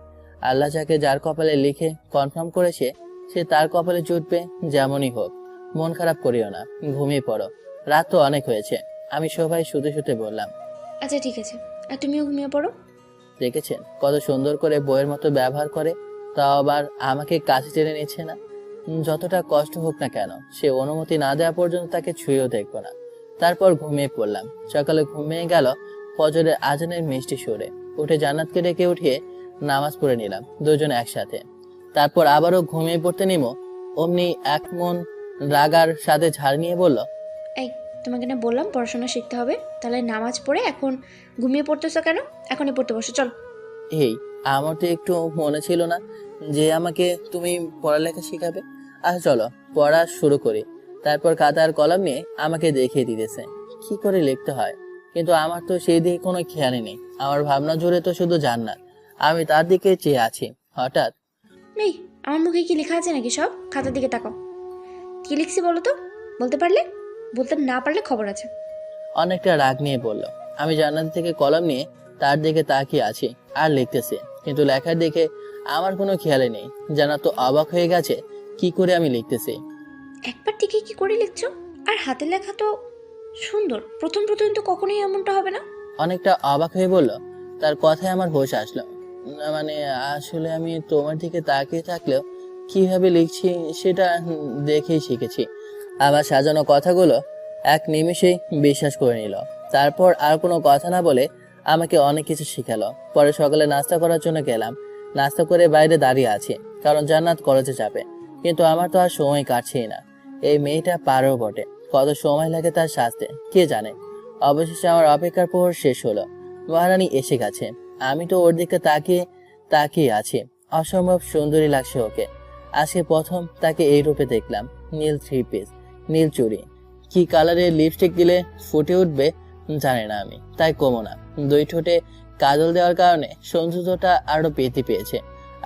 আল্লাহ যাকে যার কপালে লিখে কনফার্ম করেছে সে তার কপালে জুটবে, যেমনই হোক। মন খারাপ করিও না, ঘুমিয়ে পড়ো, রাত তো অনেক হয়েছে। আমি সবাই শুতে শুতে বললাম, আচ্ছা ঠিক আছে, আর তুমিও ঘুমিয়ে পড়ো। দেখেছেন কত সুন্দর করে বইয়ের মতো ব্যবহার করে, তাও আবার আমাকে কাছে টেনে নিচ্ছে না। যতটা কষ্ট হোক না কেন, সে অনুমতি না দেওয়া পর্যন্ত তাকে ছুঁয়েও দেখবো না। তারপর ঘুমিয়ে পড়লাম। সকালে ঘুমিয়ে গেল ফজরের আজানের মিষ্টি সুরে। উঠে জান্নাতকে ডেকে উঠিয়ে নামাজ পড়ে নিলাম দুজন একসাথে। তারপর আবারও ঘুমিয়ে পড়তে নিমো, অমনি এক মন রাগার সাথে ঝাড় নিয়ে বলল, এই তোমাকে না বললাম পড়াশোনা শিখতে হবে, তাহলে নামাজ পড়ে এখন ঘুমিয়ে পড়তেছো কেন? এখনই পড়তে বসো, চল। এই আমার তো একটু মনে ছিল না যে আমাকে তুমি পড়ালেখা শেখাবে। আচ্ছা চলো পড়া শুরু করি। তারপর খাতা আর কলম নিয়ে আমাকে দেখিয়ে দিতেছে কি করে লিখতে হয়, কিন্তু আমার তো সেই দিকে কোনো খেয়ালই নেই। আমার ভাবনা জুড়ে তো শুধু জান্নাত, আমি তার দিকে চেয়ে আছি। হঠাৎ, এই আমার মুখে কি লেখা আছে নাকি? সব খাতার দিকে তাকাও, কি লিখছি বলো তো? বলতে পারলে, বলতে না পারলে খবর আছে। অনেকটা রাগ নিয়ে বলল। আমি জান্নাত থেকে কলম নিয়ে তার দিকে তাকিয়ে আছি আর লিখতেছি, কিন্তু লেখার দিকে আমার কোনো খেয়ালই নেই। জান্নাত তো অবাক হয়ে গেছে কি করে আমি লিখতেছি। একবার দিকে কি করে লিখছো? আর হাতের লেখা তো সুন্দর, প্রথম তো কখনোই এমনটা হবে না। অনেকটা অবাক হয়ে বলল। তার কথায় আমার হোশ আসলো। মানে আসলে আমি তোমার দিকে তাকিয়ে থাকলেও কিভাবে লিখছি সেটা দেখেই শিখেছি। আমার সাজানো কথাগুলো এক নিমেষেই বিশ্বাস করে নিল। তারপর আর কোনো কথা না বলে আমাকে অনেক কিছু শিখালো। পরে সকালে নাস্তা করার জন্য গেলাম। নাস্তা করে বাইরে দাঁড়িয়ে আছি, কারণ জান্নাত কলেজে যাবে। কিন্তু আমার তো আর সময় কাটছেই না। এই মেয়েটা পারেও বটে, কত সময় লাগে তার সাজতে কে জানে। অবশেষে আমার অপেক্ষার প্রহর শেষ হলো। মহারানী এসে গেছে। আমি তো ওর দিকে তাকিয়ে আছি। অসম্ভব সুন্দরী লাগছে ওকে। আজকে প্রথম তাকে এই রূপে দেখলাম। নীল থ্রি পিস, নীল চুড়ি, কি কালারের লিপস্টিক দিলে ফুটে উঠবে জানি না আমি, তাই কমো না। দুই ঠোঁটে কাজল দেওয়ার কারণে সৌন্দর্যটা আরো বৃদ্ধি পেয়েছে।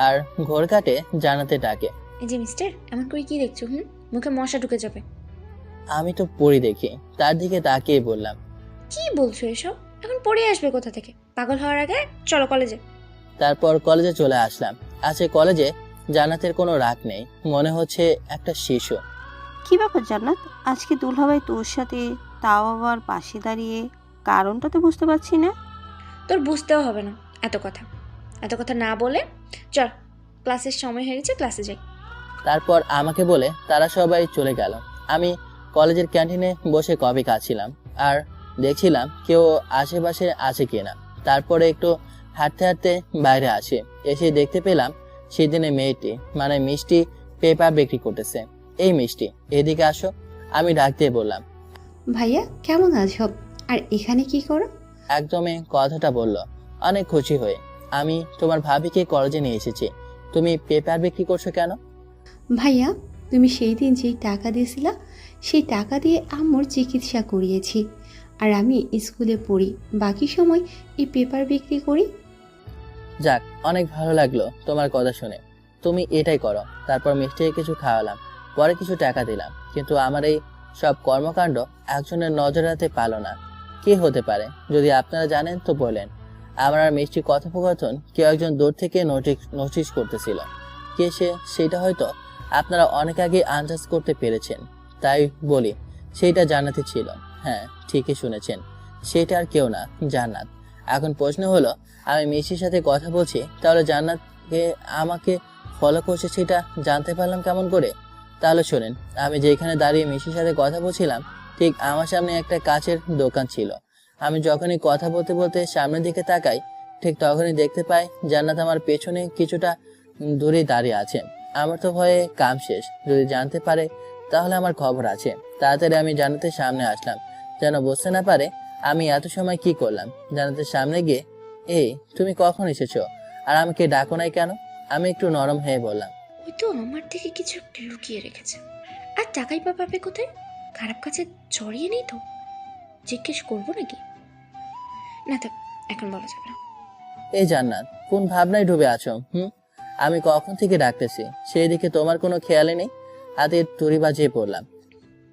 আর ঘোর কাটে জানাতে ডাকে, এই যে মিস্টার, এমন করে কি দেখছো? মুখে মশা ঢুকে যাবে। আমি তো পড়ি দেখি, তার দিকে তাকিয়ে বললাম, কি বলছো এসব? এখন পড়ে আসবে কোথা থেকে? পাগল হওয়ার আগে চলো কলেজে। তারপর কলেজে চলে আসলাম। আজকে কলেজে জান্নাতের কোনো রাগ নেই, মনে হচ্ছে একটা শিশু। কি ব্যাপার জান্নাত, আজকে দুলাভাই তোর সাথে, তাও আবার পাশে দাঁড়িয়ে? কারণটা তো বুঝতে পারছি না। তোর বুঝতেও হবে না এত কথা না বলে চল, ক্লাসের সময় হয়ে গেছে, ক্লাসে যাই। তারপর আমাকে বলে তারা সবাই চলে গেল। আমি কলেজের ক্যান্টিনে বসে কফি খাচ্ছিলাম আর দেখছিলাম কেউ আশেপাশে আছে কিনা। তারপরে একটু হাঁটতে হাঁটতে বাইরে আসে, এসে দেখতে পেলাম সেদিনে মেয়েটি মানে মিষ্টি পেপার বিক্রি করতেছে। এই মিষ্টি, এদিকে আসো। আমি ডাক দিয়ে বললাম, ভাইয়া কেমন আছো? আর এখানে কি করো? একদমই কথাটা বলল অনেক খুশি হয়ে। আমি তোমার ভাবিকে কলেজে নিয়ে এসেছি, তুমি পেপার বিক্রি করছো কেন? ভাইয়া, তুমি সেই দিন যেই টাকা দিয়েছিলা, সেই টাকা দিয়ে আম্মুর চিকিৎসা করিয়েছি। আর আমি স্কুলে পড়ি, বাকি সময় এই পেপার বিক্রি করি। যাক, অনেক ভালো লাগলো তোমার কথা শুনে, তুমি এটাই করো। তারপর মিষ্টিকে কিছু খাওয়ালাম, পরে কিছু টাকা দিলাম। কিন্তু আমার এই সব কর্মকাণ্ড একজনের নজর রাখতে পারলো না। কি হতে পারে? যদি আপনারা জানেন তো বলেন। আমার আর মিষ্টির কথোপকথন কেউ একজন দূর থেকে নোটিস করতেছিল। কে সে, সেটা হয়তো আপনারা অনেক আগে আন্দাজ করতে পেরেছেন। তাই বলি, সেইটা জান্নাতই ছিল। হ্যাঁ, ঠিকই শুনেছেন, সেটা আর কেউ না, জান্নাত। এখন প্রশ্ন হলো, আমি মিষ্টির সাথে কথা বলছি, তাহলে জান্নাতকে আমাকে ফলো করছে সেটা জানতে পারলাম কেমন করে? তাহলে শোনেন, আমি যেখানে দাঁড়িয়ে মিষ্টির সাথে কথা বলছিলাম ঠিক আমার সামনে একটা কাচের দোকান ছিল। আমি যখনই কথা বলতে বলতে সামনের দিকে তাকাই, ঠিক তখনই দেখতে পাই জান্নাত আমার পেছনে কিছুটা দূরে দাঁড়িয়ে আছে। আমার তো ভয়ে কাম শেষ। যদি জানতে পারে তাহলে আমার খবর আছে। তাড়াতাড়ি আমি জান্নাতের সামনে আসলাম, যেন বুঝতে না পারে আমি এত সময় কি করলাম। জান্নাতের সামনে গিয়ে, এই তুমি কখন এসেছো আর আমাকে ডাকো নাই কেন? আমি একটু নরম হয়ে বললাম, ওই তো আমার থেকে কিছু লুকিয়ে রেখেছে। আর টাকাই বা পাবে কোথায়? খারাপ কাছে জড়িয়ে নেই তো? জিজ্ঞেস করবো নাকি? না থাক, এখন বলা যাবে না। এই জান্নাত, কোন ভাবনায় ডুবে আছো? আমি কখন থেকে ডাকতেছি, সেই দিকে তোমার কোনো খেয়ালই নেই। হাতে তুড়ি বাজিয়ে পড়লাম।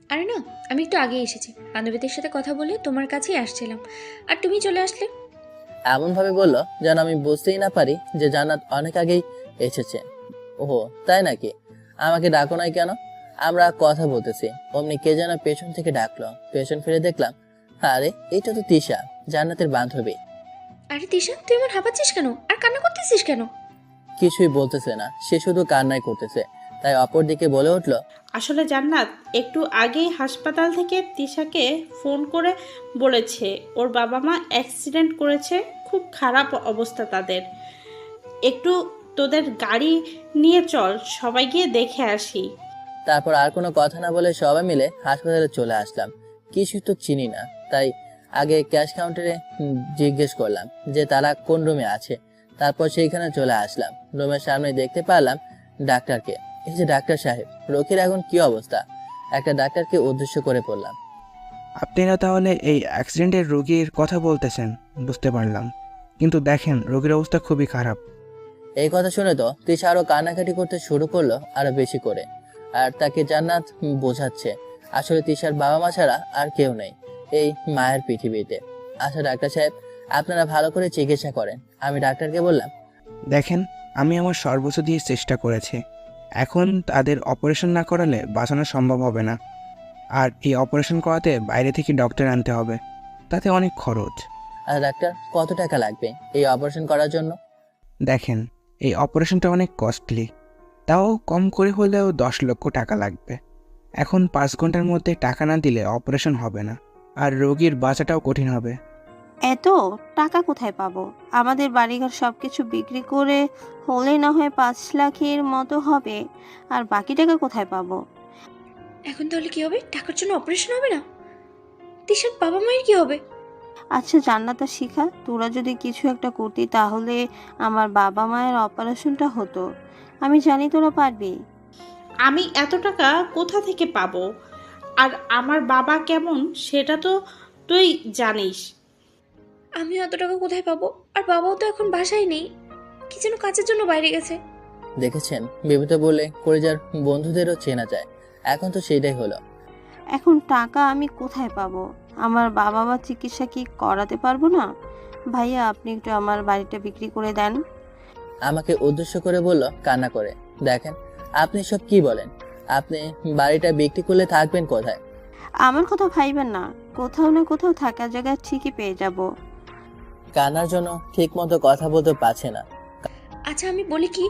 আরে না, আমি একটু আগে এসেছি, বান্ধবীদের সাথে কথা বলে তোমার কাছেই আসছিলাম, আর তুমি চলে আসলে। এমন ভাবে বললো যেন আমি বুঝতেই না পারি যে জান্নাত অনেক আগেই এসেছে। ওহো, তাই নাকি? আমাকে ডাকো নাই কেন? আমরা কথা বলতেছি, অমনি কে যেন পেছন থেকে ডাকলো। পেছন ফিরে দেখলাম, আরে এটা তো তিশা, জান্নাতের বান্ধবী। আরে তিশা, তুই এমন হাঁপাচ্ছিস কেন আর কান্না করতেছিস কেন? কিছুই বলতেছে না, সে শুধু কান্নাই করতেছে। তাই অপর দিকে বলে উঠলো, আসলে জান্নাত একটু আগেই হাসপাতাল থেকে তিশাকে ফোন করে বলেছে ওর বাবা মা অ্যাক্সিডেন্ট করেছে, খুব খারাপ অবস্থা তাদের। একটু তোদের গাড়ি নিয়ে চল, সবাই গিয়ে দেখে আসি। তারপর আর কোনো কথা না বলে সবাই মিলে হাসপাতালে চলে আসলাম। কিছু তো চিনি না, তাই আগে ক্যাশ কাউন্টারে জিজ্ঞেস করলাম যে তারা কোন রুমে আছে। তারপর সেইখানে চলে আসলাম। রুমের সামনে দেখতে পেলাম ডাক্তারকে। এই যে ডাক্তার সাহেব, রোগীর এখন কি অবস্থা? একটা ডাক্তারকে উদ্দেশ্য করে বললাম, আপনারা তাহলে এই অ্যাক্সিডেন্টের রোগীর কথা বলতেছেন, বুঝতে পারলাম। কিন্তু দেখেন, রোগীর অবস্থা খুবই খারাপ। এই কথা শুনে তো তিশা আরো কান্নাকাটি করতে শুরু করলো আরো বেশি করে। আর তাকে জান্নাত বোঝাচ্ছে আসলে তিশার বাবা মা ছাড়া আর কেউ নেই এই মায়ের পৃথিবীতে। আচ্ছা ডাক্তার সাহেব, আপনারা ভালো করে চিকিৎসা করেন। আমি ডাক্তারকে বললাম, দেখেন, আমি আমার সর্বোচ্চ দিয়ে চেষ্টা করেছি। এখন তাদের অপারেশন না করালে বাঁচানো সম্ভব হবে না। আর এই অপারেশন করাতে বাইরে থেকে ডক্টর আনতে হবে, তাতে অনেক খরচ। আর ডাক্তার, কত টাকা লাগবে এই অপারেশন করার জন্য? দেখেন, এই অপারেশনটা অনেক কস্টলি, তাও কম করে হলেও 10 লক্ষ টাকা লাগবে। এখন 5 ঘন্টার মধ্যে টাকা না দিলে অপারেশন হবে না, আর রোগীর বাঁচাটাও কঠিন হবে। এত টাকা কোথায় পাবো? আমাদের বাড়িঘর সব কিছু বিক্রি করে হলে না হয় 5 লাখের মতো হবে, আর বাকি টাকা কোথায় পাবো? এখন তাহলে কি হবে? টাকার জন্য অপারেশন হবে না? তিশার বাবা মায়ের কি হবে? আচ্ছা জান্নাত আর শিখা, তোরা যদি কিছু একটা করতি তাহলে আমার বাবা মায়ের অপারেশনটা হতো। আমি জানি তোরা পারবি। আমি এত টাকা কোথা থেকে পাবো? আর আমার বাবা কেমন সেটা তো তুই জানিস। আমি এত টাকা কোথায় পাবো? আর বাবাও তো এখন বাসায় নেই, কি যেন কাজের জন্য বাইরে গেছে। দেখেছেন, বিপদে বলে কলেজার বন্ধুদেরও চেনা যায়। এখন তো সেটাই হলো। এখন টাকা আমি কোথায় পাবো? আমার বাবা মা চিকিৎসা কি করাতে পারবো না? ভাইয়া আপনি একটু আমার বাড়িটা বিক্রি করে দেন। আমাকে উদ্দেশ্য করে বলল কান্না করে, দেখেন আপনি সব কি বলেন? আপনি বাড়িটা বিক্রি করলে থাকবেন কোথায়? আমার কথা ভাইবেন না, কোথাও না কোথাও থাকার জায়গা ঠিকই পেয়ে যাব। কান্নার জন্য ঠিক মতো কথা বলতে পারছে না। আচ্ছা আমি বলি কি,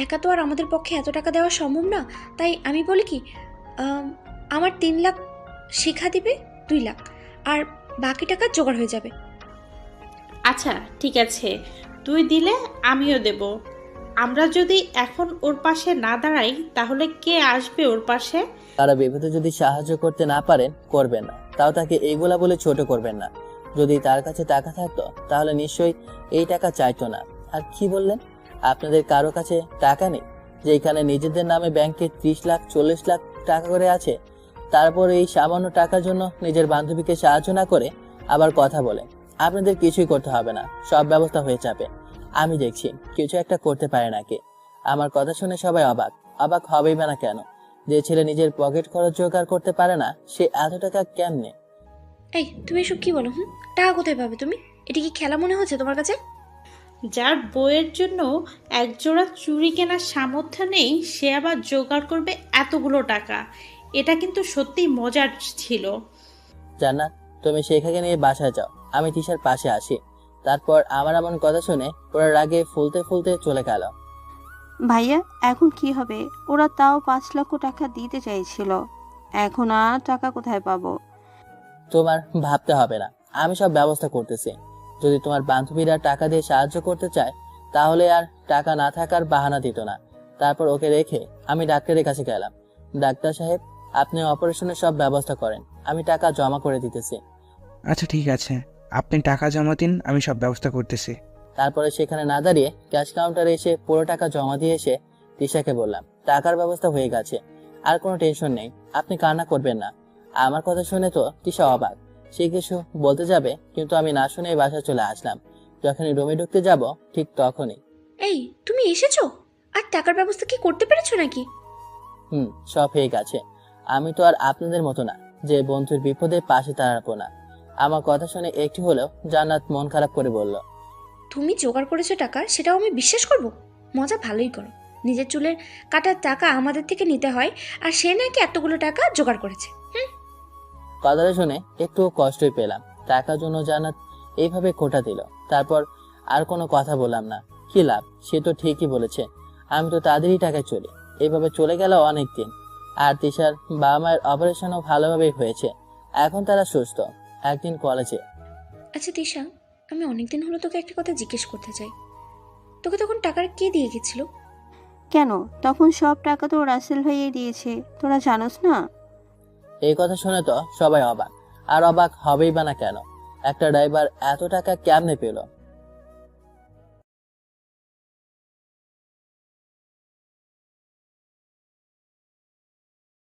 একা তো আর আমাদের পক্ষে এত টাকা দেওয়া সম্ভব না, তাই আমি বলি কি, আমার 3 লাখ শিখা দিবে, 2 লাখ, আর বাকি টাকা জোগাড় হয়ে যাবে। আচ্ছা ঠিক আছে, তুই দিলে আমিও দেব। আমরা যদি এখন ওর পাশে না দাঁড়াই তাহলে কে আসবে ওর পাশে? তারা বিপদে যদি সাহায্য করতে না পারেন, করবেন না। তাও তাকে এইগুলা বলে ছোট করবেন না। যদি তার কাছে টাকা থাকতো তাহলে নিশ্চয়ই এই টাকা চাইতো না। আর কি বললেন, আপনাদের কারো কাছে টাকা নেই? যেখানে নিজেদের নামে ব্যাংকে 30 লাখ 40 লাখ টাকা করে আছে, তারপর এই সামান্য টাকার জন্য নিজের বান্ধবীকে সাহায্য না করে আবার কথা বলে। আপনাদের কিছুই করতে হবে না, সব ব্যবস্থা হয়ে যাবে। আমি দেখছি কিছু একটা করতে পারে নাকি। আমার কথা শুনে সবাই অবাক। অবাক হবেই বা না কেন? যে ছেলে নিজের পকেট খরচ জোগাড় করতে পারে না, সে এত টাকা কেমনে? এই তুমি এসব কি বলো? টাকা কোথায় পাবে তুমি? এটা কি খেলা মনে হচ্ছে তোমার কাছে? যার বইয়ের জন্য একজোড়া চুড়ি কেনার সামর্থ্য নেই, সে আবার জোগাড় করবে এতগুলো টাকা। এটা কিন্তু সত্যি মজার ছিল। জান্নাত, তুমি শেখাকে নিয়ে বাসায় যাও, আমি তিশার পাশে আসি। তারপর আমার এমন কথা শুনে ওরা রাগে ফুলতে ফুলতে চলে গেল। ভাইয়া এখন কি হবে? ওরা তাও 5 লক্ষ টাকা দিতে চাইছিল, এখন আর টাকা কোথায় পাবো? তোমার ভাবতে হবে না, আমি সব ব্যবস্থা করতেছি। যদি তোমার বান্ধবীরা টাকা দিয়ে সাহায্য করতে চায় তাহলে আর টাকা না থাকার বাহানা দিত না। তারপর ওকে রেখে আমি ডাক্তারের কাছে গেলাম। ডাক্তার সাহেব, আপনি অপারেশনের সব ব্যবস্থা করেন, আমি টাকা জমা করে দিতেছি। আচ্ছা ঠিক আছে, আপনি টাকা জমা দিন, আমি সব ব্যবস্থা করতেছি। তারপরে সেখানে না দাঁড়িয়ে ক্যাশ কাউন্টারে এসে পুরো টাকা জমা দিয়ে এসে তিশাকে বললাম, টাকার ব্যবস্থা হয়ে গেছে, আর কোনো টেনশন নেই, আপনি কান্না করবেন না। আমার কথা শুনে তো তিশা অবাক। সে কিছু বলতে যাবে, কিন্তু আমি না শুনে বাসা চলে আসলাম। যখনই রুমে ঢুকতে যাব ঠিক তখনই, এই তুমি এসেছো? আর টাকার ব্যবস্থা কি করতে পেরেছো নাকি? সব হয়ে গেছে। আমি তো আর আপনাদের মতো না যে বন্ধুর বিপদে পাশে দাঁড়াবো না। আমার কথা শুনে একটু হলেও জান্নাত মন খারাপ করে বলল, তুমি জোগাড় করেছো টাকা, সেটাও আমি বিশ্বাস করব? মজা ভালোই করো। নিজের চুলের কাটার টাকা আমাদের থেকে নিতে হয়, আর সে নাকি এতগুলো টাকা জোগাড় করেছে। কথাটা শুনে একটু কষ্টই পেলাম। টাকার জন্য জান্নাত এইভাবে খোটা দিল। তারপর আর কোনো কথা বললাম না। কি লাভ, সে তো ঠিকই বলেছে, আমি তো তাদেরই টাকায় চলি। এইভাবে চলে গেল অনেক দিন। আর তিশার বাবা মায়ের অপারেশনও ভালোভাবেই হয়েছে, এখন তারা সুস্থ। একদিন কলেজে, আচ্ছা তিশা, আমি অনেকদিন হলো তোকে একটা কথা জিজ্ঞেস করতে চাই। তোকে তখন টাকার কে দিয়ে গেছিল? কেন, তখন সব টাকা তো রাসেল ভাইয়াই দিয়েছে, তোরা জানোস না? এই কথা শুনে তো সবাই অবাক। আর অবাক হবেই বা না কেন? একটা ড্রাইভার এত টাকা কেমনে পেল?